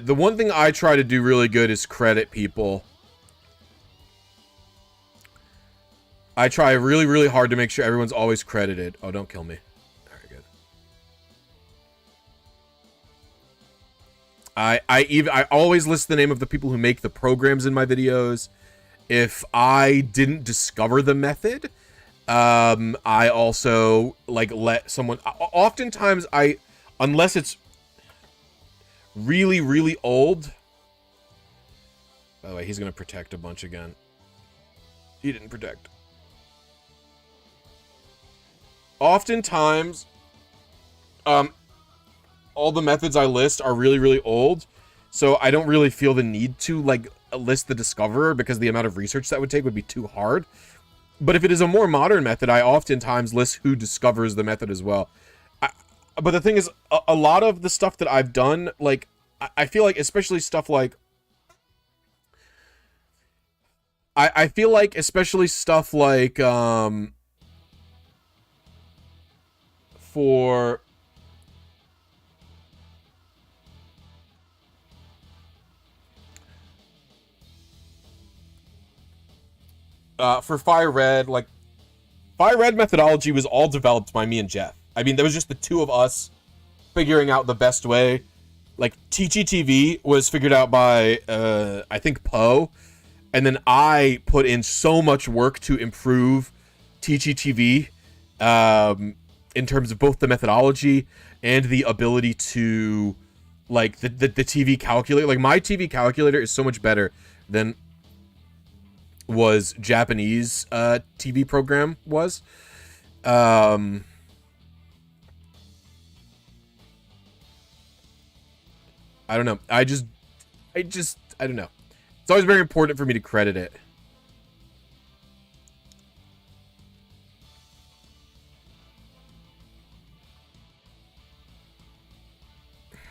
one thing I try to do really good is credit people. I try really, really hard to make sure everyone's always credited. Oh, don't kill me. Alright, good. I always list the name of the people who make the programs in my videos. If I didn't discover the method, I also like let someone. Oftentimes, unless it's really, really old. By the way, he's gonna protect a bunch again. He didn't protect. Oftentimes, all the methods I list are really, really old, so I don't really feel the need to like list the discoverer because the amount of research that would take would be too hard. But if it is a more modern method, I oftentimes list who discovers the method as well. But the thing is, a lot of the stuff that I've done, like, I feel like, especially stuff like, I feel like, especially stuff like, for Fire Red, like, Fire Red methodology was all developed by me and Jeff. I mean, there was just the two of us figuring out the best way. Like, TGTV was figured out by, I think, Poe. And then I put in so much work to improve TGTV in terms of both the methodology and the ability to, like, the TV calculator. Like, my TV calculator is so much better than was Japanese TV program was. I don't know. I don't know. It's always very important for me to credit it.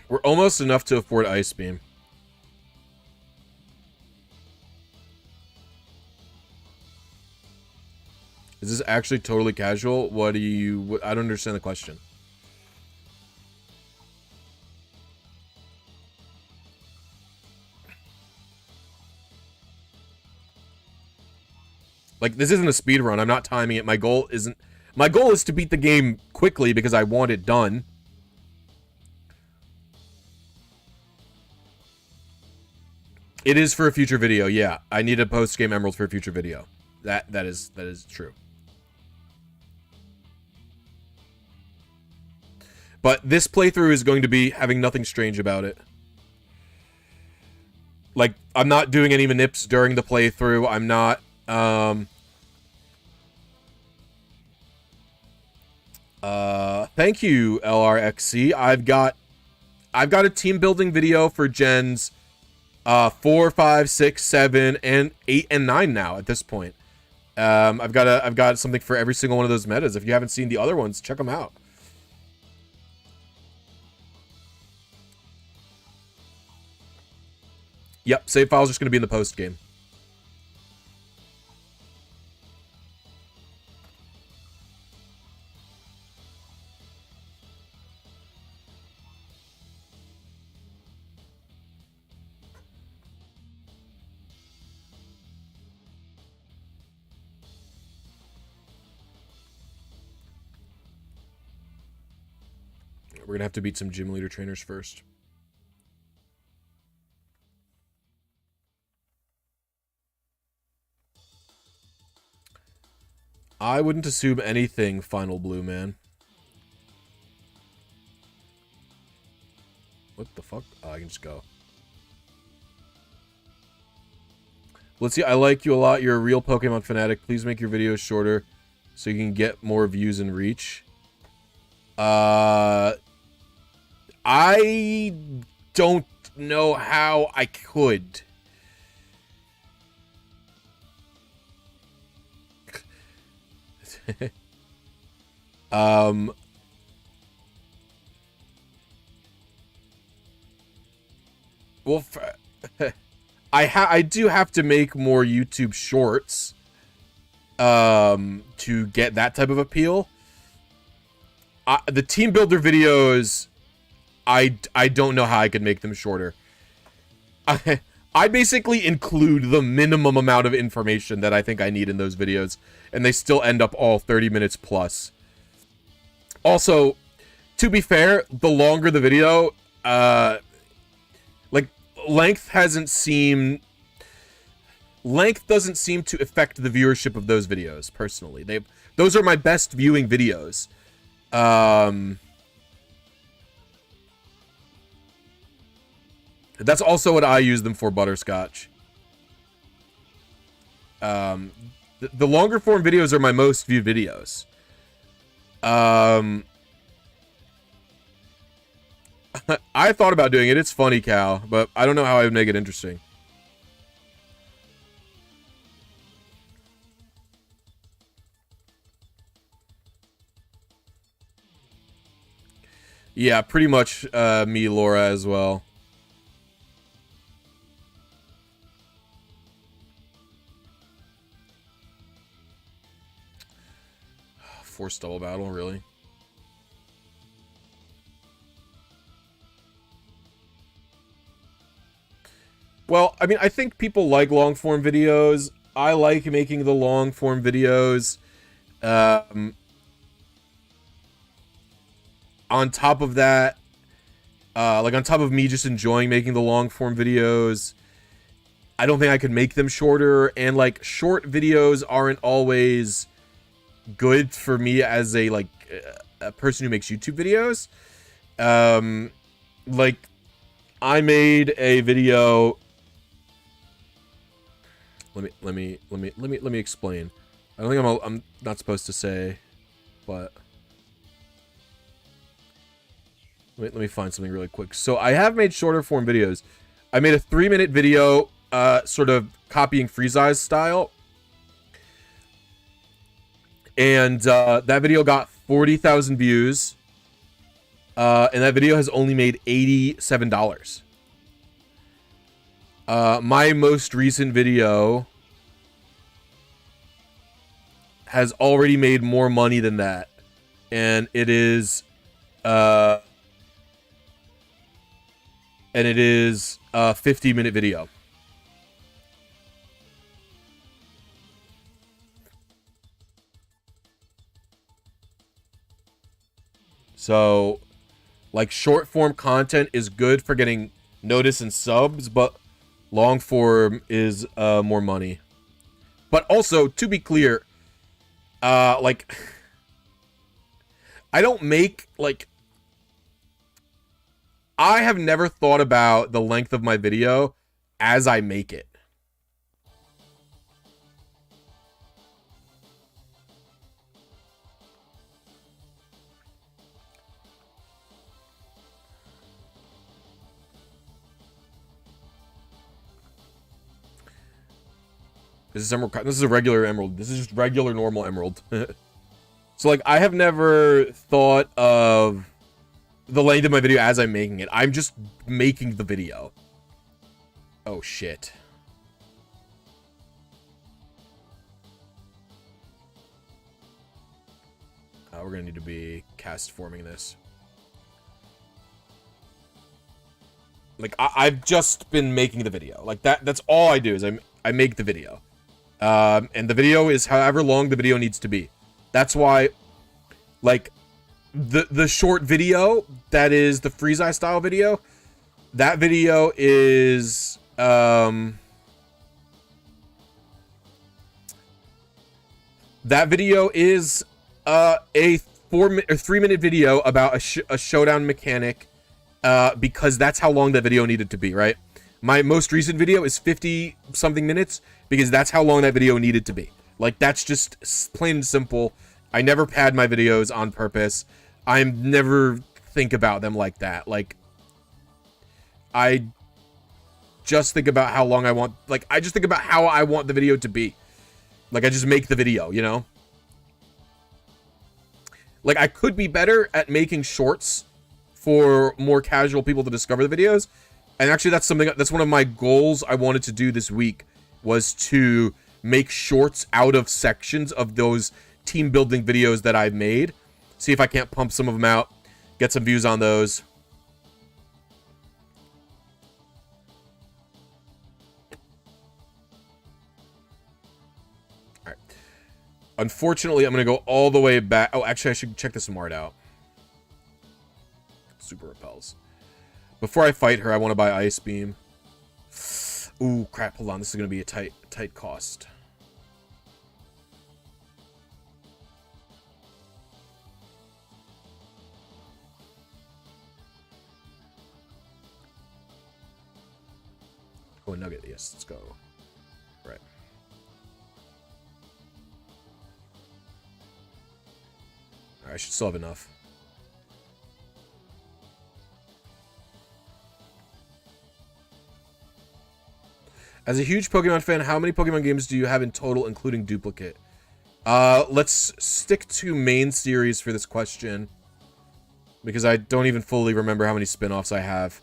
We're almost enough to afford Ice Beam. Is this actually totally casual? What do you... I don't understand the question. Like, this isn't a speed run. I'm not timing it. My goal isn't... My goal is to beat the game quickly because I want it done. It is for a future video, yeah. I need a post-game emerald for a future video. That is true. But this playthrough is going to be having nothing strange about it. Like, I'm not doing any manips during the playthrough. I'm not, thank you, LRXC. I've got a team building video for gens 4, 5, 6, 7, and 8 and 9 now at this point. I've got something for every single one of those metas. If you haven't seen the other ones, check them out. Yep, save files are just going to be in the post game. We're going to have to beat some gym leader trainers first. I wouldn't assume anything, Final Blue, man. What the fuck? Oh, I can just go. Let's see, I like you a lot. You're a real Pokemon fanatic. Please make your videos shorter so you can get more views and reach. I don't know how I could. Well, I do have to make more YouTube shorts to get that type of appeal. The team builder videos, I don't know how I could make them shorter. I basically include the minimum amount of information that I think I need in those videos, and they still end up all 30 minutes plus. Also, to be fair, the longer the video, like, length doesn't seem to affect the viewership of those videos, personally. Those are my best viewing videos. That's also what I use them for, Butterscotch. The longer form videos are my most viewed videos. I thought about doing it. It's funny, Cal, but I don't know how I would make it interesting. Yeah, pretty much me, Laura, as well. Forced double battle, really? Well, I mean, I think people like long-form videos. I like making the long-form videos. On top of that, like on top of me just enjoying making the long-form videos, I don't think I could make them shorter. And, like, short videos aren't always good for me as a, like, a person who makes YouTube videos. Like, I made a video. Let me explain. I don't think I'm not supposed to say, but let me find something really quick. So I have made shorter form videos. I made a 3-minute video, sort of copying Freeze Eyes style. And that video got 40,000 views. And that video has only made $87. My most recent video has already made more money than that. And it is a 50-minute video. So, like, short form content is good for getting notice and subs, but long form is more money. But also, to be clear, like, I don't make, like, I have never thought about the length of my video as I make it. This is emerald. This is a regular emerald. This is just regular normal emerald. So, like, I have never thought of the length of my video as I'm making it. I'm just making the video. Oh, shit. We're gonna need to be cast forming this. Like, I've just been making the video. Like, that's all I do is I make the video. And the video is however long the video needs to be. That's why, like, the short video, that is the Freeze Eye style video, that video is, That video is a 3-minute video about a showdown mechanic, because that's how long that video needed to be, right? My most recent video is 50 something minutes because that's how long that video needed to be. Like, that's just plain and simple. I never pad my videos on purpose. I never think about them like that. Like, I just think about how long I want, like, I just think about how I want the video to be. Like, I just make the video, you know? Like, I could be better at making shorts for more casual people to discover the videos. And actually, that's one of my goals I wanted to do this week, was to make shorts out of sections of those team building videos that I've made. See if I can't pump some of them out, get some views on those. All right. Unfortunately, I'm going to go all the way back. Oh, actually, I should check this Mart out. Super repels. Before I fight her, I want to buy Ice Beam. Ooh, crap. Hold on. This is going to be a tight cost. Oh, a nugget. Yes, let's go. Right. I should still have enough. As a huge Pokemon fan, how many Pokemon games do you have in total, including duplicate? Let's stick to main series for this question, because I don't even fully remember how many spin-offs I have.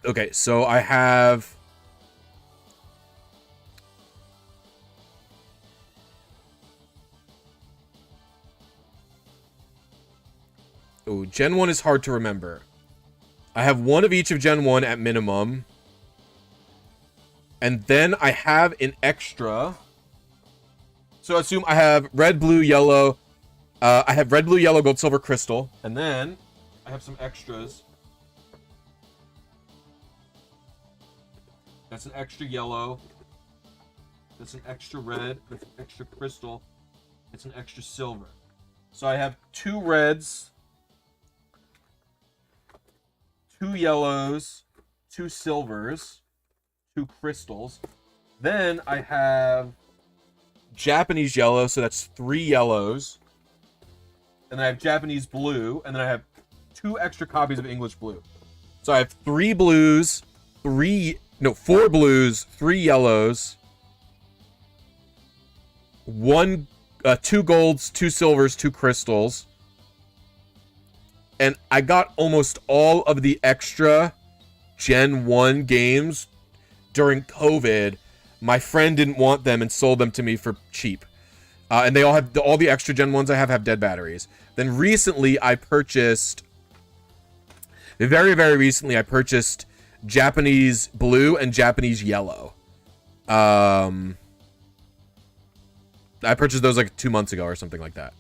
Okay, so I have... Oh, Gen 1 is hard to remember. I have one of each of Gen 1 at minimum. And then I have an extra. So assume I have red, blue, yellow. I have red, blue, yellow, gold, silver, crystal. And then I have some extras. That's an extra yellow. That's an extra red. That's an extra crystal. It's an extra silver. So I have 2 reds, 2 yellows, 2 silvers, 2 crystals. Then I have Japanese yellow, so that's 3 yellows. And then I have Japanese blue, and then I have 2 extra copies of English blue. So I have 3 blues, 4 blues, 3 yellows, 2 golds, 2 silvers, 2 crystals. And I got almost all of the extra Gen 1 games during COVID. My friend didn't want them and sold them to me for cheap. And they all have, all the extra Gen 1s I have dead batteries. Then recently I purchased, very, very recently I purchased Japanese blue and Japanese yellow. I purchased those like 2 months ago or something like that.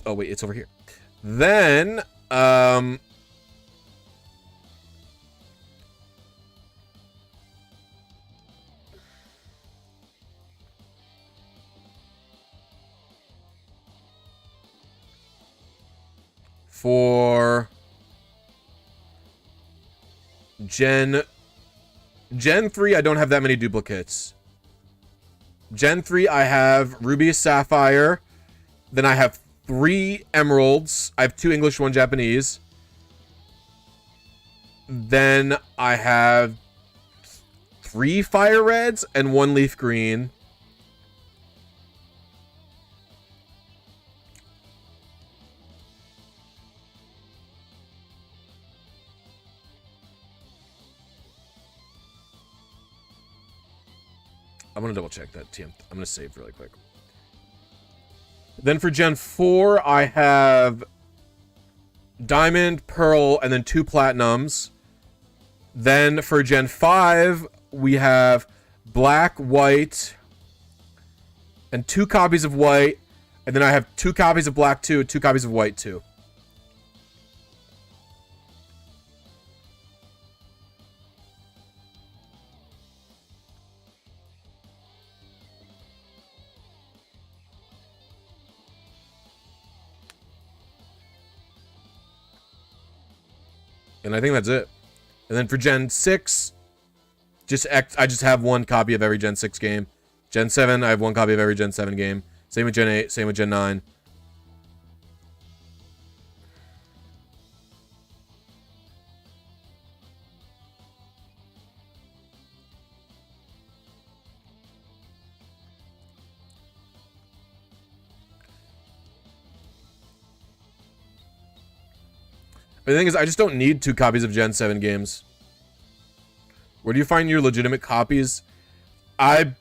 Oh wait, it's over here. Then for Gen 3, I don't have that many duplicates. Gen 3, I have Ruby, Sapphire. Then I have 3 emeralds. I have 2 English, 1 Japanese. Then I have 3 fire reds and 1 leaf green. I'm gonna double check that TM. I'm gonna save really quick. Then for Gen 4, I have Diamond, Pearl, and then 2 Platinums. Then for Gen 5, we have Black, White, and 2 copies of White. And then I have 2 copies of Black 2 and 2 copies of White 2. And I think that's it. And then for Gen 6, I just have one copy of every Gen 6 game. Gen 7, I have one copy of every Gen 7 game. Same with Gen 8, same with Gen 9. But the thing is, I just don't need 2 copies of Gen 7 games. Where do you find your legitimate copies? I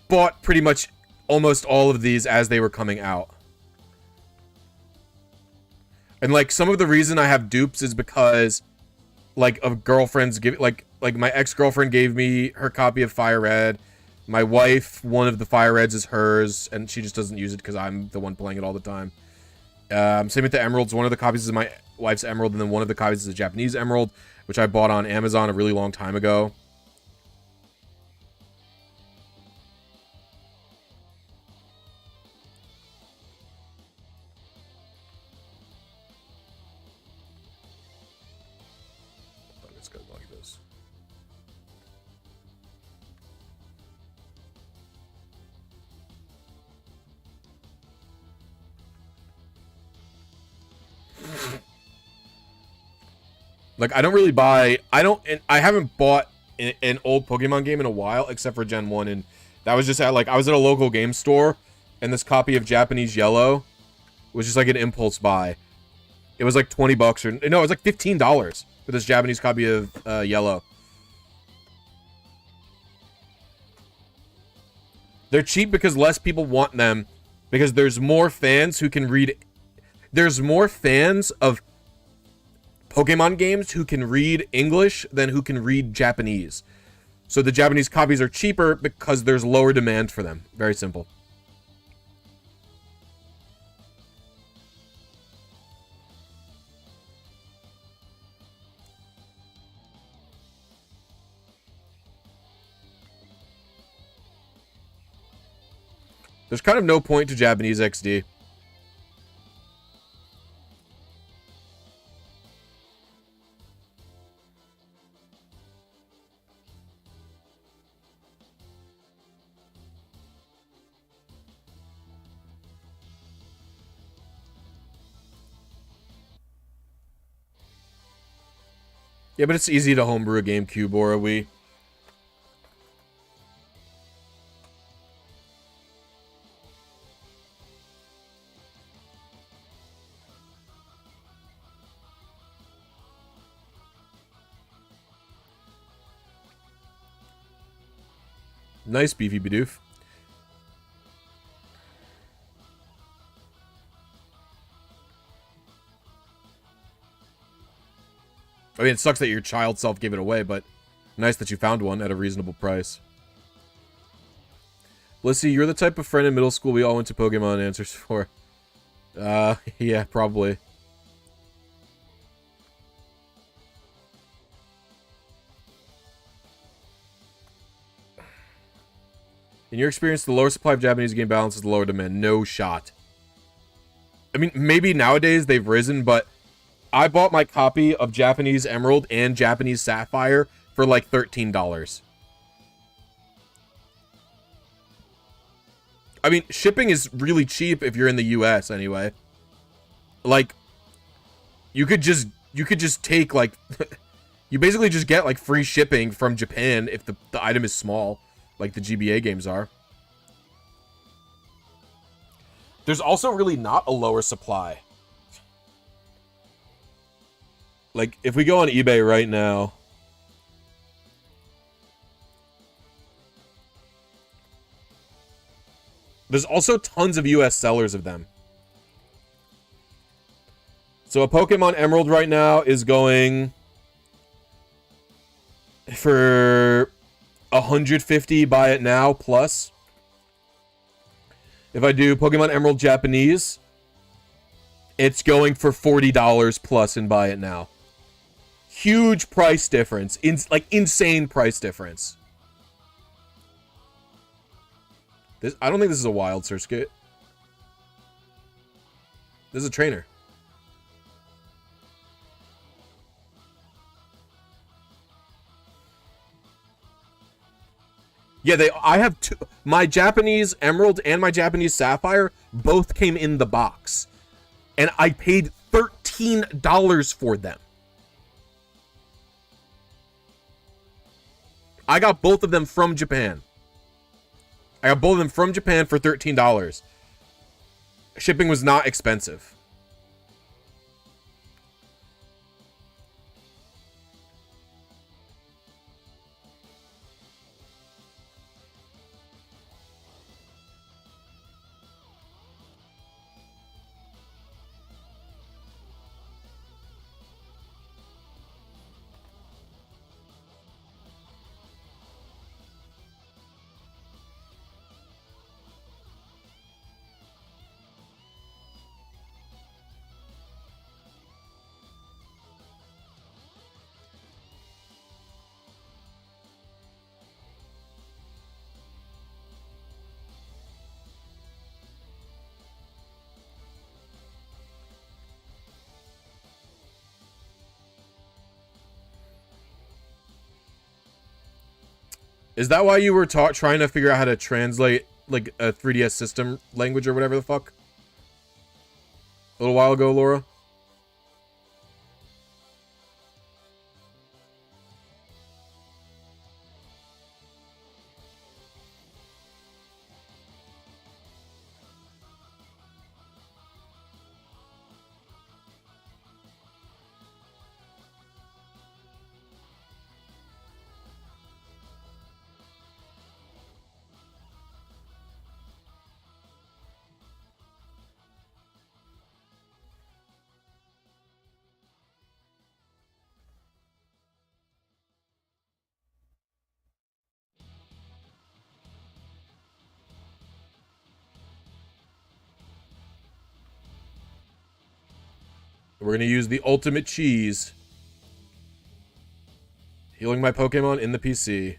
bought pretty much almost all of these as they were coming out. And, like, some of the reason I have dupes is because, like, of girlfriends give like my ex-girlfriend gave me her copy of Fire Red. My wife, one of the Fire Reds is hers, and she just doesn't use it because I'm the one playing it all the time. Same with the Emeralds. One of the copies is my wife's Emerald, and then one of the copies is a Japanese Emerald, which I bought on Amazon a really long time ago. It's gonna like this. Like, I don't really buy... I haven't bought an old Pokemon game in a while, except for Gen 1, and that was just at, like, I was at a local game store, and this copy of Japanese Yellow was just, like, an impulse buy. It was, like, 20 bucks, or... No, it was, like, $15 for this Japanese copy of Yellow. They're cheap because less people want them, because there's more fans who can read... There's more fans of Pokemon games who can read English than who can read Japanese. So the Japanese copies are cheaper because there's lower demand for them. Very simple. There's kind of no point to Japanese XD. Yeah, but it's easy to homebrew a GameCube or a Wii. Nice, Beefy Bidoof. I mean, it sucks that your child self gave it away, but nice that you found one at a reasonable price. Blissy, you're the type of friend in middle school we all went to Pokemon answers for. Yeah, probably. In your experience, the lower supply of Japanese game balances the lower demand. No shot. I mean, maybe nowadays they've risen, but I bought my copy of Japanese Emerald and Japanese Sapphire for like $13. I mean, shipping is really cheap if you're in the US anyway. Like, you could just take like you basically just get like free shipping from Japan if the item is small, like the GBA games are. There's also really not a lower supply. Like, if we go on eBay right now, there's also tons of US sellers of them. So a Pokemon Emerald right now is going for $150 buy it now plus. If I do Pokemon Emerald Japanese, it's going for $40 plus in buy it now. Huge price difference. Like, insane price difference. I don't think this is a wild search kit. This is a trainer. Yeah, I have two. My Japanese Emerald and my Japanese Sapphire both came in the box. And I paid $13 for them. I got both of them from Japan. I got both of them from Japan for $13. Shipping was not expensive. Is that why you were trying to figure out how to translate like a 3DS system language or whatever the fuck? A little while ago, Laura? We're going to use the ultimate cheese. Healing my Pokemon in the PC.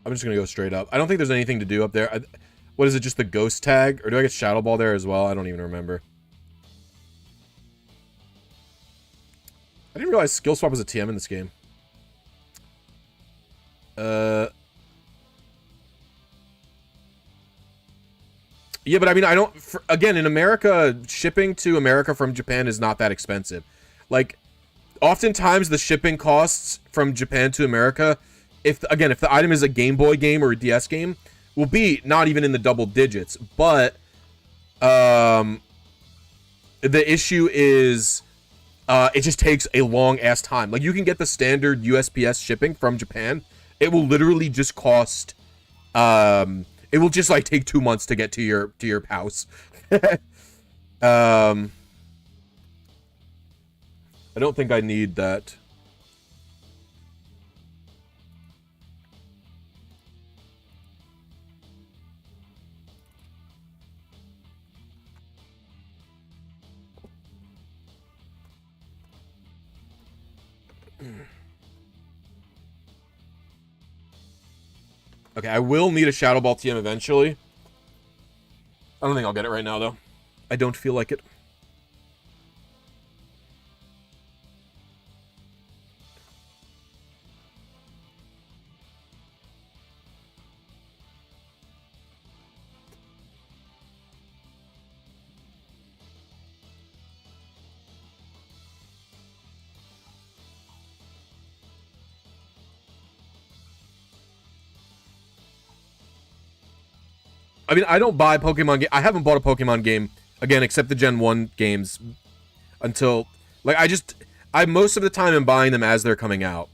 I'm just going to go straight up. I don't think there's anything to do up there. What is it, just the ghost tag? Or do I get Shadow Ball there as well? I don't even remember. I didn't realize Skill Swap was a TM in this game. Yeah, but I mean, I don't... again, in America, shipping to America from Japan is not that expensive. Like, oftentimes the shipping costs from Japan to America... if the item is a Game Boy game or a DS game, will be not even in the double digits. But the issue is it just takes a long ass time. Like, you can get the standard USPS shipping from Japan. It will literally just cost it will just like take 2 months to get to your house. I don't think I need that. Okay, I will need a Shadow Ball TM eventually. I don't think I'll get it right now, though. I don't feel like it. I mean, I don't buy Pokemon game. I haven't bought a Pokemon game again, except the Gen 1 games until like I most of the time am buying them as they're coming out.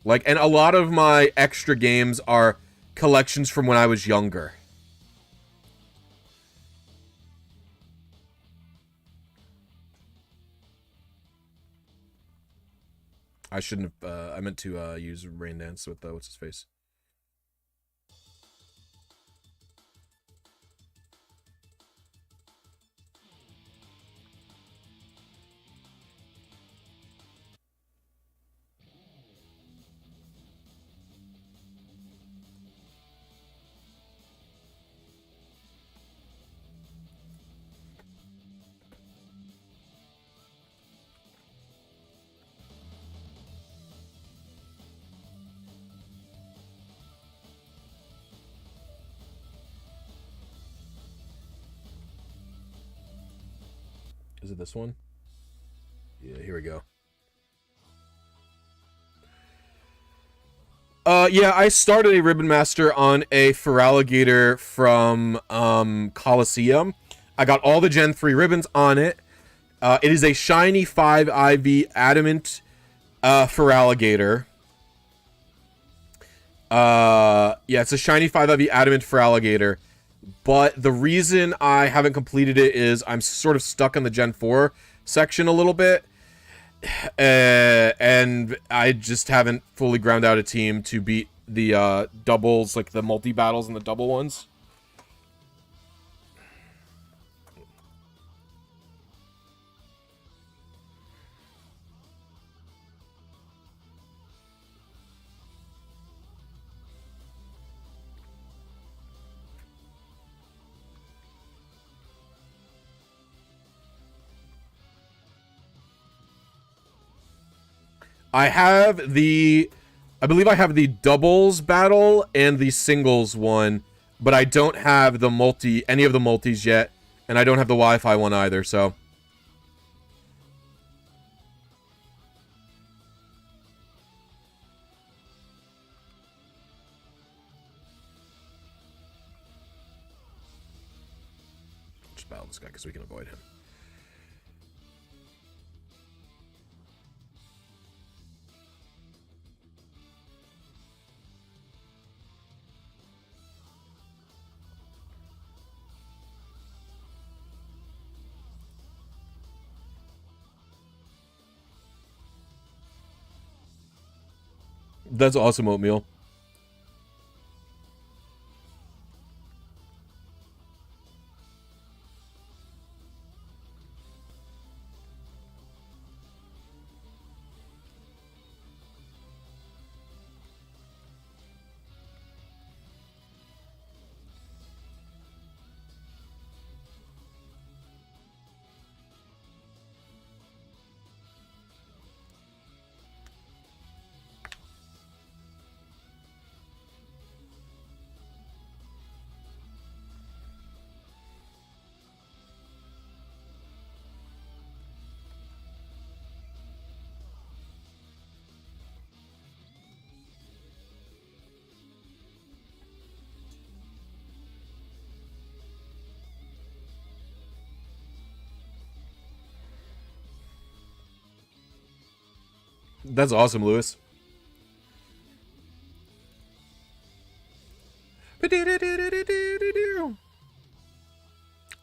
Like, and a lot of my extra games are collections from when I was younger. I shouldn't have I meant to use Rain Dance with what's his face. Is it this one? Yeah, here we go. Yeah, I started a Ribbon Master on a FRLG from Coliseum. I got all the Gen 3 ribbons on it. It is a shiny 5 IV adamant FRLG. Yeah, it's a shiny 5 IV adamant FRLG. But the reason I haven't completed it is I'm sort of stuck on the Gen 4 section a little bit. And I just haven't fully ground out a team to beat the doubles, like the multi-battles and the double ones. I believe I have the doubles battle and the singles one, but I don't have the any of the multis yet, and I don't have the Wi-Fi one either, so. Just battle this guy because we can avoid him. That's awesome, Oatmeal. That's awesome, Lewis.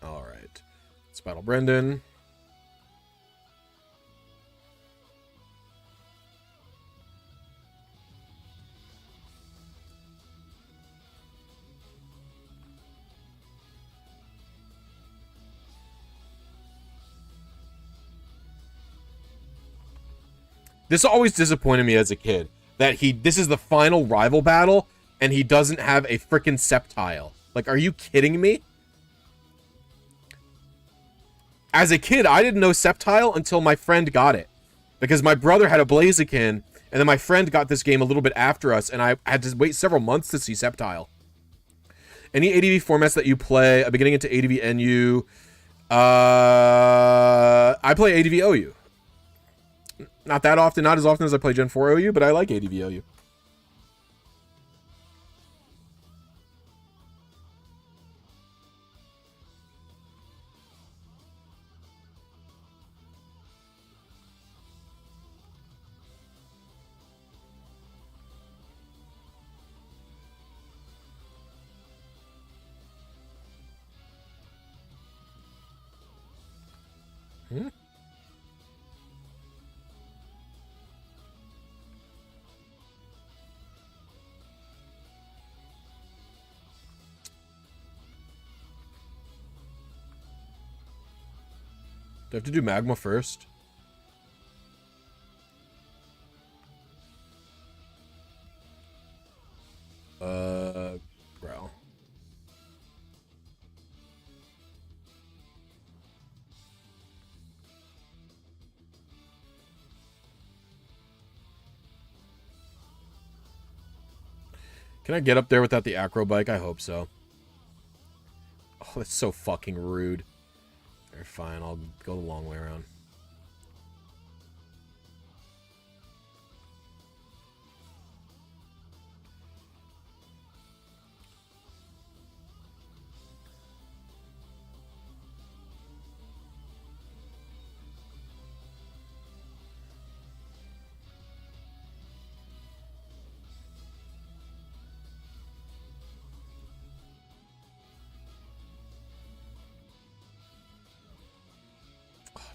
All right. Let's battle Brendan. This always disappointed me as a kid, that this is the final rival battle, and he doesn't have a frickin' Sceptile. Like, are you kidding me? As a kid, I didn't know Sceptile until my friend got it. Because my brother had a Blaziken, and then my friend got this game a little bit after us, and I had to wait several months to see Sceptile. Any ADV formats that you play, beginning into ADV NU, I play ADV OU. Not that often, not as often as I play Gen 4 OU, but I like ADV OU. Hmm? Do I have to do magma first? Growl. Can I get up there without the acro bike? I hope so. Oh, that's so fucking rude. Alright, fine. I'll go the long way around.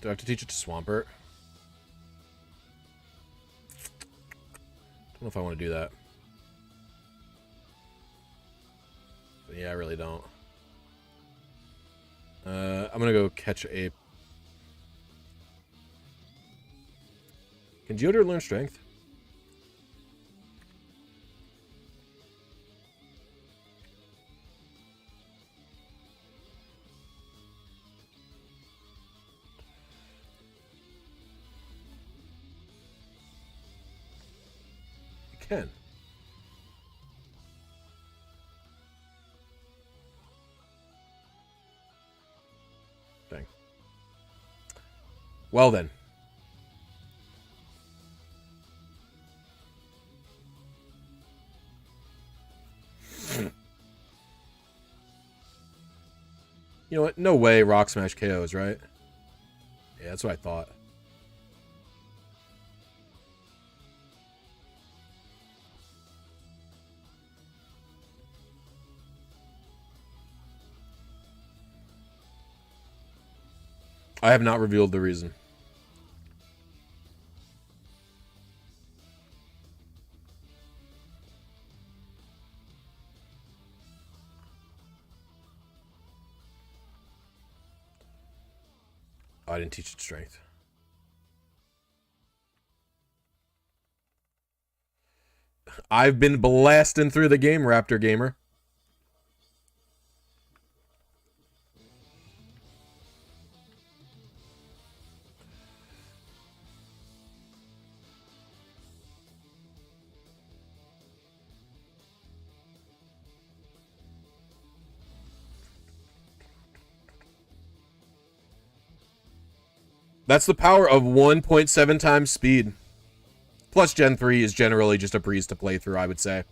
Do I have to teach it to Swampert? Don't know if I want to do that. But yeah, I really don't. I'm gonna go catch ape. Can Geodude learn strength? Can. Dang. Well then. You know what? No way Rock Smash KOs, right? Yeah, that's what I thought. I have not revealed the reason. Oh, I didn't teach it strength. I've been blasting through the game, Raptor Gamer. That's the power of 1.7 times speed. Plus Gen 3 is generally just a breeze to play through, I would say.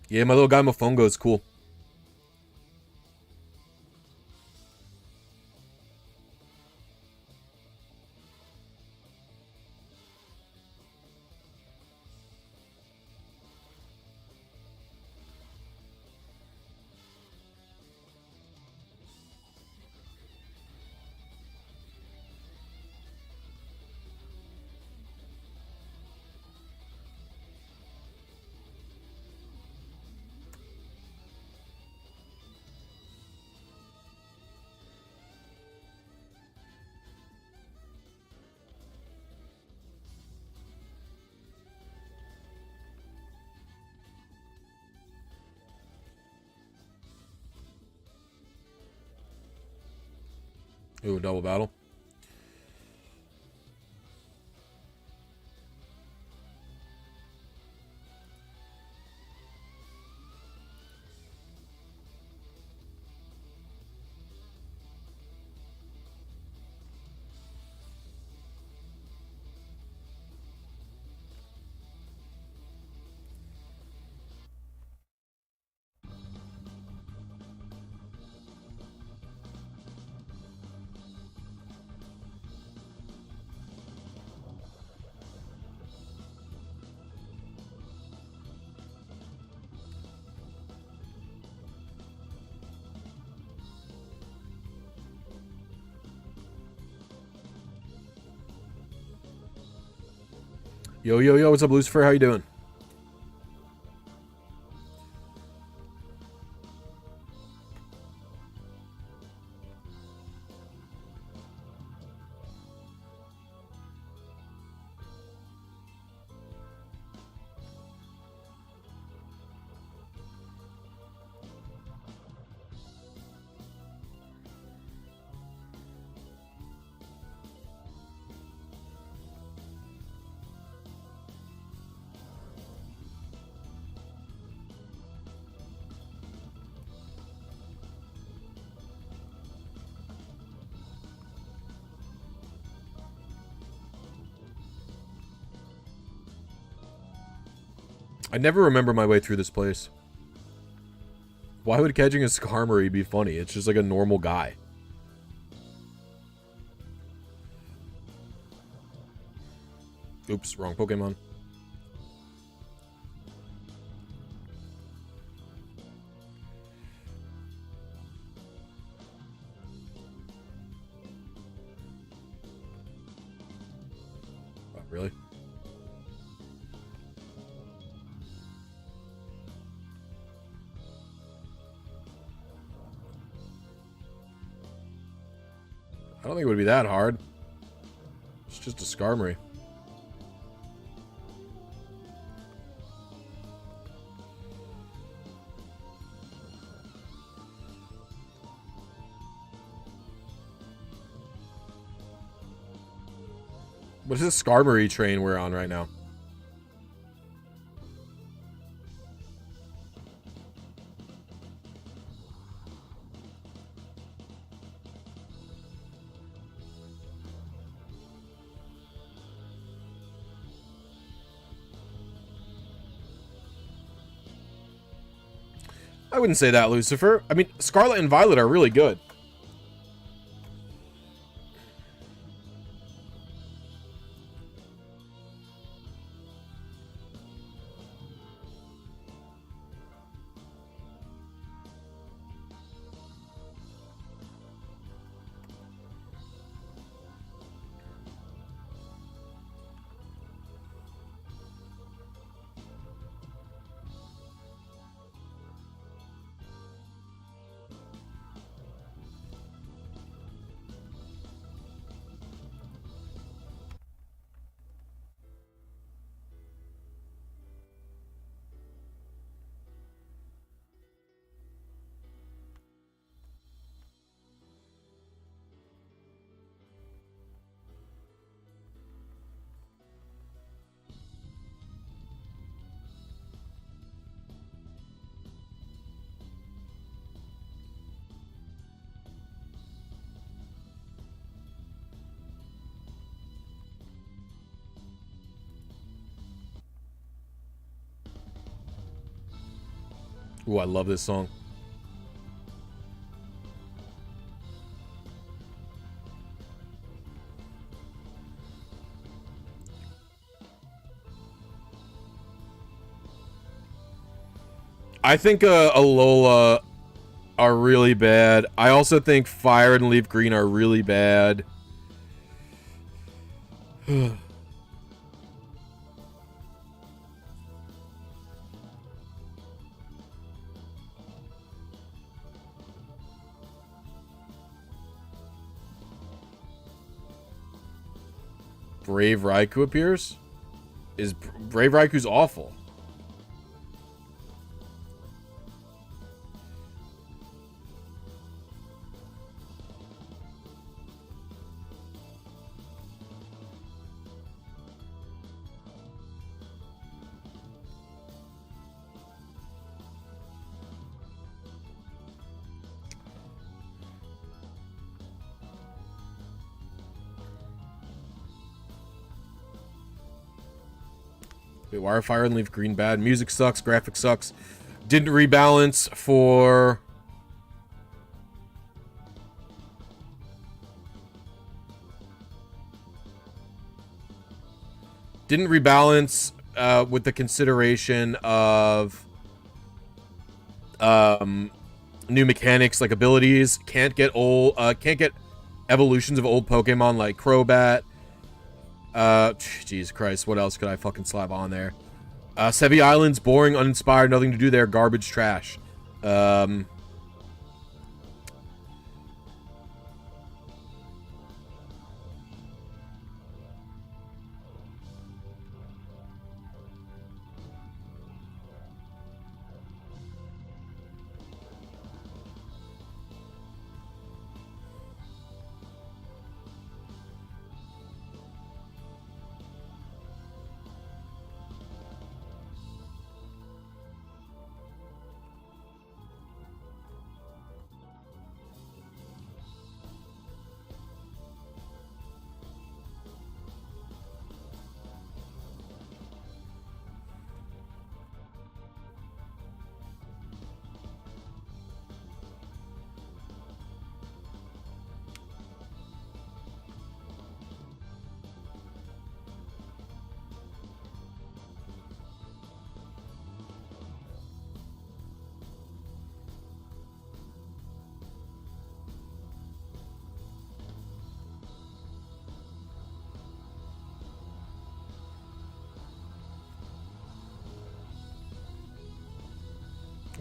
Yeah, my little guy Mofongo is cool. Ooh, double battle. Yo, yo, yo, what's up, Lucifer? How you doing? I never remember my way through this place. Why would catching a Skarmory be funny? It's just like a normal guy. Oops, wrong Pokemon. Oh, really? I don't think it would be that hard. It's just a Skarmory. What is this Skarmory train we're on right now? I wouldn't say that, Lucifer. I mean, Scarlet and Violet are really good. Ooh, I love this song. I think Alola are really bad. I also think Fire and Leaf Green are really bad. Brave Raikou appears? Brave Raikou's awful. Wait, why are Fire and Leaf Green bad? Music sucks, graphics sucks. Didn't rebalance for... Didn't rebalance with the consideration of new mechanics like abilities. Can't get evolutions of old Pokemon like Crobat. Jesus Christ, what else could I fucking slap on there? Sevi Island's boring, uninspired, nothing to do there, garbage, trash.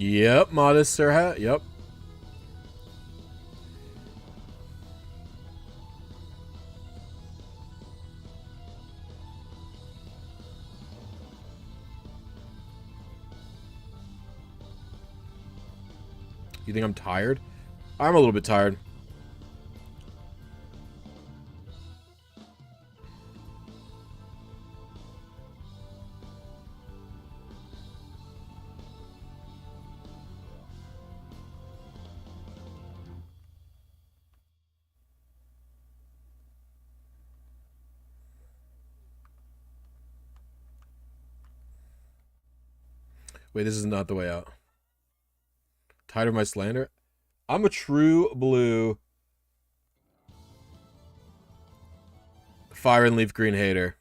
Yep, modest sir hat. Yep. You think I'm tired? I'm a little bit tired. Wait, this is not the way out. Tired of my slander? I'm a true blue fire and leaf green hater.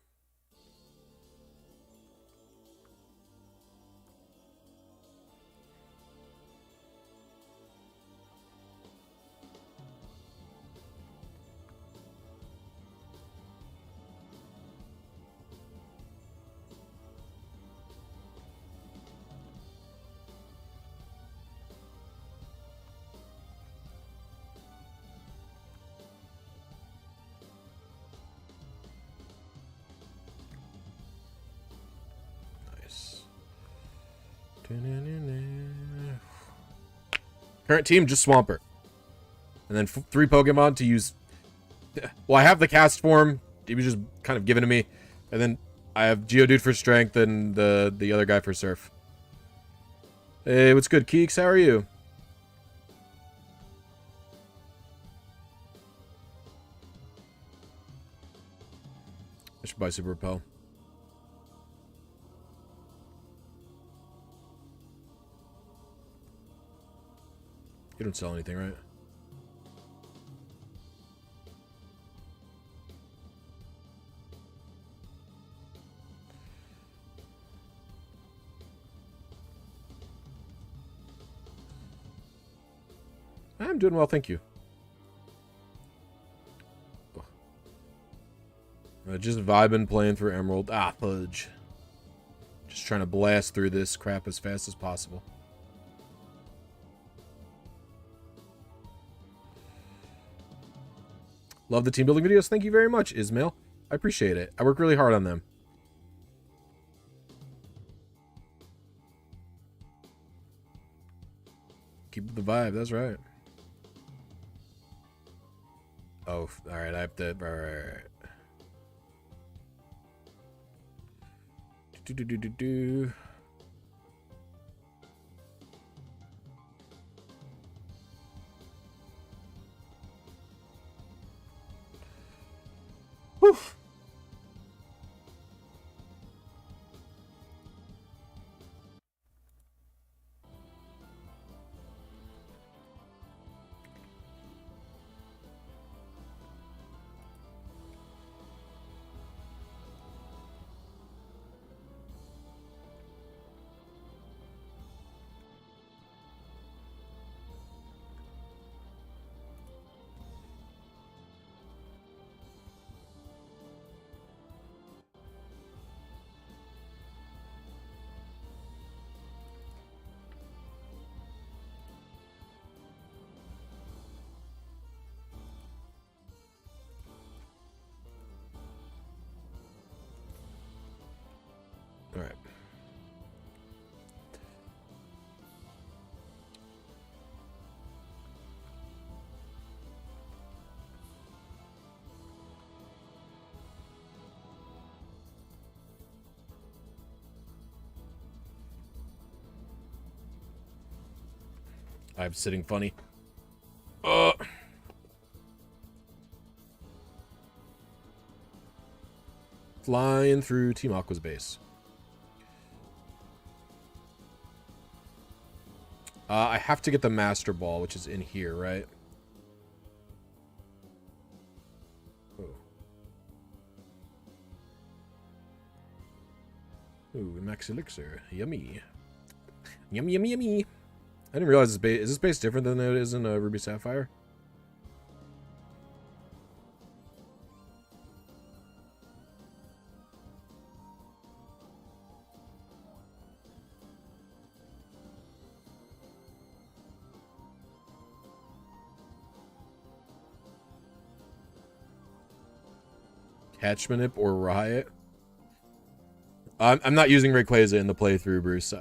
Current team, just Swampert. And then 3 Pokemon to use. Well, I have the cast form. He was just kind of given to me. And then I have Geodude for strength and the other guy for surf. Hey, what's good, Keeks? How are you? I should buy Super Repel. You don't sell anything, right? I'm doing well, thank you. Just vibing, playing through Emerald. Ah, fudge. Just trying to blast through this crap as fast as possible. Love the team building videos. Thank you very much, Ismail. I appreciate it. I work really hard on them. Keep the vibe. That's right. Oh, all right. I have to. All right. Do. Whew. All right. I'm sitting funny. Flying through Team Aqua's base. I have to get the Master Ball, which is in here, right? Oh. Ooh, Max Elixir. Yummy. Yummy, yummy, yummy. I didn't realize this base... Is this base different than it is in Ruby Sapphire? Catch Manip or Riot. I'm not using Rayquaza in the playthrough, Bruce.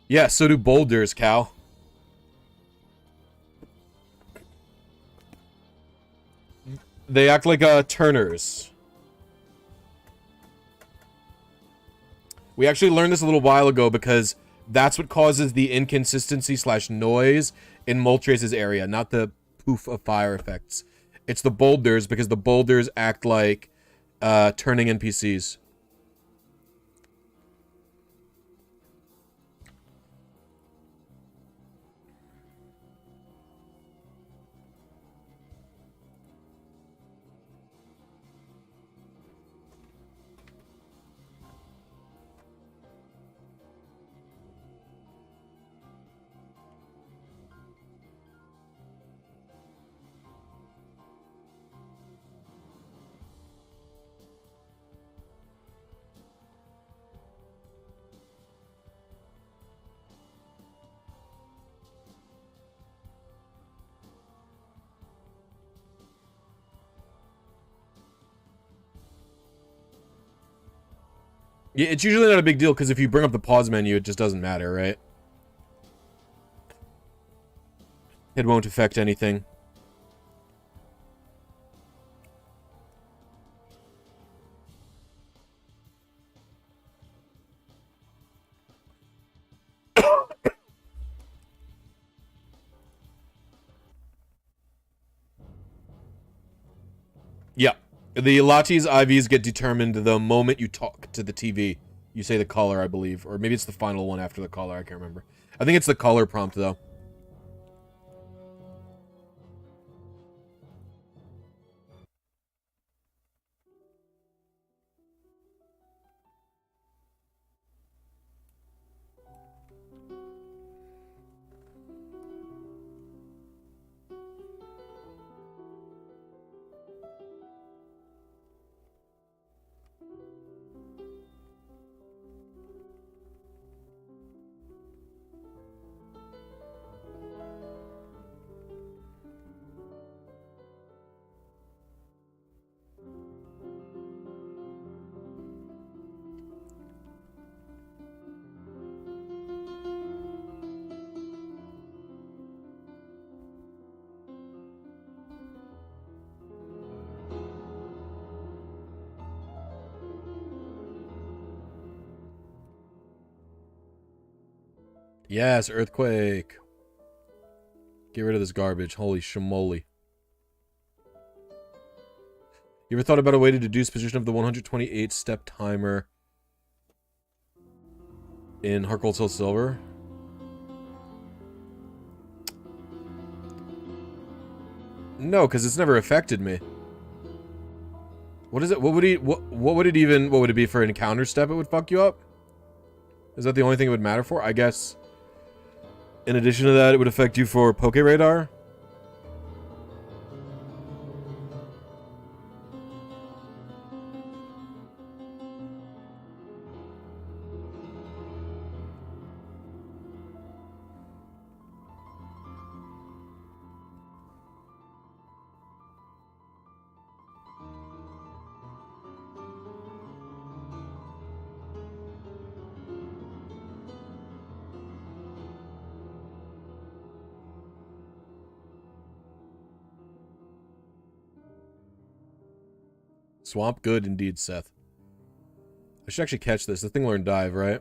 Yeah, so do boulders, Cal. They act like turners. We actually learned this a little while ago because that's what causes the inconsistency / noise in Moltres' area, not the poof of fire effects. It's the boulders because the boulders act like turning NPCs. Yeah, it's usually not a big deal because if you bring up the pause menu, it just doesn't matter, right? It won't affect anything. Yeah. The Lattes IVs get determined the moment you talk to the TV. You say the color, I believe. Or maybe it's the final one after the color, I can't remember. I think it's the color prompt, though. Yes, earthquake. Get rid of this garbage. Holy shamoly. You ever thought about a way to deduce position of the 128-step timer in Heart Gold Soul Silver? No, because it's never affected me. What is it? What would would it even... What would it be for an encounter step it would fuck you up? Is that the only thing it would matter for? I guess... In addition to that, it would affect you for Poke Radar. Swamp, good indeed, Seth. I should actually catch this. The thing learned dive, right?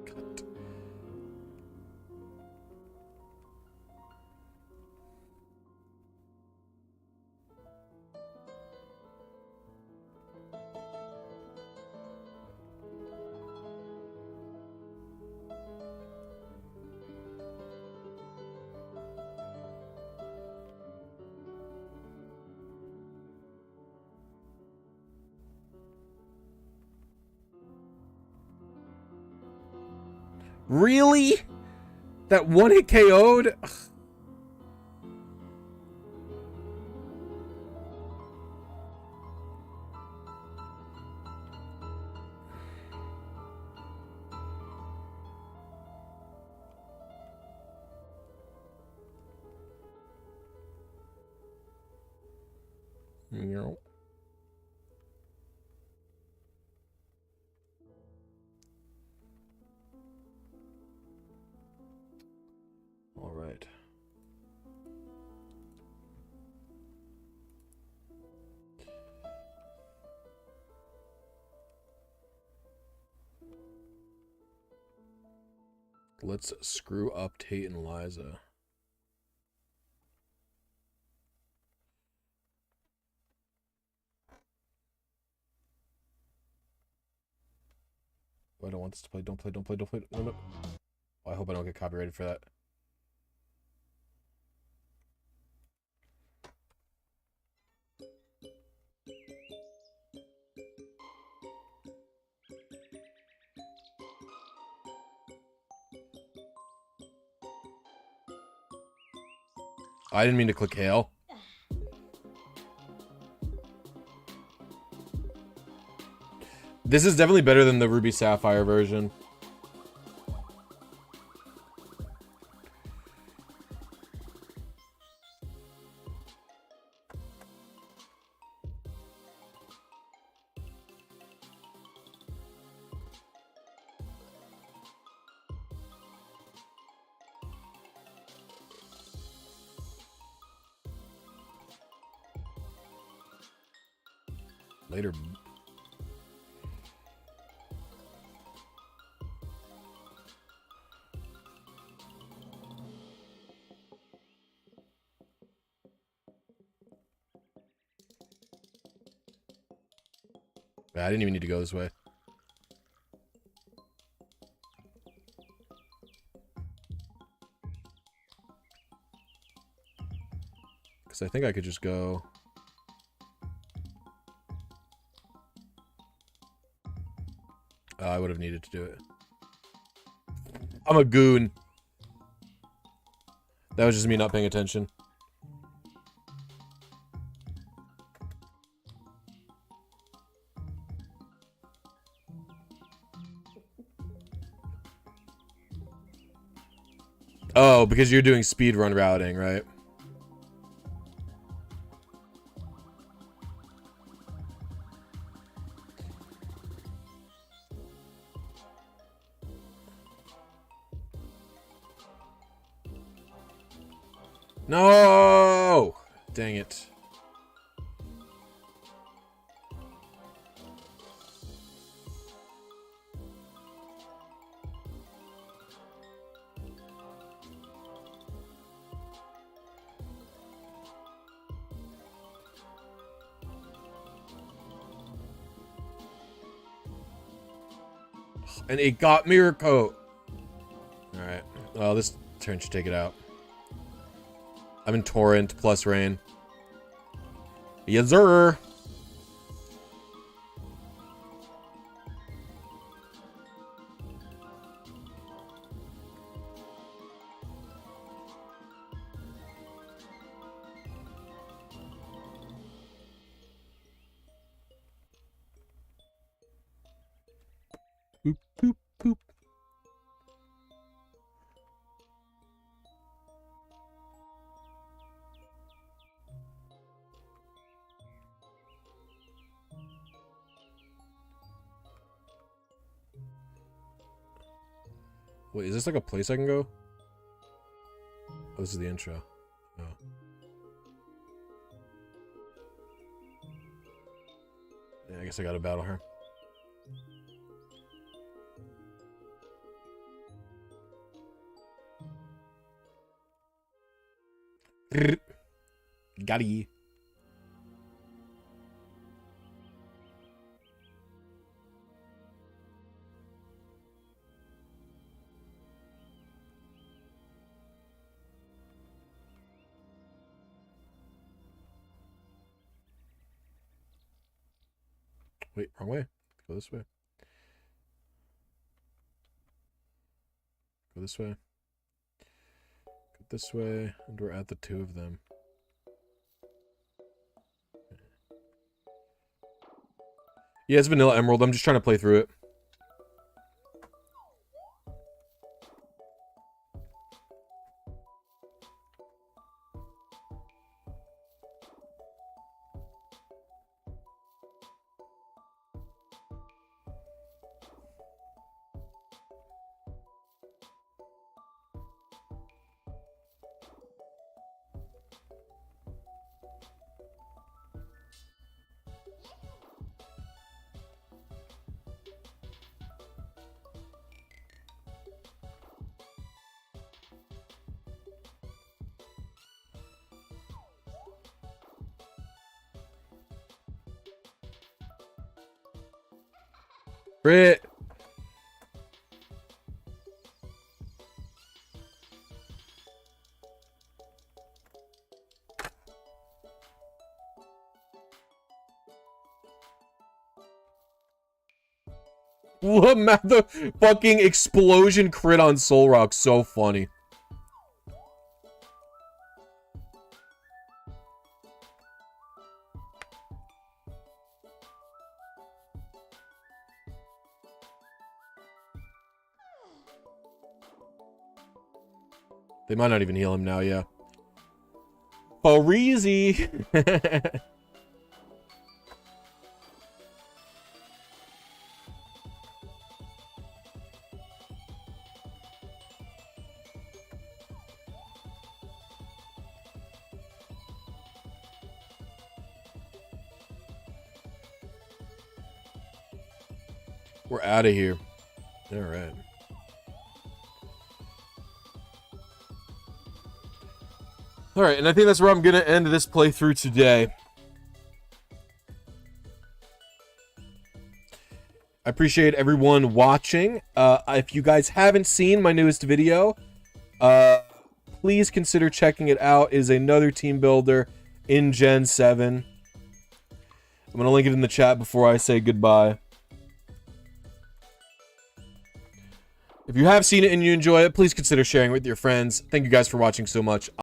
God. Really? That one hit KO'd? Ugh. All right. Let's screw up Tate and Liza. Oh, I don't want this to play. Don't play. Don't play. Don't play. No, no. Oh, I hope I don't get copyrighted for that. I didn't mean to click hail. This is definitely better than the Ruby Sapphire version. Later. I didn't even need to go this way. Because I think I could just go... I would have needed to do it. I'm a goon. That was just me not paying attention. Oh, because you're doing speedrun routing, right? No! Dang it. And it got mirror coat. Alright. Well, this turn should take it out. I'm in Torrent plus rain. Yes, sir. Boop, boop, boop. Wait, is this like a place I can go? Oh, this is the intro. Oh. Yeah, I guess I gotta battle her. Got ye. Wait, wrong way. Go this way. this way. Go this way, and we're at the 2 of them. Yeah, it's Vanilla Emerald. I'm just trying to play through it. Crit! What the fucking explosion crit on Soul Rock? So funny. They might not even heal him now, yeah. Parisi! We're out of here. All right. All right, and I think that's where I'm going to end this playthrough today. I appreciate everyone watching. If you guys haven't seen my newest video, please consider checking it out. It is another team builder in Gen 7. I'm going to link it in the chat before I say goodbye. If you have seen it and you enjoy it, please consider sharing it with your friends. Thank you guys for watching so much.